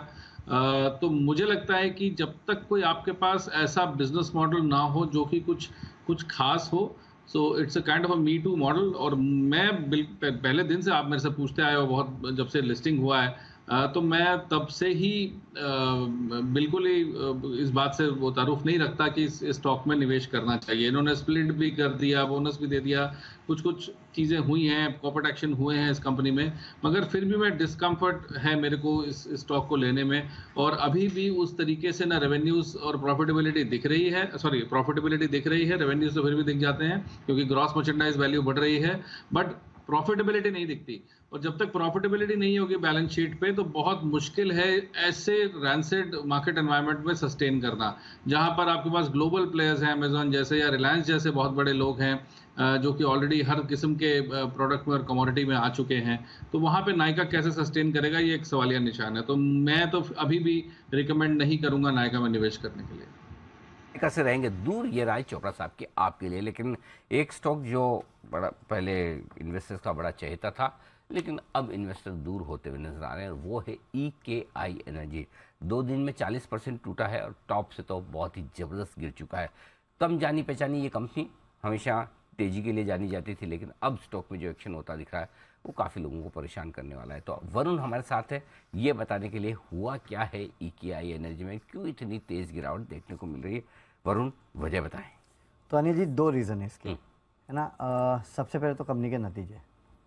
Speaker 10: तो मुझे लगता है कि जब तक कोई आपके पास ऐसा बिजनेस मॉडल ना हो जो कि कुछ खास हो, so it's a kind of a me too model. और मैं पहले दिन से आप मेरे से पूछते आए हो, बहुत जब से लिस्टिंग हुआ है, तो मैं तब से ही बिल्कुल ही इस बात से वो तारुफ नहीं रखता कि इस स्टॉक में निवेश करना चाहिए। इन्होंने स्प्लिट भी कर दिया, बोनस भी दे दिया, कुछ चीज़ें हुई हैं, कॉर्पोरेट एक्शन हुए हैं इस कंपनी में, मगर फिर भी मैं डिस्कम्फर्ट है मेरे को इस स्टॉक को लेने में। और अभी भी उस तरीके से ना रेवेन्यूज़ और प्रॉफिटेबिलिटी दिख रही है, प्रॉफिटेबिलिटी दिख रही है, रेवेन्यूज़ तो फिर भी दिख जाते हैं क्योंकि ग्रॉस मर्चेंडाइज वैल्यू बढ़ रही है, बट प्रॉफिटेबिलिटी नहीं दिखती। और जब तक प्रॉफिटेबिलिटी नहीं होगी बैलेंस शीट पे, तो बहुत मुश्किल है ऐसे रैंसेड मार्केट एनवायरनमेंट में सस्टेन करना, जहां पर आपके पास ग्लोबल प्लेयर्स हैं, अमेजॉन जैसे या रिलायंस जैसे बहुत बड़े लोग हैं जो कि ऑलरेडी हर किस्म के प्रोडक्ट में और कमोडिटी में आ चुके हैं। तो वहां पे नायका कैसे सस्टेन करेगा, ये एक सवालिया निशान है। तो मैं तो अभी भी रिकमेंड नहीं करूंगा नायका में निवेश करने के लिए।
Speaker 1: नायका से रहेंगे दूर, ये राय चोपड़ा साहब की आपके लिए। लेकिन एक स्टॉक जो बड़ा पहले इन्वेस्टर्स का बड़ा चहेता था, लेकिन अब इन्वेस्टर दूर होते हुए नजर आ रहे हैं, वो है EKI एनर्जी। 2 दिन में 40% टूटा है और टॉप से तो बहुत ही ज़बरदस्त गिर चुका है। कम जानी पहचानी ये कंपनी हमेशा तेज़ी के लिए जानी जाती थी, लेकिन अब स्टॉक में जो एक्शन होता दिख रहा है वो काफ़ी लोगों को परेशान करने वाला है। तो वरुण हमारे साथ है ये बताने के लिए हुआ क्या है EKI एनर्जी में, क्यों इतनी तेज़ गिरावट देखने को मिल रही है। वरुण, वजह बताएं।
Speaker 16: तो अनिल जी, 2 रीज़न है इसके, है ना। सबसे पहले तो कंपनी के नतीजे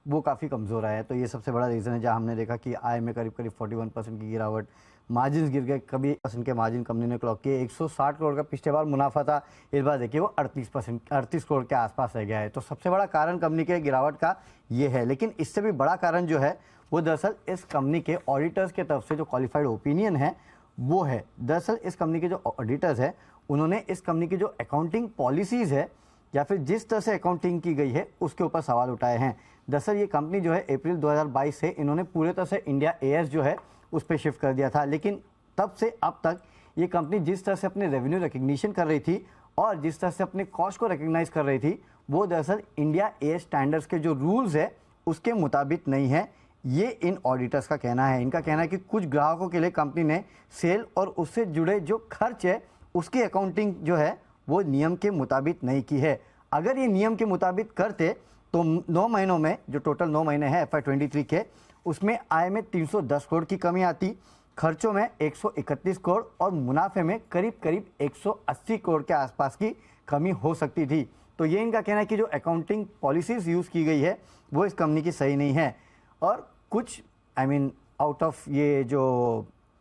Speaker 16: वो काफ़ी कमज़ोर आए हैं, तो ये सबसे बड़ा रीज़न है, जहाँ हमने देखा कि आय में करीब 41% की गिरावट, मार्जिन गिर गए, कभी % के मार्जिन कंपनी ने क्लॉक किए। 160 करोड़ का पिछले बार मुनाफा था, इस बार देखिए वो 38 करोड़ के आसपास रह गया है। तो सबसे बड़ा कारण कंपनी के गिरावट का ये है। लेकिन इससे भी बड़ा कारण जो है वो दरअसल इस कंपनी के ऑडिटर्स की तरफ से जो क्वालिफाइड ओपिनियन है वो है। दरअसल इस कंपनी के जो ऑडिटर्स है उन्होंने इस कंपनी की जो अकाउंटिंग पॉलिसीज़ है या फिर जिस तरह से अकाउंटिंग की गई है उसके ऊपर सवाल उठाए हैं। दरअसल ये कंपनी जो है अप्रैल 2022 से इन्होंने पूरे तरह से इंडिया AS जो है उस पर शिफ्ट कर दिया था, लेकिन तब से अब तक ये कंपनी जिस तरह से अपने रेवेन्यू रिकग्निशन कर रही थी और जिस तरह से अपने कॉस्ट को रिकग्नाइज कर रही थी, वो दरअसल इंडिया AS स्टैंडर्ड्स के जो रूल्स है उसके मुताबिक नहीं है। ये इन ऑडिटर्स का कहना है। इनका कहना है कि कुछ ग्राहकों के लिए कंपनी ने सेल और उससे जुड़े जो खर्च है उसकी अकाउंटिंग जो है वो नियम के मुताबिक नहीं की है। अगर ये नियम के मुताबिक करते तो 9 महीनों में, जो टोटल 9 महीने हैं FY23 के, उसमें आय में 310 करोड़ की कमी आती, खर्चों में 131 करोड़ और मुनाफे में करीब 180 करोड़ के आसपास की कमी हो सकती थी। तो ये इनका कहना है कि जो अकाउंटिंग पॉलिसीज़ यूज़ की गई है वो इस कंपनी की सही नहीं है। और कुछ आउट ऑफ ये जो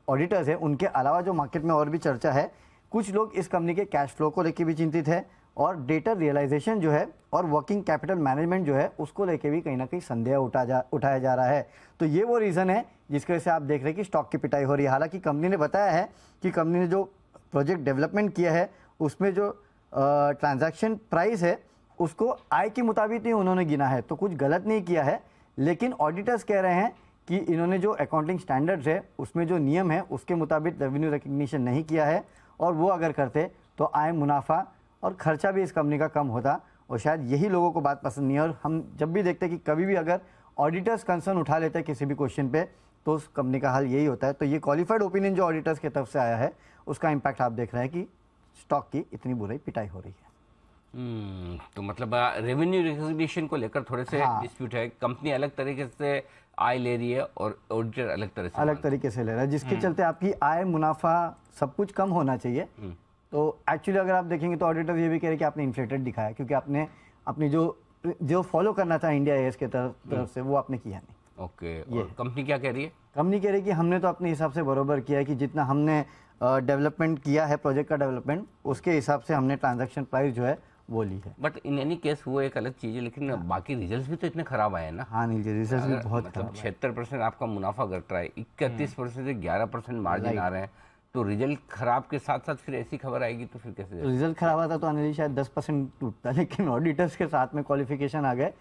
Speaker 16: ऑडिटर्स है उनके अलावा जो मार्केट में और भी चर्चा है, कुछ लोग इस कंपनी के कैश फ्लो को लेकर भी चिंतित है और डेटा रियलाइजेशन जो है और वर्किंग कैपिटल मैनेजमेंट जो है उसको लेके भी कहीं ना कहीं संदेह उठाया जा रहा है। तो ये वो रीज़न है जिसकी वजह से आप देख रहे हैं कि स्टॉक की पिटाई हो रही है। हालांकि कंपनी ने बताया है कि कंपनी ने जो प्रोजेक्ट डेवलपमेंट किया है उसमें जो ट्रांजैक्शन प्राइस है उसको आय के मुताबिक ही उन्होंने गिना है, तो कुछ गलत नहीं किया है। लेकिन ऑडिटर्स कह रहे हैं कि इन्होंने जो अकाउंटिंग स्टैंडर्ड्स है उसमें जो नियम है उसके मुताबिक रेवेन्यू रिकग्निशन नहीं किया है, और वो अगर करते तो आय, मुनाफा और खर्चा भी इस कंपनी का कम होता, और शायद यही लोगों को बात पसंद नहीं है। और हम जब भी देखते हैं कि कभी भी अगर ऑडिटर्स कंसर्न उठा लेते हैं किसी भी क्वेश्चन पे तो उस कंपनी का हल यही होता है। तो ये क्वालिफाइड ओपिनियन जो ऑडिटर्स की तरफ से आया है उसका इम्पैक्ट आप देख रहे हैं कि स्टॉक की इतनी बुरी पिटाई हो रही है।
Speaker 1: तो मतलब रेवेन्यू रिकॉग्निशन को लेकर थोड़े से डिस्प्यूट है। कंपनी अलग तरीके से आय ले रही है और ऑडिटर अलग तरीके
Speaker 16: से ले रहा है, जिसके चलते आपकी आय, मुनाफा सब कुछ कम होना चाहिए। तो एक्चुअली अगर आप देखेंगे तो ऑडिटर ये भी कह रहे हैं कि आपने इन्फ्लेटेड दिखाया, क्योंकि आपने अपनी जो फॉलो करना था इंडिया AS के तरफ से वो आपने किया नहीं।
Speaker 1: ओके, और कंपनी क्या कह रही है?
Speaker 16: कंपनी कह रही है कि हमने तो अपने हिसाब से बरोबर किया है, कि जितना हमने डेवलपमेंट किया है, प्रोजेक्ट का डेवलपमेंट, उसके हिसाब से हमने ट्रांजैक्शन प्राइस जो है वो ली है।
Speaker 1: बट इन एनी केस वो एक अलग चीज़ है, लेकिन बाकी रिजल्ट्स भी तो इतने खराब आए हैं ना।
Speaker 16: हाँ नहीं, रिजल्ट्स भी बहुत
Speaker 1: मतलब 76% आपका मुनाफा घट रहा है, 31% से 11% मार्जिन आ रहे हैं, तो रिजल्ट खराब के साथ साथ फिर ऐसी खबर आएगी तो फिर कैसे?
Speaker 16: रिजल्ट खराब आता तो अनिल शायद 10% टूटता, लेकिन ऑडिटर्स के साथ में क्वालिफिकेशन आ गए,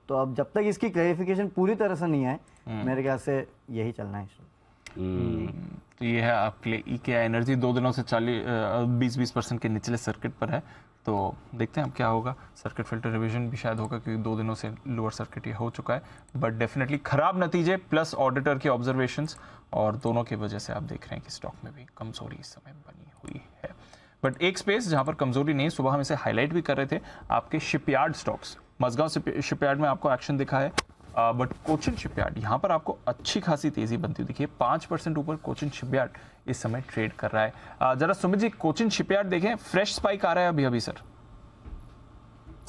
Speaker 16: तो अब जब तक इसकी क्लैरिफिकेशन पूरी तरह से नहीं आए, मेरे ख्याल से यही चलना है।
Speaker 2: तो ये है आपके लिए ईकेआई एनर्जी 2 दिनों से 20% के निचले सर्किट पर है। तो देखते हैं अब क्या होगा। सर्किट फिल्टर रिवीजन भी शायद होगा, क्योंकि 2 दिनों से लोअर सर्किट ये हो चुका है। बट डेफिनेटली खराब नतीजे प्लस ऑडिटर के ऑब्जर्वेशंस, और दोनों की वजह से आप देख रहे हैं कि स्टॉक में भी कमजोरी इस समय बनी हुई है। बट एक स्पेस जहां पर कमजोरी नहीं, सुबह हम इसे हाईलाइट भी कर रहे थे, आपके शिपयार्ड स्टॉक्स। मजगांव शिपयार्ड में आपको एक्शन दिखा है, बट कोचिन शिपयार्ड यहाँ पर आपको अच्छी खासी तेजी बनती हुई दिखी है। 5% ऊपर कोचिन शिपयार्ड इस समय ट्रेड कर रहा है। जरा सुमित जी, कोचिन शिपयार्ड देखें, फ्रेश स्पाइक आ रहा है अभी अभी सर।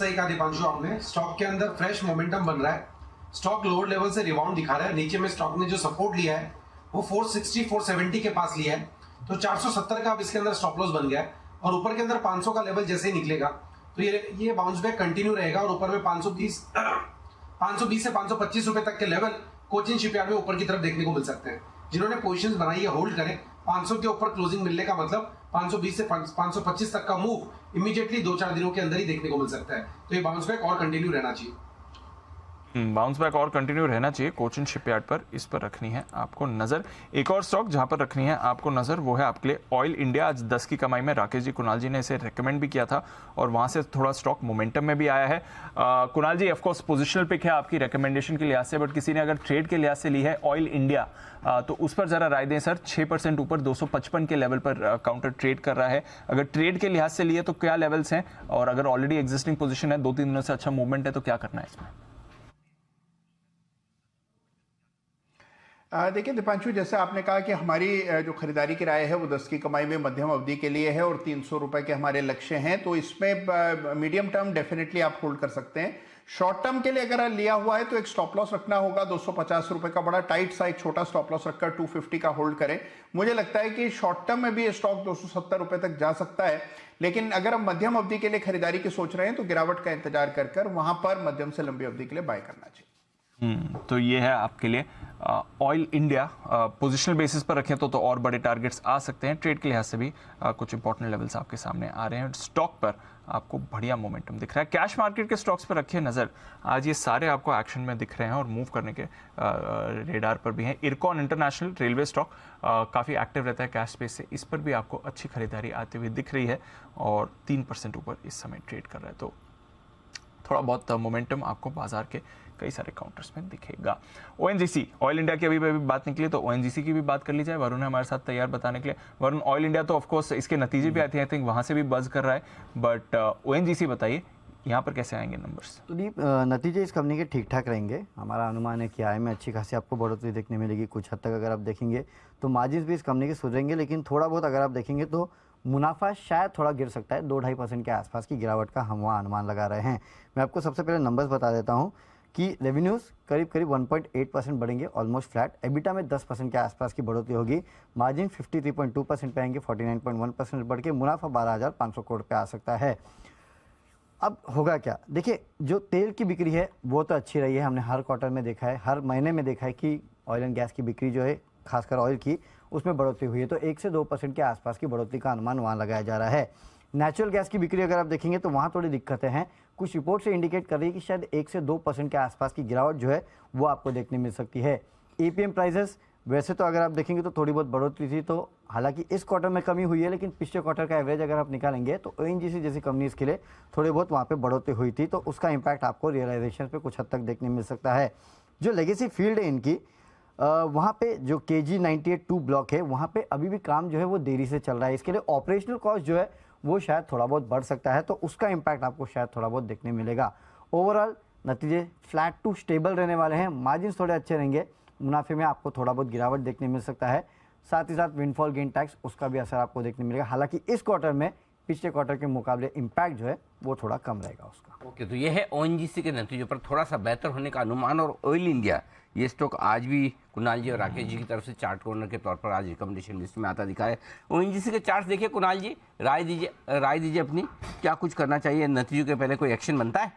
Speaker 13: सही कहा दीपांशु आपने, स्टॉक के अंदर फ्रेश मोमेंटम बन रहा है। स्टॉक लोअर लेवल से रिबाउंड दिखा रहा है। नीचे में स्टॉक ने जो सपोर्ट लिया है वो 460 470 के पास लिया है, तो 470 का अब इसके अंदर स्टॉप लॉस बन गया है, और ऊपर के अंदर 500 का लेवल जैसे ही निकलेगा तो ये बाउंस बैक कंटिन्यू रहेगा, और ऊपर में 520 से 525 रुपए तक के लेवल कोचिन शिपयार्ड में ऊपर की तरफ देखने को मिल सकते हैं। जिन्होंने पोजीशंस बनाई है होल्ड करें, 500 के ऊपर क्लोजिंग मिलने का मतलब 520 से 525 तक का मूव इमीडिएटली 2-4 दिनों के अंदर ही देखने को मिल सकता है। तो ये बाउंस बैक और कंटिन्यू रहना चाहिए।
Speaker 2: बाउंस बैक और कंटिन्यू रहना चाहिए कोचिन शिपयार्ड पर, इस पर रखनी है आपको नजर। एक और स्टॉक जहां पर रखनी है आपको नजर, वो है आपके लिए ऑयल इंडिया। आज 10 की कमाई में राकेश जी, कुणाल जी ने इसे रेकमेंड भी किया था, और वहां से थोड़ा स्टॉक मोमेंटम में भी आया है। कुणाल जी, ऑफकोर्स पोजिशनल पिक है आपकी रिकमेंडेशन के लिहाज से, बट किसी ने अगर ट्रेड के लिहाज से ली है ऑयल इंडिया, तो उस पर जरा राय दें सर। 6% ऊपर 255 के लेवल पर काउंटर ट्रेड कर रहा है। अगर ट्रेड के लिहाज से लिए तो क्या लेवल्स हैं, और अगर ऑलरेडी एग्जिस्टिंग पोजीशन है, 2-3 दिनों से अच्छा मूवमेंट है, तो क्या करना है इसमें?
Speaker 7: देखिए दीपांशु, जैसे आपने कहा कि हमारी जो खरीदारी की राय है वो 10 की कमाई में मध्यम अवधि के लिए है, और 300 रुपए के हमारे लक्ष्य हैं, तो इसमें मीडियम टर्म डेफिनेटली आप होल्ड कर सकते हैं। शॉर्ट टर्म के लिए अगर लिया हुआ है तो एक स्टॉप लॉस रखना होगा 250 रुपए का, बड़ा टाइट सा एक छोटा स्टॉप लॉस रखकर 250 का होल्ड करें। मुझे लगता है कि शॉर्ट टर्म में भी ये स्टॉक 270 रुपए तक जा सकता है, लेकिन अगर हम मध्यम अवधि के लिए खरीदारी की सोच रहे हैं तो गिरावट का इंतजार कर वहां पर मध्यम से लंबी अवधि के लिए बाय करना चाहिए।
Speaker 2: तो ये है आपके लिए ऑयल इंडिया। पोजिशनल बेसिस पर रखें तो और बड़े टारगेट्स आ सकते हैं। ट्रेड के लिहाज से भी कुछ इंपॉर्टेंट लेवल्स आपके सामने आ रहे हैं। स्टॉक पर आपको बढ़िया मोमेंटम दिख रहा है। कैश मार्केट के स्टॉक्स पर रखिए नजर, आज ये सारे आपको एक्शन में दिख रहे हैं और मूव करने के रेडार पर भी हैं। इरकॉन इंटरनेशनल रेलवे स्टॉक काफ़ी एक्टिव रहता है कैश स्पेस से, इस पर भी आपको अच्छी खरीदारी आती हुई दिख रही है, और 3% ऊपर इस समय ट्रेड कर रहा है। तो थोड़ा बहुत मोमेंटम आपको बाजार के कई सारे काउंटर्स में दिखेगा। ओएनजीसी, ऑयल इंडिया की अभी बात निकली तो ओएनजीसी की भी बात कर ली जाए। वरुण है हमारे साथ तैयार बताने के लिए। वरुण, ऑयल इंडिया तो ऑफकोर्स इसके नतीजे भी आते हैं, आई थिंक वहां से भी बज कर रहा है, बट ओएनजीसी बताइए यहाँ पर कैसे आएंगे नंबर्स?
Speaker 16: तो दीप, नतीजे इस कंपनी के ठीक ठाक रहेंगे। हमारा अनुमान है कि आय में अच्छी खासी आपको बढ़ोतरी देखने मिलेगी। कुछ हद तक अगर आप देखेंगे तो मार्जिन्स भी इस कंपनी के सुधरेंगे, लेकिन थोड़ा बहुत अगर आप देखेंगे तो मुनाफा शायद थोड़ा गिर सकता है। 2-2.5% के आसपास की गिरावट का हम वहाँ अनुमान लगा रहे हैं। मैं आपको सबसे पहले नंबर्स बता देता हूँ कि रेवेन्यूज़ करीब 1.8% बढ़ेंगे, ऑलमोस्ट फ्लैट। एबिटा में 10% के आसपास की बढ़ोतरी होगी। मार्जिन 53.2% पे आएंगे, 49.1% बढ़ के मुनाफा 12,500 करोड़ पे आ सकता है। अब होगा क्या, देखिए जो तेल की बिक्री है वो तो अच्छी रही है। हमने हर क्वार्टर में देखा है, हर महीने में देखा है कि ऑयल एंड गैस की बिक्री जो है, खासकर ऑयल की, उसमें बढ़ोतरी हुई है। तो 1 से 2% के आसपास की बढ़ोतरी का अनुमान वहाँ लगाया जा रहा है। नेचुरल गैस की बिक्री अगर आप देखेंगे तो वहाँ थोड़ी दिक्कतें हैं। कुछ रिपोर्ट से इंडिकेट कर रही है कि शायद 1 से 2% के आसपास की गिरावट जो है वो आपको देखने मिल सकती है। एपीएम प्राइसेस वैसे तो अगर आप देखेंगे तो थोड़ी बहुत बढ़ोतरी थी, तो हालांकि इस क्वार्टर में कमी हुई है, लेकिन पिछले क्वार्टर का एवरेज अगर आप निकालेंगे तो ओएनजीसी जैसी कंपनीज के लिए थोड़ी बहुत वहाँ पे बढ़ोतरी हुई थी, तो उसका इम्पैक्ट आपको रियलाइजेशन पे कुछ हद तक देखने मिल सकता है। जो लेगेसी फील्ड है इनकी, वहाँ पे जो KG 98-2 ब्लॉक है, वहाँ पे अभी भी काम जो है वो देरी से चल रहा है। इसके लिए ऑपरेशनल कॉस्ट जो है वो शायद थोड़ा बहुत बढ़ सकता है, तो उसका इम्पैक्ट आपको शायद थोड़ा बहुत देखने मिलेगा। ओवरऑल नतीजे फ्लैट टू स्टेबल रहने वाले हैं, मार्जिन थोड़े अच्छे रहेंगे, मुनाफे में आपको थोड़ा बहुत गिरावट देखने मिल सकता है, साथ ही साथ विंडफॉल गेन टैक्स उसका भी असर आपको देखने मिलेगा। हालांकि इस क्वार्टर में पिछले क्वार्टर के मुकाबले इम्पैक्ट जो है वो थोड़ा कम रहेगा उसका।
Speaker 1: ओके, तो ये है ओएनजीसी के नतीजों पर थोड़ा सा बेहतर होने का अनुमान। और ऑयल इंडिया ये स्टॉक आज भी कुणाल जी और राकेश जी की तरफ से चार्ट कॉर्नर के तौर पर आज रिकमेंडेशन लिस्ट में आता दिखा है। ओएनजीसी के चार्ट देखिए, कुणाल जी राय दीजिए अपनी, क्या कुछ करना चाहिए नतीजों के पहले, कोई एक्शन बनता है?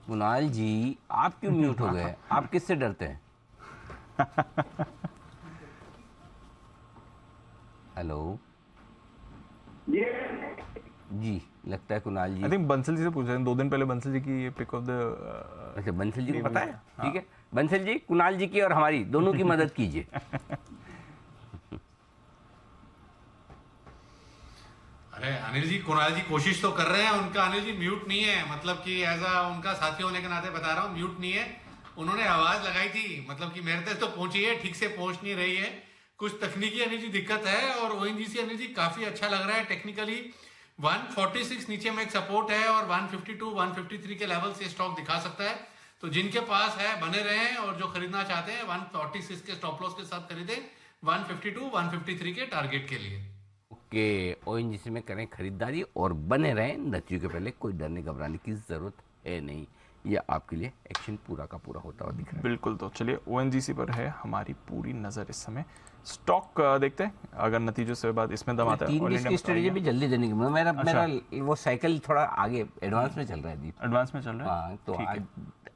Speaker 1: कुणाल जी आप क्यों म्यूट हो गए? आप किससे डरते हैं? हेलो जी, लगता है कुणाल जी,
Speaker 2: आई थिंक बंसल जी से पूछ रहे हैं। 2 दिन पहले बंसल जी की ये पिक ऑफ द,
Speaker 1: अच्छा बंसल जी को पता है, ठीक है। बंसल जी कुणाल जी की और हमारी दोनों की मदद कीजिए।
Speaker 8: अरे अनिल जी, कुणाल जी कोशिश तो कर रहे हैं, उनका अनिल जी म्यूट नहीं है, मतलब कि ऐसा उनका साथी होने के नाते बता रहा हूँ, म्यूट नहीं है। उन्होंने आवाज लगाई थी, मतलब कि मेरे तक तो पहुंची है, ठीक से पहुंच नहीं रही है, कुछ तकनीकी अनिल जी दिक्कत है। और ओएनजीसी अनिल जी काफी अच्छा लग रहा है टेक्निकली। 146 नीचे में एक सपोर्ट है और 152 153 के लेवल से स्टॉक दिखा सकता है। तो जिनके पास है बने रहें, और जो खरीदना चाहते हैं 146 के स्टॉप लॉस के साथ खरीदें 152 153 के टारगेट के लिए।
Speaker 1: ओके, ओएनजीसी में करें खरीदारी और बने रहें नतीजों के पहले, कोई डरने घबराने की जरूरत है नहीं। ये आपके लिए एक्शन पूरा का पूरा होता हुआ दिख रहा है।
Speaker 2: बिल्कुल, तो चलिए ओएनजीसी पर है हमारी पूरी नजर इस समय। स्टॉक देखते हैं अगर नतीजों से बाद इसमें दम आता है।
Speaker 1: 3-20 की स्ट्रेटेजी भी जल्दी देने की, मेरा वो साइकिल थोड़ा आगे एडवांस में चल रहा है दीप,
Speaker 2: एडवांस में चल रहा है।
Speaker 1: हाँ, तो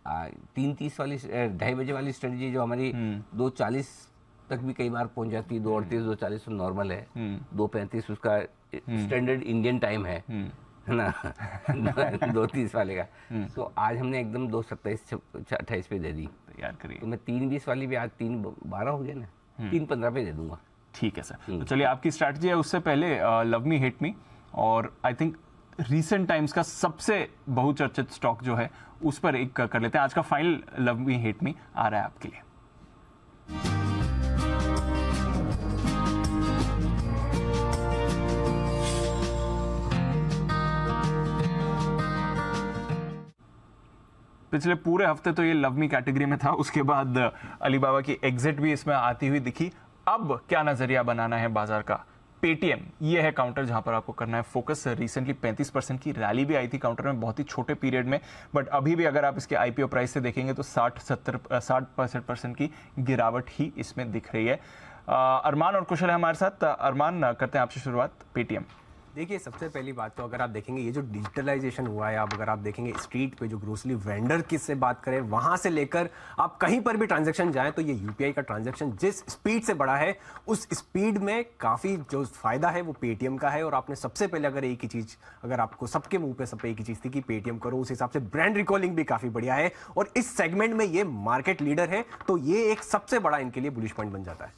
Speaker 1: आज 3:30 वाली 2:30 बजे वाली स्ट्रेटेजी जो हमारी 2:40 तक भी कई बार पहुंच जाती है, 2:38 2:40 तो नॉर्मल है, 2:35 उसका स्टैंडर्ड इंडियन टाइम है ना, 2:30 वाले का। तो आज हमने एकदम 2:27-28 पे दे दी
Speaker 2: यार, करिए।
Speaker 1: तो मैं 3:20 वाली भी आज 3:12 हो गया ना, 3:15 पे दे दूंगा।
Speaker 2: ठीक है सर, तो चलिए आपकी स्ट्रैटेजी है। उससे पहले लव मी हिट मी, और आई थिंक रीसेंट टाइम्स का सबसे बहुचर्चित स्टॉक जो है उस पर एक कर लेते हैं। आज का final love me hit me आ रहा है आपके लिए। पिछले पूरे हफ्ते तो ये लव मी कैटेगरी में था, उसके बाद अलीबाबा की एग्जिट भी इसमें आती हुई दिखी। अब क्या नजरिया बनाना है बाजार का? पेटीएम ये है काउंटर जहां पर आपको करना है फोकस। रिसेंटली 35% की रैली भी आई थी काउंटर में बहुत ही छोटे पीरियड में, बट अभी भी अगर आप इसके आईपीओ प्राइस से देखेंगे तो 60% की गिरावट ही इसमें दिख रही है। अरमान और कुशल है हमारे साथ। अरमान, करते हैं आपसे शुरुआत पेटीएम।
Speaker 4: देखिए, सबसे पहली बात तो अगर आप देखेंगे ये जो डिजिटलाइजेशन हुआ है, आप अगर आप देखेंगे स्ट्रीट पे जो ग्रोसरी वेंडर की से बात करें, वहां से लेकर आप कहीं पर भी ट्रांजैक्शन जाएं तो ये यूपीआई का ट्रांजैक्शन जिस स्पीड से बढ़ा है, उस स्पीड में काफ़ी जो फायदा है वो पेटीएम का है। और आपने सबसे पहले अगर एक ही चीज़, अगर आपको सबके मुंह पे सब पे एक ही चीज़ थी कि पेटीएम करो, उस हिसाब से ब्रांड रिकॉलिंग भी काफ़ी बढ़िया है और इस सेगमेंट में ये मार्केट लीडर है, तो ये एक सबसे बड़ा इनके लिए बुलिश पॉइंट बन जाता है।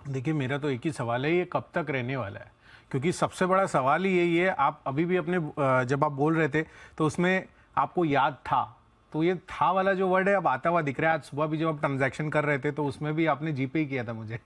Speaker 3: देखिए, मेरा तो एक ही सवाल है, ये कब तक रहने वाला है? क्योंकि सबसे बड़ा सवाल ही यही है। आप अभी भी अपने जब आप बोल रहे थे तो उसमें आपको याद था, तो ये था वाला जो वर्ड है अब आता हुआ दिख रहा है। आज सुबह भी जब आप ट्रांजैक्शन कर रहे थे तो उसमें भी आपने जीपे ही किया था मुझे।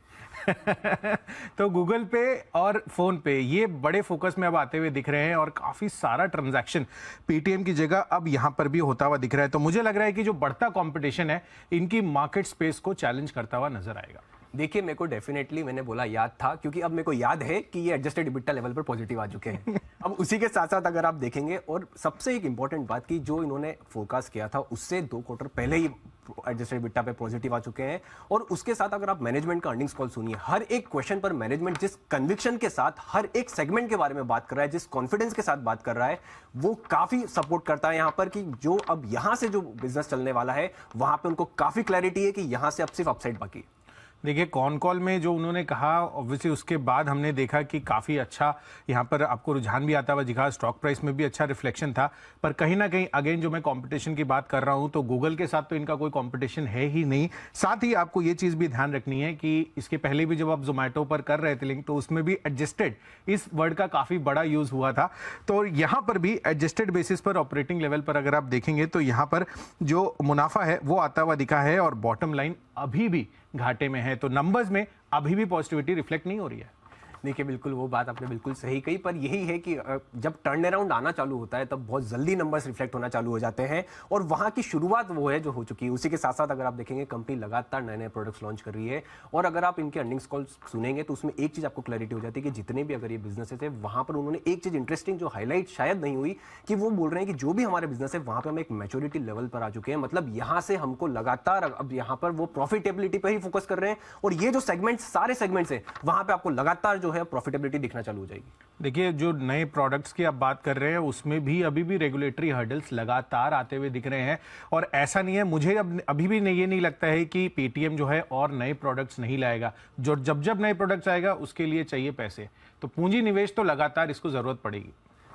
Speaker 3: तो गूगल पे और फोन पे ये बड़े फोकस में अब आते हुए दिख रहे हैं और काफ़ी सारा ट्रांजैक्शन पेटीएम की जगह अब यहाँ पर भी होता हुआ दिख रहा है। तो मुझे लग रहा है कि जो बढ़ता कंपटीशन है इनकी मार्केट स्पेस को चैलेंज करता हुआ नजर आएगा।
Speaker 4: देखिए, मेरे को डेफिनेटली, मैंने बोला याद था क्योंकि अब मेरे को याद है कि ये एडजस्टेड इबिटा लेवल पर पॉजिटिव आ चुके हैं। अब उसी के साथ साथ अगर आप देखेंगे, और सबसे एक इंपॉर्टेंट बात कि जो इन्होंने फोरकास्ट किया था उससे 2 क्वार्टर पहले ही एडजस्टेड इबिटा पे पॉजिटिव आ चुके हैं। और उसके साथ अगर आप मैनेजमेंट का अर्निंग्स कॉल सुनिए, हर एक क्वेश्चन पर मैनेजमेंट जिस कन्विक्शन के साथ हर एक सेगमेंट के बारे में बात कर रहा है, जिस कॉन्फिडेंस के साथ बात कर रहा है, वो काफी सपोर्ट करता है यहाँ पर कि जो अब यहाँ से जो बिजनेस चलने वाला है वहां पे उनको काफी क्लैरिटी है कि यहाँ से अब सिर्फ अपसाइड बाकी है।
Speaker 3: देखिए, कॉन कॉल में जो उन्होंने कहा, ऑब्वियसली उसके बाद हमने देखा कि काफ़ी अच्छा यहाँ पर आपको रुझान भी आता हुआ दिखा, स्टॉक प्राइस में भी अच्छा रिफ्लेक्शन था। पर कहीं ना कहीं अगेन जो मैं कंपटीशन की बात कर रहा हूँ तो गूगल के साथ तो इनका कोई कंपटीशन है ही नहीं। साथ ही आपको ये चीज़ भी ध्यान रखनी है कि इसके पहले भी जब आप जोमेटो पर कर रहे थे लिंक, तो उसमें भी एडजस्टेड इस वर्ड का काफ़ी बड़ा यूज़ हुआ था। तो यहाँ पर भी एडजस्टेड बेसिस पर ऑपरेटिंग लेवल पर अगर आप देखेंगे तो यहाँ पर जो मुनाफा है वो आता हुआ दिखा है और बॉटम लाइन अभी भी घाटे में है। तो नंबर्स में अभी भी पॉजिटिविटी रिफ्लेक्ट नहीं हो रही है।
Speaker 4: देखिए बिल्कुल वो बात आपने बिल्कुल सही कही, पर यही है कि जब टर्न अराउंड आना चालू होता है तब बहुत जल्दी नंबर्स रिफ्लेक्ट होना चालू हो जाते हैं, और वहां की शुरुआत वो है जो हो चुकी है। उसी के साथ साथ अगर आप देखेंगे कंपनी लगातार नए नए प्रोडक्ट्स लॉन्च कर रही है, और अगर आप इनके अर्निंग्स कॉल सुनेंगे तो उसमें एक चीज आपको क्लैरिटी हो जाती है कि जितने भी अगर ये बिजनेसेस है वहां पर उन्होंने एक चीज इंटरेस्टिंग जो हाईलाइट शायद नहीं हुई कि वो बोल रहे हैं कि जो भी हमारे बिजनेस है वहां पर हम एक मैच्योरिटी लेवल पर आ चुके हैं। मतलब यहां से हमको लगातार अब यहां पर वो प्रॉफिटेबिलिटी पर ही फोकस कर रहे हैं, और ये जो सेगमेंट्स सारे सेगमेंट्स है वहां पर आपको लगातार जो है प्रॉफिटेबिलिटी दिखना चालू हो जाएगी।
Speaker 3: देखिए जो नए प्रोडक्ट्स की आप बात कर रहे हैं उसमें भी अभी भी रेगुलेटरी हर्डल्स लगातार आते हुए दिख रहे हैं, और ऐसा नहीं है, मुझे अभी भी ये नहीं लगता है कि पेटीएम जो है और नए प्रोडक्ट्स नहीं लाएगा। जो जब नए प्रोडक्ट्स आएगा उसके लिए चाहिए पैसे, तो पूंजी निवेश तो लगातार इसको जरूरत पड़ेगी।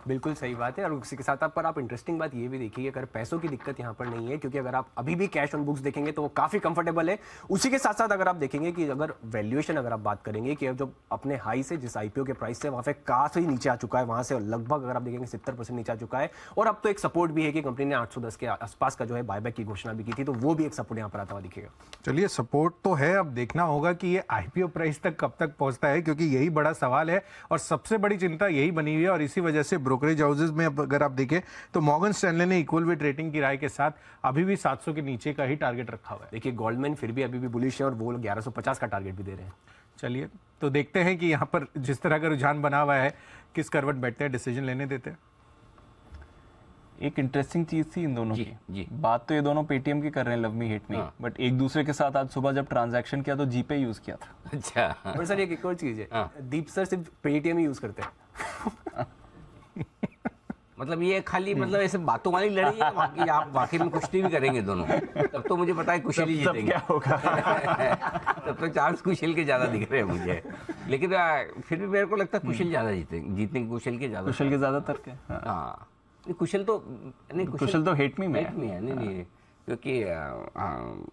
Speaker 4: बिल्कुल सही बात है। और उसी के साथ पर आप इंटरेस्टिंग बात ये भी देखिए, अगर पैसों की दिक्कत यहाँ पर नहीं है, क्योंकि अगर आप अभी भी कैश ऑन बुक्स देखेंगे तो वो काफी कंफर्टेबल है। उसी के साथ साथ अगर आप देखेंगे कि अगर वैल्यूएशन अगर आप बात करेंगे कि जो अपने हाई से जिस आईपीओ के प्राइस से वहां पे काफी नीचे आ चुका है, वहां से लगभग अगर आप देखेंगे 70% नीचे आ चुका है। और अब तो एक सपोर्ट भी है कि कंपनी ने 810 के आसपास का जो है बायबैक की घोषणा भी की थी, तो वो भी एक सपोर्ट यहाँ पर आता हुआ दिखेगा।
Speaker 3: चलिए सपोर्ट तो है, अब देखना होगा कि ये आईपीओ प्राइस तक कब तक पहुंचता है, क्योंकि यही बड़ा सवाल है और सबसे बड़ी चिंता यही बनी हुई है। और इसी वजह से ब्रोकरेज हाउसेज में अगर आप देखें तो मॉर्गन स्टैनले ने इक्वल वेट रेटिंग की राय के साथ अभी भी 700 के नीचे का ही टारगेट रखा हुआ है।
Speaker 4: देखिए गोल्डमैन फिर भी अभी भी बुलिश है और वो 1150 का टारगेट भी दे रहे हैं।
Speaker 3: चलिए तो देखते हैं कि यहाँ पर जिस तरह का रुझान बना हुआ है किस करवट बैठते हैं, डिसीजन लेने देते हैं।
Speaker 2: एक इंटरेस्टिंग चीज थी इन दोनों की बात, तो ये दोनों पेटीएम की कर रहे हैं love me hate me, but एक दूसरे के साथ आज सुबह जब ट्रांजैक्शन किया तो जीपे यूज किया था।
Speaker 1: अच्छा
Speaker 4: और सर एक और चीज है, दीप सर सिर्फ पेटीएम ही यूज करते हैं।
Speaker 1: मतलब ये खाली मतलब ऐसे बातों वाली लड़ाई है, बाकी आप वाकई में कुश्ती भी करेंगे दोनों, तब तो मुझे पता है कुशल ही जीतेंगे।
Speaker 2: क्या होगा?
Speaker 1: तब तो चांस कुशल के ज्यादा दिख रहे हैं मुझे, लेकिन फिर भी मेरे को लगता है कुशल ज्यादा जीतेंगे, कुशल के ज्यादा
Speaker 2: तर्क है।
Speaker 1: हाँ कुशल तो नहीं,
Speaker 2: कुशल तो हेट मी में
Speaker 1: है नहीं, क्योंकि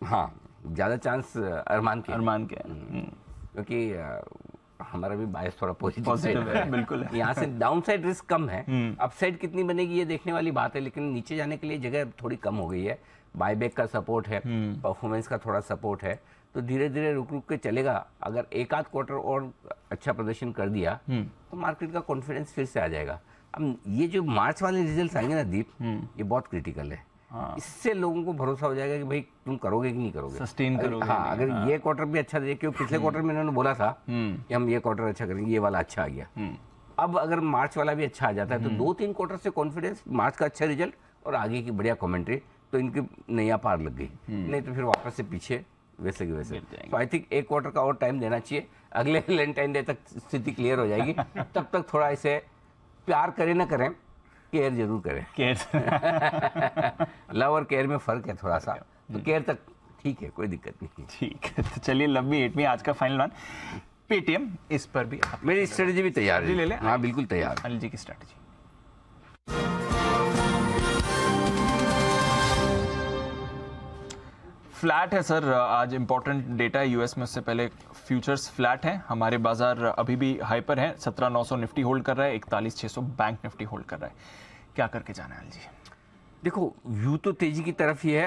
Speaker 1: हाँ ज्यादा चांस अरमान के क्योंकि हमारा भी बायस थोड़ा पॉजिटिव है।
Speaker 2: बिल्कुल
Speaker 1: यहाँ से डाउन साइड रिस्क कम है, अपसाइड कितनी बनेगी ये देखने वाली बात है, लेकिन नीचे जाने के लिए जगह थोड़ी कम हो गई है। बायबैक का सपोर्ट है, परफॉर्मेंस का थोड़ा सपोर्ट है, तो धीरे धीरे रुक रुक के चलेगा। अगर एक आध क्वार्टर और अच्छा प्रदर्शन कर दिया तो मार्केट का कॉन्फिडेंस फिर से आ जाएगा। अब ये जो मार्च वाले रिजल्ट आएंगे ना दीप, ये बहुत क्रिटिकल है। इससे लोगों को भरोसा हो जाएगा कि भाई तुम करोगे कि नहीं करोगे,
Speaker 2: सस्टेन करोगे।
Speaker 1: हाँ अगर ये क्वार्टर भी अच्छा दे, क्योंकि पिछले क्वार्टर में इन्होंने बोला था कि हम ये क्वार्टर अच्छा करेंगे, ये वाला अच्छा आ गया। अब अगर मार्च वाला भी अच्छा आ जाता है तो 2-3 क्वार्टर से कॉन्फिडेंस, मार्च का अच्छा रिजल्ट और आगे की बढ़िया कमेंट्री, तो इनकी नैया पार लग गई। नहीं तो फिर वापस से पीछे वैसे के वैसे। तो आई थिंक एक क्वार्टर का और टाइम देना चाहिए, अगले वैलेंटाइन डे तक स्थिति क्लियर हो जाएगी। तब तक थोड़ा इसे प्यार करें ना करें, केयर जरूर करें।
Speaker 2: केयर
Speaker 1: लव और केयर में फर्क है थोड़ा सा, तो केयर तक ठीक है, कोई दिक्कत नहीं।
Speaker 2: ठीक है, तो चलिए लव मी हेट मी आज का फाइनल वन पेटीएम, इस पर भी
Speaker 1: मेरी स्ट्रेटजी भी तैयार है।
Speaker 2: ले ले।
Speaker 1: हाँ बिल्कुल तैयार।
Speaker 2: अनिल जी की स्ट्रेटजी फ्लैट है सर, आज इंपॉर्टेंट डेटा है यूएस में, उससे पहले फ्यूचर्स फ्लैट हैं। हमारे बाजार अभी भी हाई पर हैं, 17,900 निफ्टी होल्ड कर रहा है, 41,600 बैंक निफ्टी होल्ड कर रहा है। क्या करके जाना है अनिल जी?
Speaker 1: देखो व्यू तो तेजी की तरफ ही है।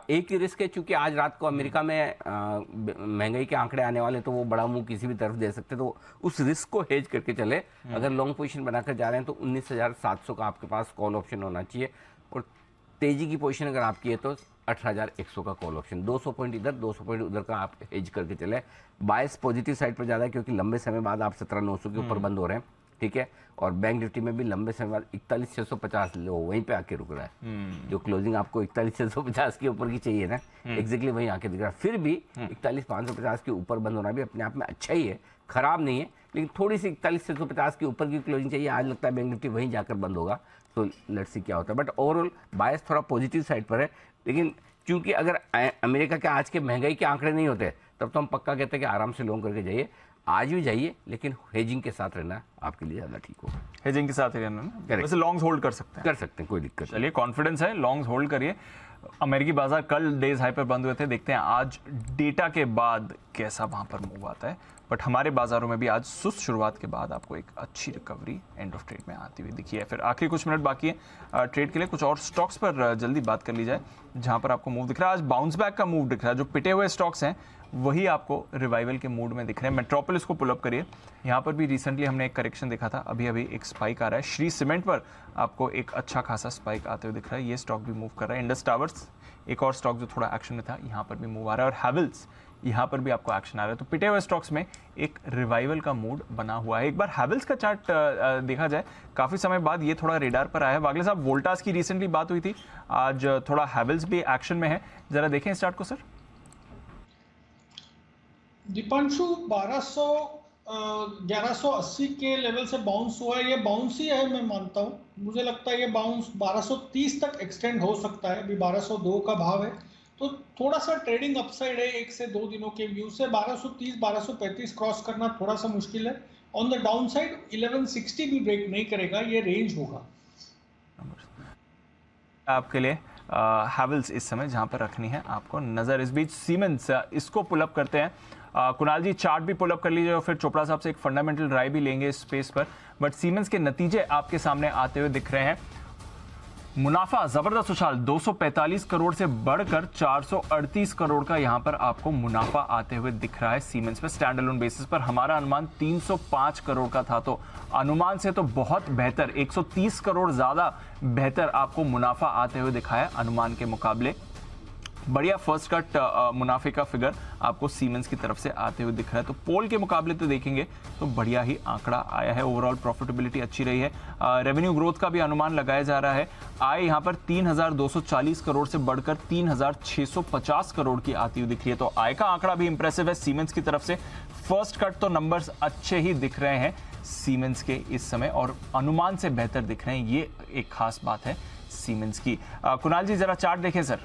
Speaker 1: एक ही रिस्क है, चूंकि आज रात को अमेरिका में महंगाई के आंकड़े आने वाले, तो वो बड़ा मुंह किसी भी तरफ दे सकते, तो उस रिस्क को हेज करके चले। अगर लॉन्ग पोजीशन बनाकर जा रहे हैं तो 19,700 का आपके पास कॉल ऑप्शन होना चाहिए, और तेजी की पोजीशन अगर आपकी है तो 18,100 का कॉल ऑप्शन। 200 पॉइंट इधर 200 पॉइंट उधर का आप हेज करके चले। बायस पॉजिटिव साइड पर ज़्यादा है, क्योंकि लंबे समय बाद आप 17,900 के ऊपर बंद हो रहे हैं, ठीक है। और बैंक निफ्टी में भी लंबे समय बाद 41,650 लो वहीं पे आके रुक रहा है। जो क्लोजिंग आपको 41,650 के ऊपर की चाहिए ना, एग्जैक्टली वहीं आके दिख रहा है। फिर भी 41,550 के ऊपर बंद होना भी अपने आप में अच्छा ही है, खराब नहीं है, लेकिन थोड़ी सी 41,650 के ऊपर की क्लोजिंग चाहिए। आज लगता है बैंक निफ्टी वहीं जाकर बंद होगा, तो लेट्स सी क्या होता है। बट ओवरऑल बायस थोड़ा पॉजिटिव साइड पर है, लेकिन क्योंकि अगर अमेरिका के आज के महंगाई के आंकड़े नहीं होते तब तो हम पक्का कहते हैं कि आराम से लॉन्ग करके जाइए। आज भी जाइए, लेकिन हेजिंग के साथ रहना आपके लिए ज़्यादा ठीक होगा।
Speaker 2: हेजिंग के साथ ही रहना ना, वैसे लॉन्ग्स होल्ड कर सकते हैं,
Speaker 1: कोई दिक्कत नहीं।
Speaker 2: चलिए कॉन्फिडेंस है, लॉन्ग्स होल्ड करिए। अमेरिकी बाजार कल डेज हाई पर बंद हुए थे, देखते हैं आज डेटा के बाद कैसा वहां पर मूव आता है। बट हमारे बाजारों में भी आज सुस्त शुरुआत के बाद आपको एक अच्छी रिकवरी एंड ऑफ ट्रेड में आती हुई दिखी है। फिर आखिरी कुछ मिनट बाकी है ट्रेड के लिए, कुछ और स्टॉक्स पर जल्दी बात कर ली जाए जहां पर आपको मूव दिख रहा है। आज बाउंस बैक का मूव दिख रहा है। जो पिटे हुए स्टॉक्स हैं वही आपको रिवाइवल के मूड में दिख रहे हैं। मेट्रोपोलिस को पुल अप करिए, यहाँ पर भी रिसेंटली हमने एक करेक्शन देखा था, अभी अभी एक स्पाइक आ रहा है। श्री सीमेंट पर आपको एक अच्छा खासा स्पाइक आते हुए दिख रहा है, ये स्टॉक भी मूव कर रहा है। इंडस टावर्स एक और स्टॉक जो थोड़ा एक्शन में था, यहाँ पर भी मूव आ रहा है। और हैवेल्स यहाँ पर भी आपको एक्शन आ रहा है। तो पिटे हुए स्टॉक्स में एक रिवाइवल का मूड बना हुआ है। एक बार हैवेल्स का चार्ट देखा जाए, काफी समय बाद ये थोड़ा रेडार पर आया है। वागले साहब, वोल्टास की रिसेंटली बात हुई थी, आज थोड़ा हैवेल्स भी एक्शन में है, जरा देखें इस चार्ट को सर।
Speaker 5: दीपांशु 1180 के लेवल से बाउंस हुआ है, ये बाउंस ही है मैं मानता हूँ। मुझे लगता है ये बाउंस 1230 तक एक्सटेंड हो सकता है। अभी 1202 का भाव है, तो थोड़ा सा ट्रेडिंग अपसाइड है 1 से 2 दिनों के व्यू से। 1230 1235 क्रॉस करना थोड़ा सा मुश्किल है। ऑन द डाउन साइड 1160 भी ब्रेक नहीं करेगा, ये रेंज होगा
Speaker 2: आपके लिए। हैवेल्स इस समय जहां पर रखनी है आपको नजर। इस बीच सीमेंस, इसको पुल अप करते हैं। कुणाल जी, चार्ट भी पुल अप कर लीजिए और फिर चोपड़ा साहब से एक फंडामेंटल राय भी लेंगे इस स्पेस पर। बट सीमेंस के नतीजे आपके सामने आते हुए दिख रहे हैं। मुनाफा जबरदस्त उछाल, 245 करोड़ से बढ़कर 438 करोड़ का यहां पर आपको मुनाफा आते हुए दिख रहा है सीमेंस पे। स्टैंड अलोन बेसिस पर हमारा अनुमान 305 करोड़ का था, तो अनुमान से तो बहुत बेहतर, 130 करोड़ ज्यादा बेहतर आपको मुनाफा आते हुए दिखा है अनुमान के मुकाबले। बढ़िया फर्स्ट कट मुनाफे का फिगर आपको सीमेंस की तरफ से आते हुए दिख रहा है। तो पोल के मुकाबले तो देखेंगे तो बढ़िया ही आंकड़ा आया है। ओवरऑल प्रॉफिटेबिलिटी अच्छी रही है। रेवेन्यू ग्रोथ का भी अनुमान लगाया जा रहा है। आय यहां पर 3240 करोड़ से बढ़कर 3650 करोड़ की आती हुई दिख रही है। तो आय का आंकड़ा भी इंप्रेसिव है सीमेंस की तरफ से। फर्स्ट कट तो नंबर्स अच्छे ही दिख रहे हैं सीमेंस के इस समय, और अनुमान से बेहतर दिख रहे हैं, ये एक खास बात है सीमेंस की। कुणाल जी, जरा चार्ट देखें सर।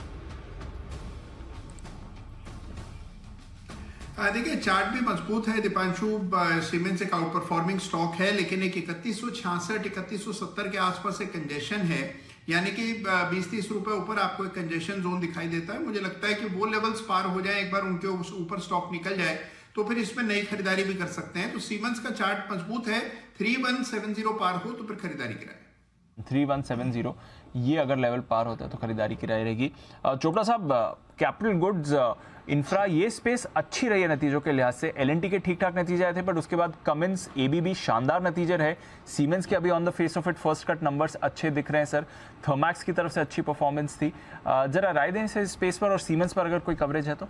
Speaker 7: देखिए, चार्ट भी मजबूत है दीपांशु। सीमेंस एक आउट परफॉर्मिंग स्टॉक है, लेकिन एक 3166 3170 के आसपास एक कंजेशन है, यानी कि 20-30 रुपए ऊपर आपको एक कंजेशन जोन दिखाई देता है। मुझे लगता है कि वो लेवल्स पार हो जाए, एक बार उनके ऊपर स्टॉक निकल जाए तो फिर इसमें नई खरीदारी भी कर सकते हैं। तो सीमेंस का चार्ट मजबूत है, 3170 पार हो तो फिर खरीदारी की राय।
Speaker 2: 3170 ये अगर लेवल पार होता है तो खरीदारी की राय रहेगी। चोपड़ा साहब, कैपिटल गुड्स, इंफ्रा, ये स्पेस अच्छी रही है नतीजों के लिहाज से। एलएनटी के ठीक ठाक नतीजे आए थे, बट उसके बाद कमिंस, एबीबी शानदार नतीजे रहे। सीमेंस के अभी on the face of it first cut numbers अच्छे दिख रहे हैं सर। थर्मैक्स की तरफ से अच्छी परफॉर्मेंस थी। जरा राय दें इस स्पेस पर, और सीमेंस पर अगर कोई कवरेज है तो।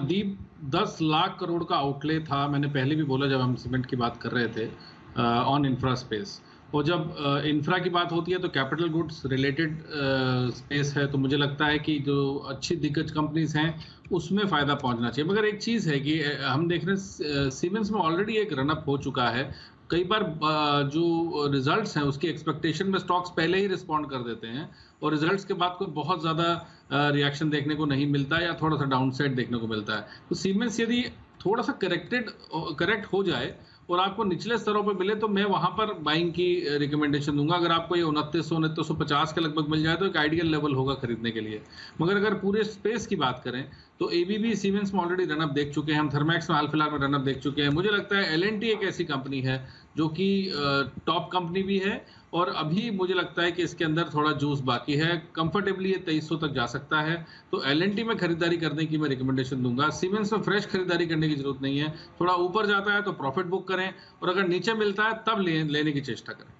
Speaker 10: दीप, 10 लाख करोड़ का आउटले था, मैंने पहले भी बोला जब हम सीमेंट की बात कर रहे थे ऑन इंफ्रा स्पेस। और जब इंफ्रा की बात होती है तो कैपिटल गुड्स रिलेटेड स्पेस है, तो मुझे लगता है कि जो अच्छी दिग्गज कंपनीज हैं उसमें फ़ायदा पहुंचना चाहिए। मगर एक चीज़ है कि हम देख रहे हैं सीमेंस में ऑलरेडी एक रनअप हो चुका है। कई बार जो रिजल्ट्स हैं उसकी एक्सपेक्टेशन में स्टॉक्स पहले ही रिस्पॉन्ड कर देते हैं, और रिजल्ट्स के बाद कोई बहुत ज़्यादा रिएक्शन देखने को नहीं मिलता या थोड़ा सा डाउनसाइड देखने को मिलता है। तो सीमेंस यदि थोड़ा सा करेक्ट हो जाए और आपको निचले स्तरों पर मिले तो मैं वहां पर बाइंग की रिकमेंडेशन दूंगा। अगर आपको ये 2900-2950 के लगभग मिल जाए तो एक आइडियल लेवल होगा खरीदने के लिए। मगर अगर पूरे स्पेस की बात करें तो एबीबी सीमेंस में ऑलरेडी रनअप देख चुके हैं, हम थर्मैक्स में हाल फिलहाल में रनअप देख चुके हैं। मुझे लगता है एलएनटी एक ऐसी कंपनी है जो कि टॉप कंपनी भी है, और अभी मुझे लगता है कि इसके अंदर थोड़ा जूस बाकी है। कंफर्टेबली ये 2300 तक जा सकता है, तो एलएनटी में खरीदारी करने की मैं रिकमेंडेशन दूंगा। सीमेंस में फ्रेश खरीदारी करने की जरूरत नहीं है। थोड़ा ऊपर जाता है तो प्रॉफिट बुक करें, और अगर नीचे मिलता है तब लेने की चेष्टा करें।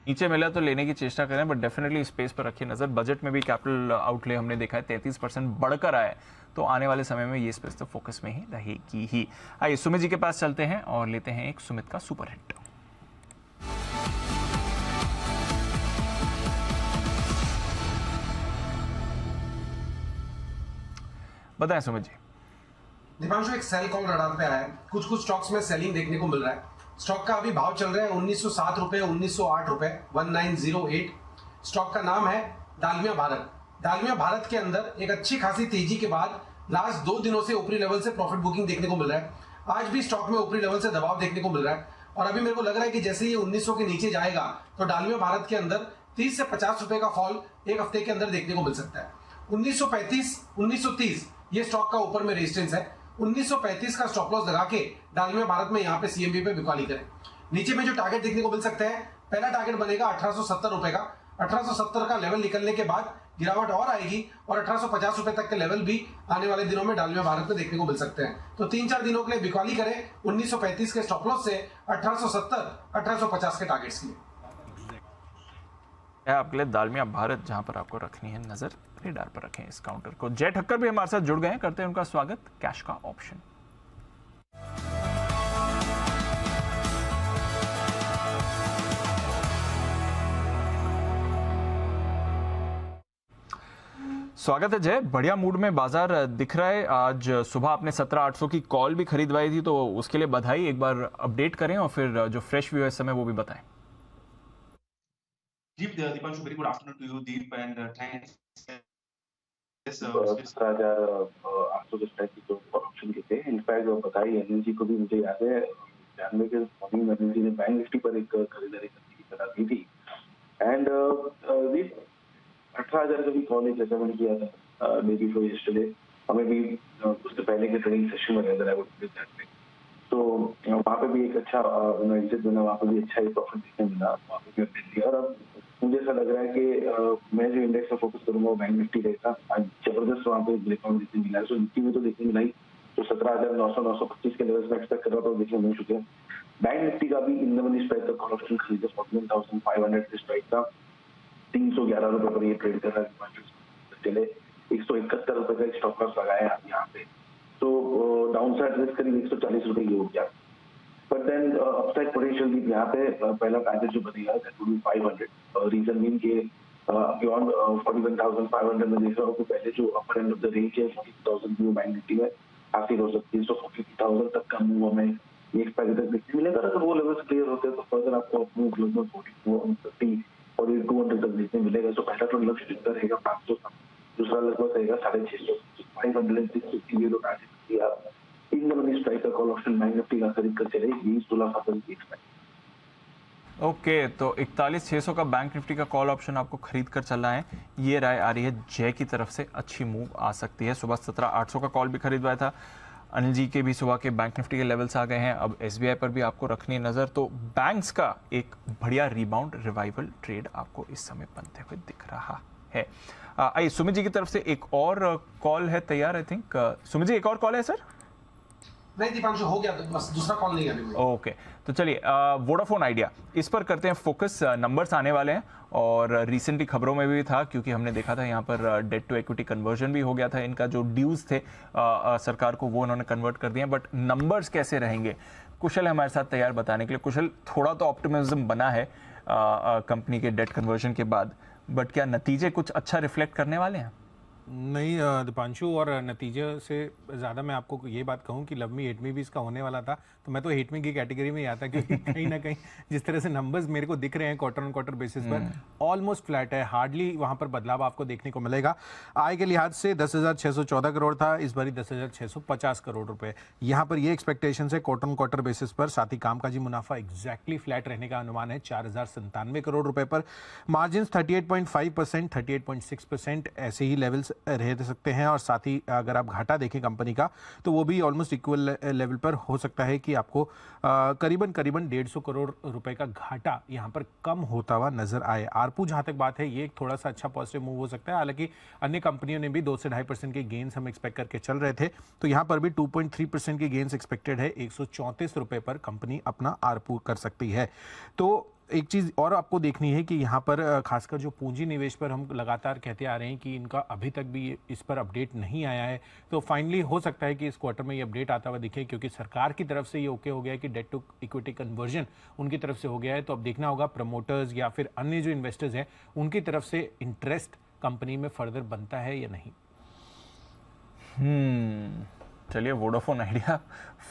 Speaker 2: नीचे मिला तो लेने की चेष्टा करें, बट डेफिनेटली स्पेस पर रखिए नजर। बजट में भी कैपिटल आउटले हमने देखा है 33% बढ़कर आया है, तो आने वाले समय में ये स्पेस तो फोकस में ही रहेगी ही। आइए सुमित जी के पास चलते हैं और लेते हैं एक सुमित का सुपर हिट। बताएं सुमित जी।
Speaker 13: दीपांशु, एक सेल कॉल रडार पे आया है। कुछ स्टॉक्स में सेलिंग देखने को मिल रहा है। स्टॉक का अभी भाव चल रहा है 1907 रुपए, 1908 रुपए, 1908। स्टॉक का नाम है डालमिया भारत। डालमिया भारत के अंदर एक अच्छी खासी तेजी के बाद लास्ट 2 दिनों से ऊपरी लेवल से प्रॉफिट बुकिंग देखने को मिल रहा है। आज भी स्टॉक में ऊपरी लेवल से दबाव देखने को मिल रहा है, और अभी मेरे को लग रहा है कि जैसे ये 1900 के नीचे जाएगा तो डालमिया भारत के अंदर 30 से 50 रुपए का फॉल एक हफ्ते के अंदर देखने को मिल सकता है। 1935, 1930 ये स्टॉक का ऊपर में रेजिस्टेंस है। 1935 का स्टॉप लॉस लगा के डालमिया भारत में यहाँ पे सीएमबी पे बिकवाली करें। नीचे में जो टारगेट देखने को मिल सकता है, पहला टारगेट बनेगा 1870 रुपए का। 1870 का लेवल निकलने के बाद गिरावट और आएगी और 1850 रुपए तक के लेवल भी आने वाले दिनों में डालमिया भारत में देखने को मिल सकते हैं। तो 3-4 दिनों के लिए बिकवाली करें 1935 के स्टॉप लॉस से 1870 1850 के टारगेट्स के लिए।
Speaker 2: है आपके लिए दालमिया भारत, जहां पर आपको रखनी है नजर, रेडार पर रखें इस काउंटर को। जय ठक्कर भी हमारे साथ जुड़ गए हैं, करते हैं उनका स्वागत। कैश का ऑप्शन स्वागत है जय। बढ़िया मूड में बाजार दिख रहा है। आज सुबह आपने 17,800 की कॉल भी खरीदवाई थी, तो उसके लिए बधाई। एक बार अपडेट करें और फिर जो फ्रेश व्यू है इस समय वो भी बताएं।
Speaker 17: Deep, Dipanshu, very good afternoon to you, Deep, and thanks. Yes,
Speaker 18: 17,800 के स्ट्राइक की जो ऑप्शन के थे, इनफैक्ट बताई एनर्जी को भी मुझे याद है जानने के मॉर्निंग एनर्जी ने बैंक निफ्टी पर एक खरीदारी करने की सलाह दी थी। एंड 18,000 का भी कॉल है, जैसा मैंने किया था डे बिफोर यस्टरडे, हमें भी उससे पहले के ट्रेडिंग सेशन में नजर आया। तो वहाँ पे भी एक अच्छा एग्जिट बना, वहाँ पे भी अच्छा ही प्रॉफिट देखने मिला, वहाँ पे भी अपडेट दिया। और अब मुझे ऐसा लग रहा है कि मैं जो इंडेक्स पर फोकस करूंगा वो बैंक निफ्टी रहेगा। आज जबरदस्त वहाँ पे ब्रेकआउट देखने मिला है। सो निफ्टी में तो देखने मिला ही, तो 17,900 925 के लेवल्स में एक्सपेक्ट कर रहा था, वो देखने मिल चुके हैं। बैंक निफ्टी का भी इन द मनी स्ट्राइक का कॉल ऑप्शन खरीदे 41,500 के स्ट्राइक का 311 रुपए पर ये ट्रेड कर रहा है। चले 171 रुपए का स्टॉप लॉस लगाया यहाँ पे, तो डाउन साइड रिस्क करीब 140 रुपए की हो गया। बट देन अपसाइड पोटेंशियल भी यहाँ पे पहला पैकेज जो बनेगा दैट वुड बी 500। रीजन मीन के बियॉन्ड 41,500 में देख रहा हूँ, तो पहले जो upper end of the range है 40,000 भी बैंक निफ्टी में हासिल हो सकती है। सो 40,000 तक का मूव हमें एक पैकेज तक देखने मिलेगा। अगर वो लेवल्स क्लियर होते हैं तो फर्दर आपको मूव लगभग 44, 200 तक देखने मिलेगा। तो पहला तो लक्ष्य जितना रहेगा 500, दूसरा लगभग रहेगा 650, 560 यूरो टारगेट किया। इन द मनी स्ट्राइक का कॉल ऑप्शन बैंक निफ्टी का खरीद कर चले 20,16,000।
Speaker 2: ओके, तो 41,600 का बैंक निफ्टी का कॉल ऑप्शन आपको खरीद कर चल रहा है। ये राय आ रही है जय की तरफ से, अच्छी मूव आ सकती है। सुबह 17,800 का कॉल भी खरीदवाया था अनिल जी के भी, सुबह के बैंक निफ्टी के लेवल्स आ गए हैं। अब एसबीआई पर भी आपको रखनी नजर। तो बैंक्स का एक बढ़िया रिबाउंड रिवाइवल ट्रेड आपको इस समय बनते हुए दिख रहा है। आइए सुमित जी की तरफ से एक और कॉल है तैयार। आई थिंक सुमित जी एक और कॉल है सर?
Speaker 13: नहीं दीपांशु, हो गया, तो बस दूसरा कॉल नहीं है अभी।
Speaker 2: ओके, तो चलिए वोडाफोन आइडिया, इस पर करते हैं फोकस। नंबर्स आने वाले हैं और रिसेंटली खबरों में भी था, क्योंकि हमने देखा था यहाँ पर डेट टू इक्विटी कन्वर्जन भी हो गया था। इनका जो ड्यूज थे सरकार को, वो उन्होंने कन्वर्ट कर दिया। बट नंबर्स कैसे रहेंगे, कुशल है हमारे साथ तैयार बताने के लिए। कुशल, थोड़ा तो ऑप्टिमिज्म बना है कंपनी के डेट कन्वर्जन के बाद, बट क्या नतीजे कुछ अच्छा रिफ्लेक्ट करने वाले हैं?
Speaker 3: नहीं दीपांशु, और नतीजे से ज़्यादा मैं आपको ये बात कहूँ कि लव मी हेट मी भी इसका होने वाला था, तो मैं तो हेट मी की कैटेगरी में ही आता, क्योंकि कहीं ना कहीं जिस तरह से नंबर्स मेरे को दिख रहे हैं क्वार्टर ऑन क्वार्टर बेसिस पर ऑलमोस्ट फ्लैट है, हार्डली वहाँ पर बदलाव आपको देखने को मिलेगा। आय के लिहाज से 10,614 करोड़ था, इस बारी 10,650 करोड़ रुपए। यहाँ पर ये एक्सपेक्टेशन है क्वार्टर ऑन क्वार्टर बेसिस पर। साथ ही कामकाजी मुनाफा एग्जैक्टली फ्लैट रहने का अनुमान है 4,097 करोड़ रुपए पर। मार्जिन 38.5%, 38.6% ऐसे ही लेवल्स रह सकते हैं। और साथ ही अगर आप घाटा देखें कंपनी का, तो वो भी ऑलमोस्ट इक्वल लेवल पर हो सकता है कि आपको करीबन 150 करोड़ रुपए का घाटा यहाँ पर कम होता हुआ नजर आए। आरपू जहाँ तक बात है, ये एक थोड़ा सा अच्छा पॉजिटिव मूव हो सकता है। हालांकि अन्य कंपनियों ने भी 2 से 2.5% के गेन्स हम एक्सपेक्ट करके चल रहे थे, तो यहाँ पर भी 2.3% के गेन्स एक्सपेक्टेड है। 134 रुपए पर कंपनी अपना आरपू कर सकती है। तो एक चीज़ और आपको देखनी है कि यहाँ पर खासकर जो पूंजी निवेश पर हम लगातार कहते आ रहे हैं कि इनका अभी तक भी इस पर अपडेट नहीं आया है, तो फाइनली हो सकता है कि इस क्वार्टर में ये अपडेट आता हुआ दिखे, क्योंकि सरकार की तरफ से ये ओके हो गया है कि डेट टू इक्विटी कन्वर्जन उनकी तरफ से हो गया है। तो अब देखना होगा प्रमोटर्स या फिर अन्य जो इन्वेस्टर्स हैं उनकी तरफ से इंटरेस्ट कंपनी में फर्दर बनता है या नहीं।
Speaker 2: चलिए, वोडाफोन आइडिया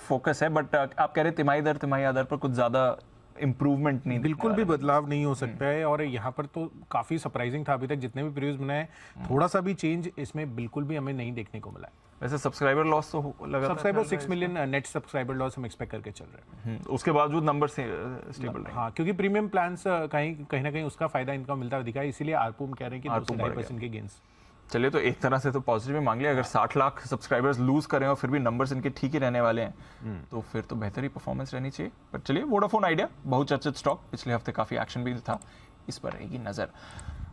Speaker 2: फोकस है, बट आप कह रहे तिमाही आधार पर कुछ ज़्यादा इम्प्रूवमेंट नहीं,
Speaker 3: बिल्कुल भी बदलाव नहीं हो सकता है। और यहाँ पर तो काफ़ी सरप्राइजिंग था, अभी तक जितने भी प्रीव्यूज बनाए थोड़ा सा भी चेंज इसमें बिल्कुल भी हमें नहीं देखने को मिला है।
Speaker 2: वैसे सब्सक्राइबर लॉस तो लगा,
Speaker 3: subscriber 6 million net subscriber loss हम एक्सपेक्ट करके चल रहे हैं।
Speaker 2: उसके बावजूद नंबर से स्टेबल रहे।
Speaker 3: हाँ, क्योंकि प्रीमियम प्लान्स कहीं ना कहीं उसका फायदा इनका मिलता हुआ दिखा है, इसीलिए आरपू हम कह रहे हैं कि 2.5% के गेन्स।
Speaker 2: चलिए, तो एक तरह से तो पॉजिटिव ही मान लिया। अगर 60 लाख सब्सक्राइबर्स लूज करें और फिर भी नंबर्स इनके ठीक ही रहने वाले हैं, तो फिर तो बेहतर ही परफॉर्मेंस रहनी चाहिए। पर चलिए, वोडाफोन आइडिया बहुचर्चित स्टॉक, पिछले हफ्ते काफी एक्शन भी था, इस पर रहेगी नजर।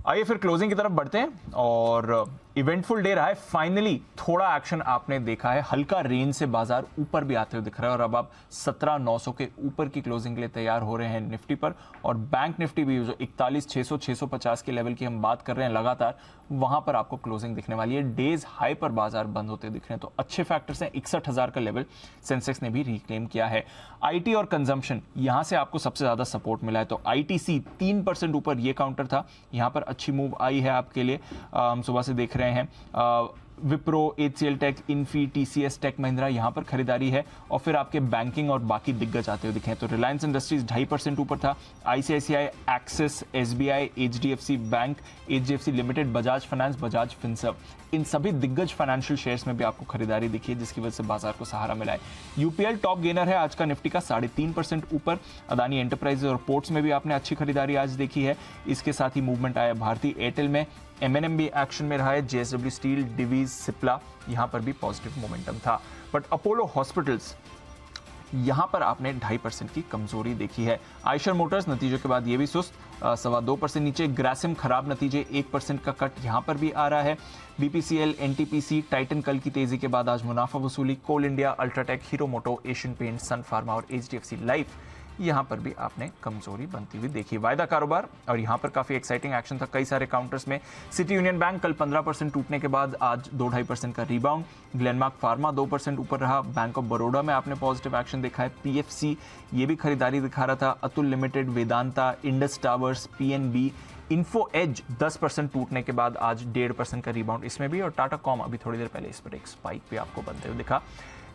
Speaker 2: आइए फिर क्लोजिंग की तरफ बढ़ते हैं और इवेंटफुल डे रहा है। फाइनली थोड़ा एक्शन आपने देखा है, हल्का रेंज से बाजार ऊपर भी आते हुए दिख रहा है और अब आप 17,900 के ऊपर की क्लोजिंग के लिए तैयार हो रहे हैं निफ्टी पर। और बैंक निफ्टी भी जो 41,600 650 के लेवल की हम बात कर रहे हैं लगातार, वहां पर आपको क्लोजिंग दिखने वाली है। डेज हाई पर बाजार बंद होते दिख रहे हैं, तो अच्छे फैक्टर्स हैं। 61,000 का लेवल सेंसेक्स ने भी रिक्लेम किया है। आईटी और कंजम्पशन यहां से आपको सबसे ज्यादा सपोर्ट मिला है, तो आईटीसी 3% ऊपर ये काउंटर था, यहां पर अच्छी मूव आई है आपके लिए। हम सुबह से देख रहे हैं Wipro, HCL tech, Infy, TCS, tech Mahindra, यहां पर खरीदारी है। और फिर आपके बैंकिंग और बाकी दिग्गज आते हुए दिखे, तो रिलायंस इंडस्ट्रीज 2.5% ऊपर था। ICICI, Axis, SBI, HDFC bank, HDFC limited, Bajaj finance, Bajaj Finserv, इन सभी दिग्गज फाइनेंशियल शेयर्स में भी आपको खरीदारी दिखी है, जिसकी वजह से बाजार को सहारा मिला है। यूपीएल टॉप गेनर है आज का निफ्टी का 3.5% ऊपर। अदानी एंटरप्राइजेज और पोर्ट्स में भी आपने अच्छी खरीदारी आज देखी है। इसके साथ ही मूवमेंट आया भारतीय एयरटेल में, एमएनएम भी एक्शन में रहा है, जेएसडब्ल्यू स्टील, डिवीज, सिप्ला, यहां पर भी पॉजिटिव मोमेंटम था। बट अपोलो हॉस्पिटल्स यहां पर आपने 2.5% की कमजोरी देखी है। आयशर मोटर्स नतीजों के बाद ये भी सुस्त, 2.25% नीचे। ग्रासिम खराब नतीजे, 1% का कट यहां पर भी आ रहा है। बीपीसीएल, एनटीपीसी, टाइटन कल की तेजी के बाद आज मुनाफा वसूली। कोल इंडिया, अल्ट्राटेक, हीरो मोटो, एशियन पेंट, सन फार्मा और एचडीएफसी लाइफ, यहां पर भी आपने कमजोरी बनती हुई देखी। वायदा कारोबार और यहां पर काफी एक्साइटिंग एक्शन था कई सारे काउंटर्स में। सिटी यूनियन बैंक कल 15% टूटने के बाद आज 2-2.5% का रीबाउंड। ग्लेनमार्क फार्मा 2% ऊपर रहा। बैंक ऑफ बड़ौदा में आपने पॉजिटिव एक्शन देखा है। पीएफसी ये भी खरीदारी दिखा रहा था। अतुल लिमिटेड, वेदांता, इंडस टावर्स, पीएनबी, इन्फो एज 10% टूटने के बाद आज 1.5% का रीबाउंड इसमें भी। और टाटा कॉम अभी थोड़ी देर पहले इस पर एक स्पाइक भी आपको बनते हुए दिखा।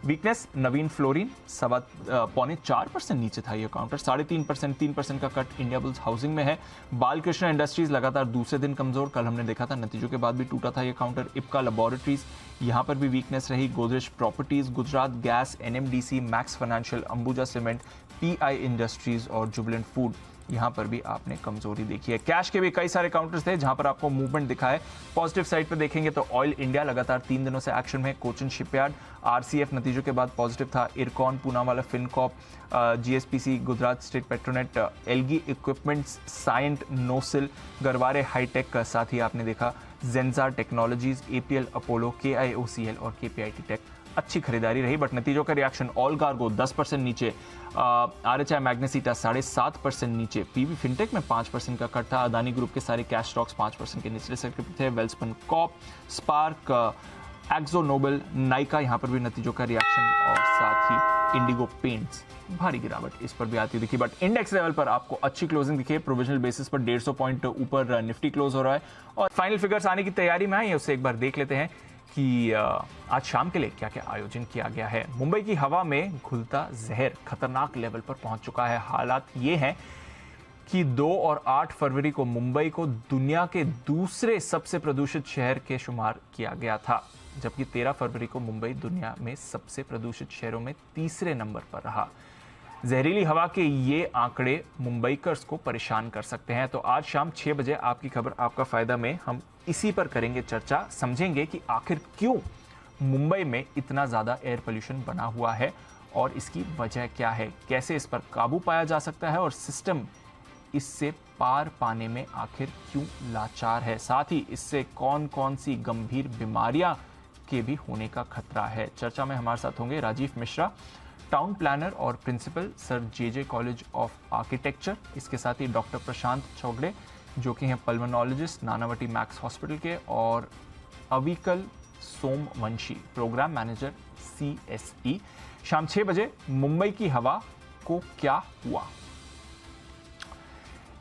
Speaker 2: वीकनेस नवीन फ्लोरिन 4% नीचे था ये काउंटर, 3.5%, 3% का कट इंडिया बुल्स हाउसिंग में है। बालकृष्ण इंडस्ट्रीज लगातार दूसरे दिन कमजोर, कल हमने देखा था नतीजों के बाद भी टूटा था ये काउंटर। इप्का लैबोरेटरीज यहां पर भी वीकनेस रही। Godrej properties, Gujarat gas, NMDC, max financial, Ambuja cement, pi industries और जुबिलेंट फूड, यहां पर भी आपने कमजोरी देखी है। कैश के भी कई सारे काउंटर्स थे जहां पर आपको मूवमेंट दिखा है। पॉजिटिव साइड पे देखेंगे तो ऑयल इंडिया लगातार 3 दिनों से एक्शन में। कोचिन शिपयार्ड, आरसीएफ नतीजों के बाद पॉजिटिव था। Ircon, Poonawalla Fincorp, GSPC, Gujarat state Petronet, Elgi equipments, Cyient, Nocil, Garware hi tech का साथ ही आपने देखा Zensar technologies, APL Apollo, KIOCL और केपीआईटी टेक अच्छी खरीदारी रही। बट नतीजों का रिएक्शन, ऑल कार्गो 10% नीचे, आरएचआई मैग्नेसीटा 7.5% नीचे, पीवी फिनटेक में 5% का कट था। अदानी ग्रुप के सारे कैश स्टॉक्स 5% के निचले सेक्टर थे। वेल्सपन कॉप, स्पार्क, एक्सो नोबल, नाइका, यहां पर भी नतीजों का रिएक्शन और साथ ही इंडिगो पेंट्स भारी गिरावट इस पर भी आती दिखी। बट इंडेक्स लेवल पर आपको अच्छी क्लोजिंग दिखी है। प्रोविजनल बेसिस पर 150 पॉइंट ऊपर निफ्टी क्लोज हो रहा है और फाइनल फिगर्स आने की तैयारी में है, उससे एक बार देख लेते हैं कि आज शाम के लिए क्या क्या आयोजन किया गया है। मुंबई की हवा में घुलता जहर खतरनाक लेवल पर पहुंच चुका है। हालात ये हैं कि 2 और 8 फरवरी को मुंबई को दुनिया के दूसरे सबसे प्रदूषित शहर के शुमार किया गया था, जबकि 13 फरवरी को मुंबई दुनिया में सबसे प्रदूषित शहरों में तीसरे नंबर पर रहा। जहरीली हवा के ये आंकड़े मुंबईकर्स को परेशान कर सकते हैं। तो आज शाम 6 बजे आपकी खबर आपका फायदा में हम इसी पर करेंगे चर्चा, समझेंगे कि आखिर क्यों मुंबई में इतना ज्यादा एयर पोल्यूशन बना हुआ है और इसकी वजह क्या है, कैसे इस पर काबू पाया जा सकता है और सिस्टम इससे पार पाने में आखिर क्यों लाचार है, साथ ही इससे कौन कौन सी गंभीर बीमारियां के भी होने का खतरा है। चर्चा में हमारे साथ होंगे राजीव मिश्रा, टाउन प्लानर और principal sir JJ college of architecture, इसके साथ ही डॉक्टर प्रशांत चौगड़े जो कि हैं पल्मोनोलॉजिस्ट नानावटी मैक्स हॉस्पिटल के, और अविकल सोमवंशी प्रोग्राम मैनेजर CSE। शाम 6 बजे मुंबई की हवा को क्या हुआ।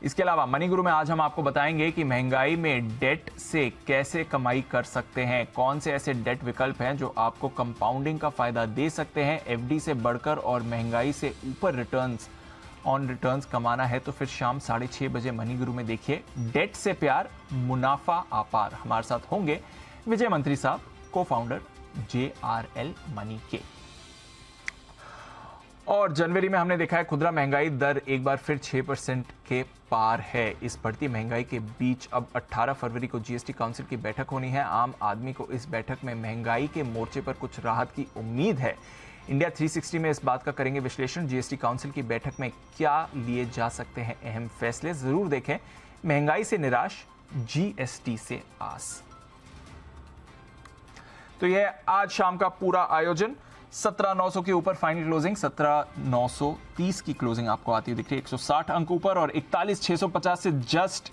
Speaker 2: इसके अलावा मनी गुरु में आज हम आपको बताएंगे कि महंगाई में डेट से कैसे कमाई कर सकते हैं, कौन से ऐसे डेट विकल्प हैं जो आपको कंपाउंडिंग का फायदा दे सकते हैं, एफडी से बढ़कर, और महंगाई से ऊपर रिटर्न्स ऑन रिटर्न्स कमाना है तो फिर शाम 6:30 बजे मनी गुरु में देखिए डेट से प्यार मुनाफा आपार। हमारे साथ होंगे विजय मंत्री साहब, को फाउंडर JRL मनी के। और जनवरी में हमने देखा है खुदरा महंगाई दर एक बार फिर 6% के पार है। इस बढ़ती महंगाई के बीच अब 18 फरवरी को जीएसटी काउंसिल की बैठक होनी है। आम आदमी को इस बैठक में महंगाई के मोर्चे पर कुछ राहत की उम्मीद है। इंडिया 360 में इस बात का करेंगे विश्लेषण, जीएसटी काउंसिल की बैठक में क्या लिए जा सकते हैं अहम फैसले। जरूर देखें महंगाई से निराश, जीएसटी से आस। तो यह आज शाम का पूरा आयोजन। 17,900 के ऊपर फाइनल क्लोजिंग, 17,930 की क्लोजिंग आपको आती हुई दिख रही है, 160 अंक ऊपर, और 41,650 से जस्ट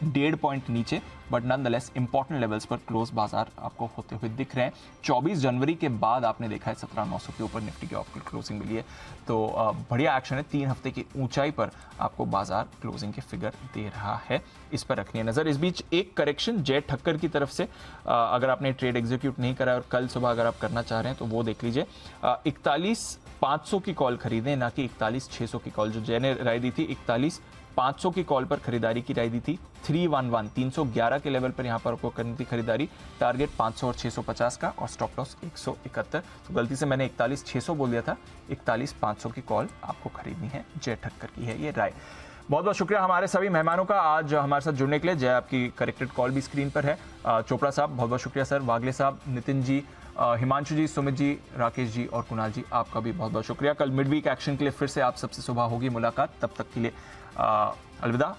Speaker 2: 1.5 पॉइंट नीचे, बट नॉनदलेस इंपॉर्टेंट लेवल्स पर क्लोज बाजार आपको होते हुए दिख रहे हैं। 24 जनवरी के बाद आपने देखा है 17,900 के ऊपर निफ्टी की ऑफ क्लोजिंग मिली है, तो बढ़िया एक्शन है। 3 हफ्ते की ऊंचाई पर आपको बाजार क्लोजिंग के फिगर दे रहा है, इस पर रखनी है नजर। इस बीच एक करेक्शन जय ठक्कर की तरफ से, अगर आपने ट्रेड एग्जीक्यूट नहीं करा और कल सुबह अगर आप करना चाह रहे हैं तो वो देख लीजिए। 41,500 की कॉल खरीदें, ना कि 41,600 की कॉल। जो जय ने राय दी थी 41,500 की कॉल पर खरीदारी की राय दी थी। 311 के लेवल पर यहां पर आपको करनी थी खरीदारी। टारगेट 500 और 650 का, और स्टॉप लॉस 171। तो गलती से मैंने 41,600 बोल दिया था, 41,500 की कॉल आपको खरीदनी है। जय ठक्कर की है ये राय। बहुत बहुत शुक्रिया हमारे सभी मेहमानों का आज हमारे साथ जुड़ने के लिए। जय, आपकी करेक्टेड कॉल भी स्क्रीन पर है। चोपड़ा साहब बहुत बहुत शुक्रिया सर, वागले साहब, नितिन जी, हिमांशु जी, सुमित जी, राकेश जी और कुणाल जी, आपका भी बहुत बहुत शुक्रिया। कल मिड वीक एक्शन के लिए फिर से आप सबसे सुबह होगी मुलाकात, तब तक के लिए अलविदा।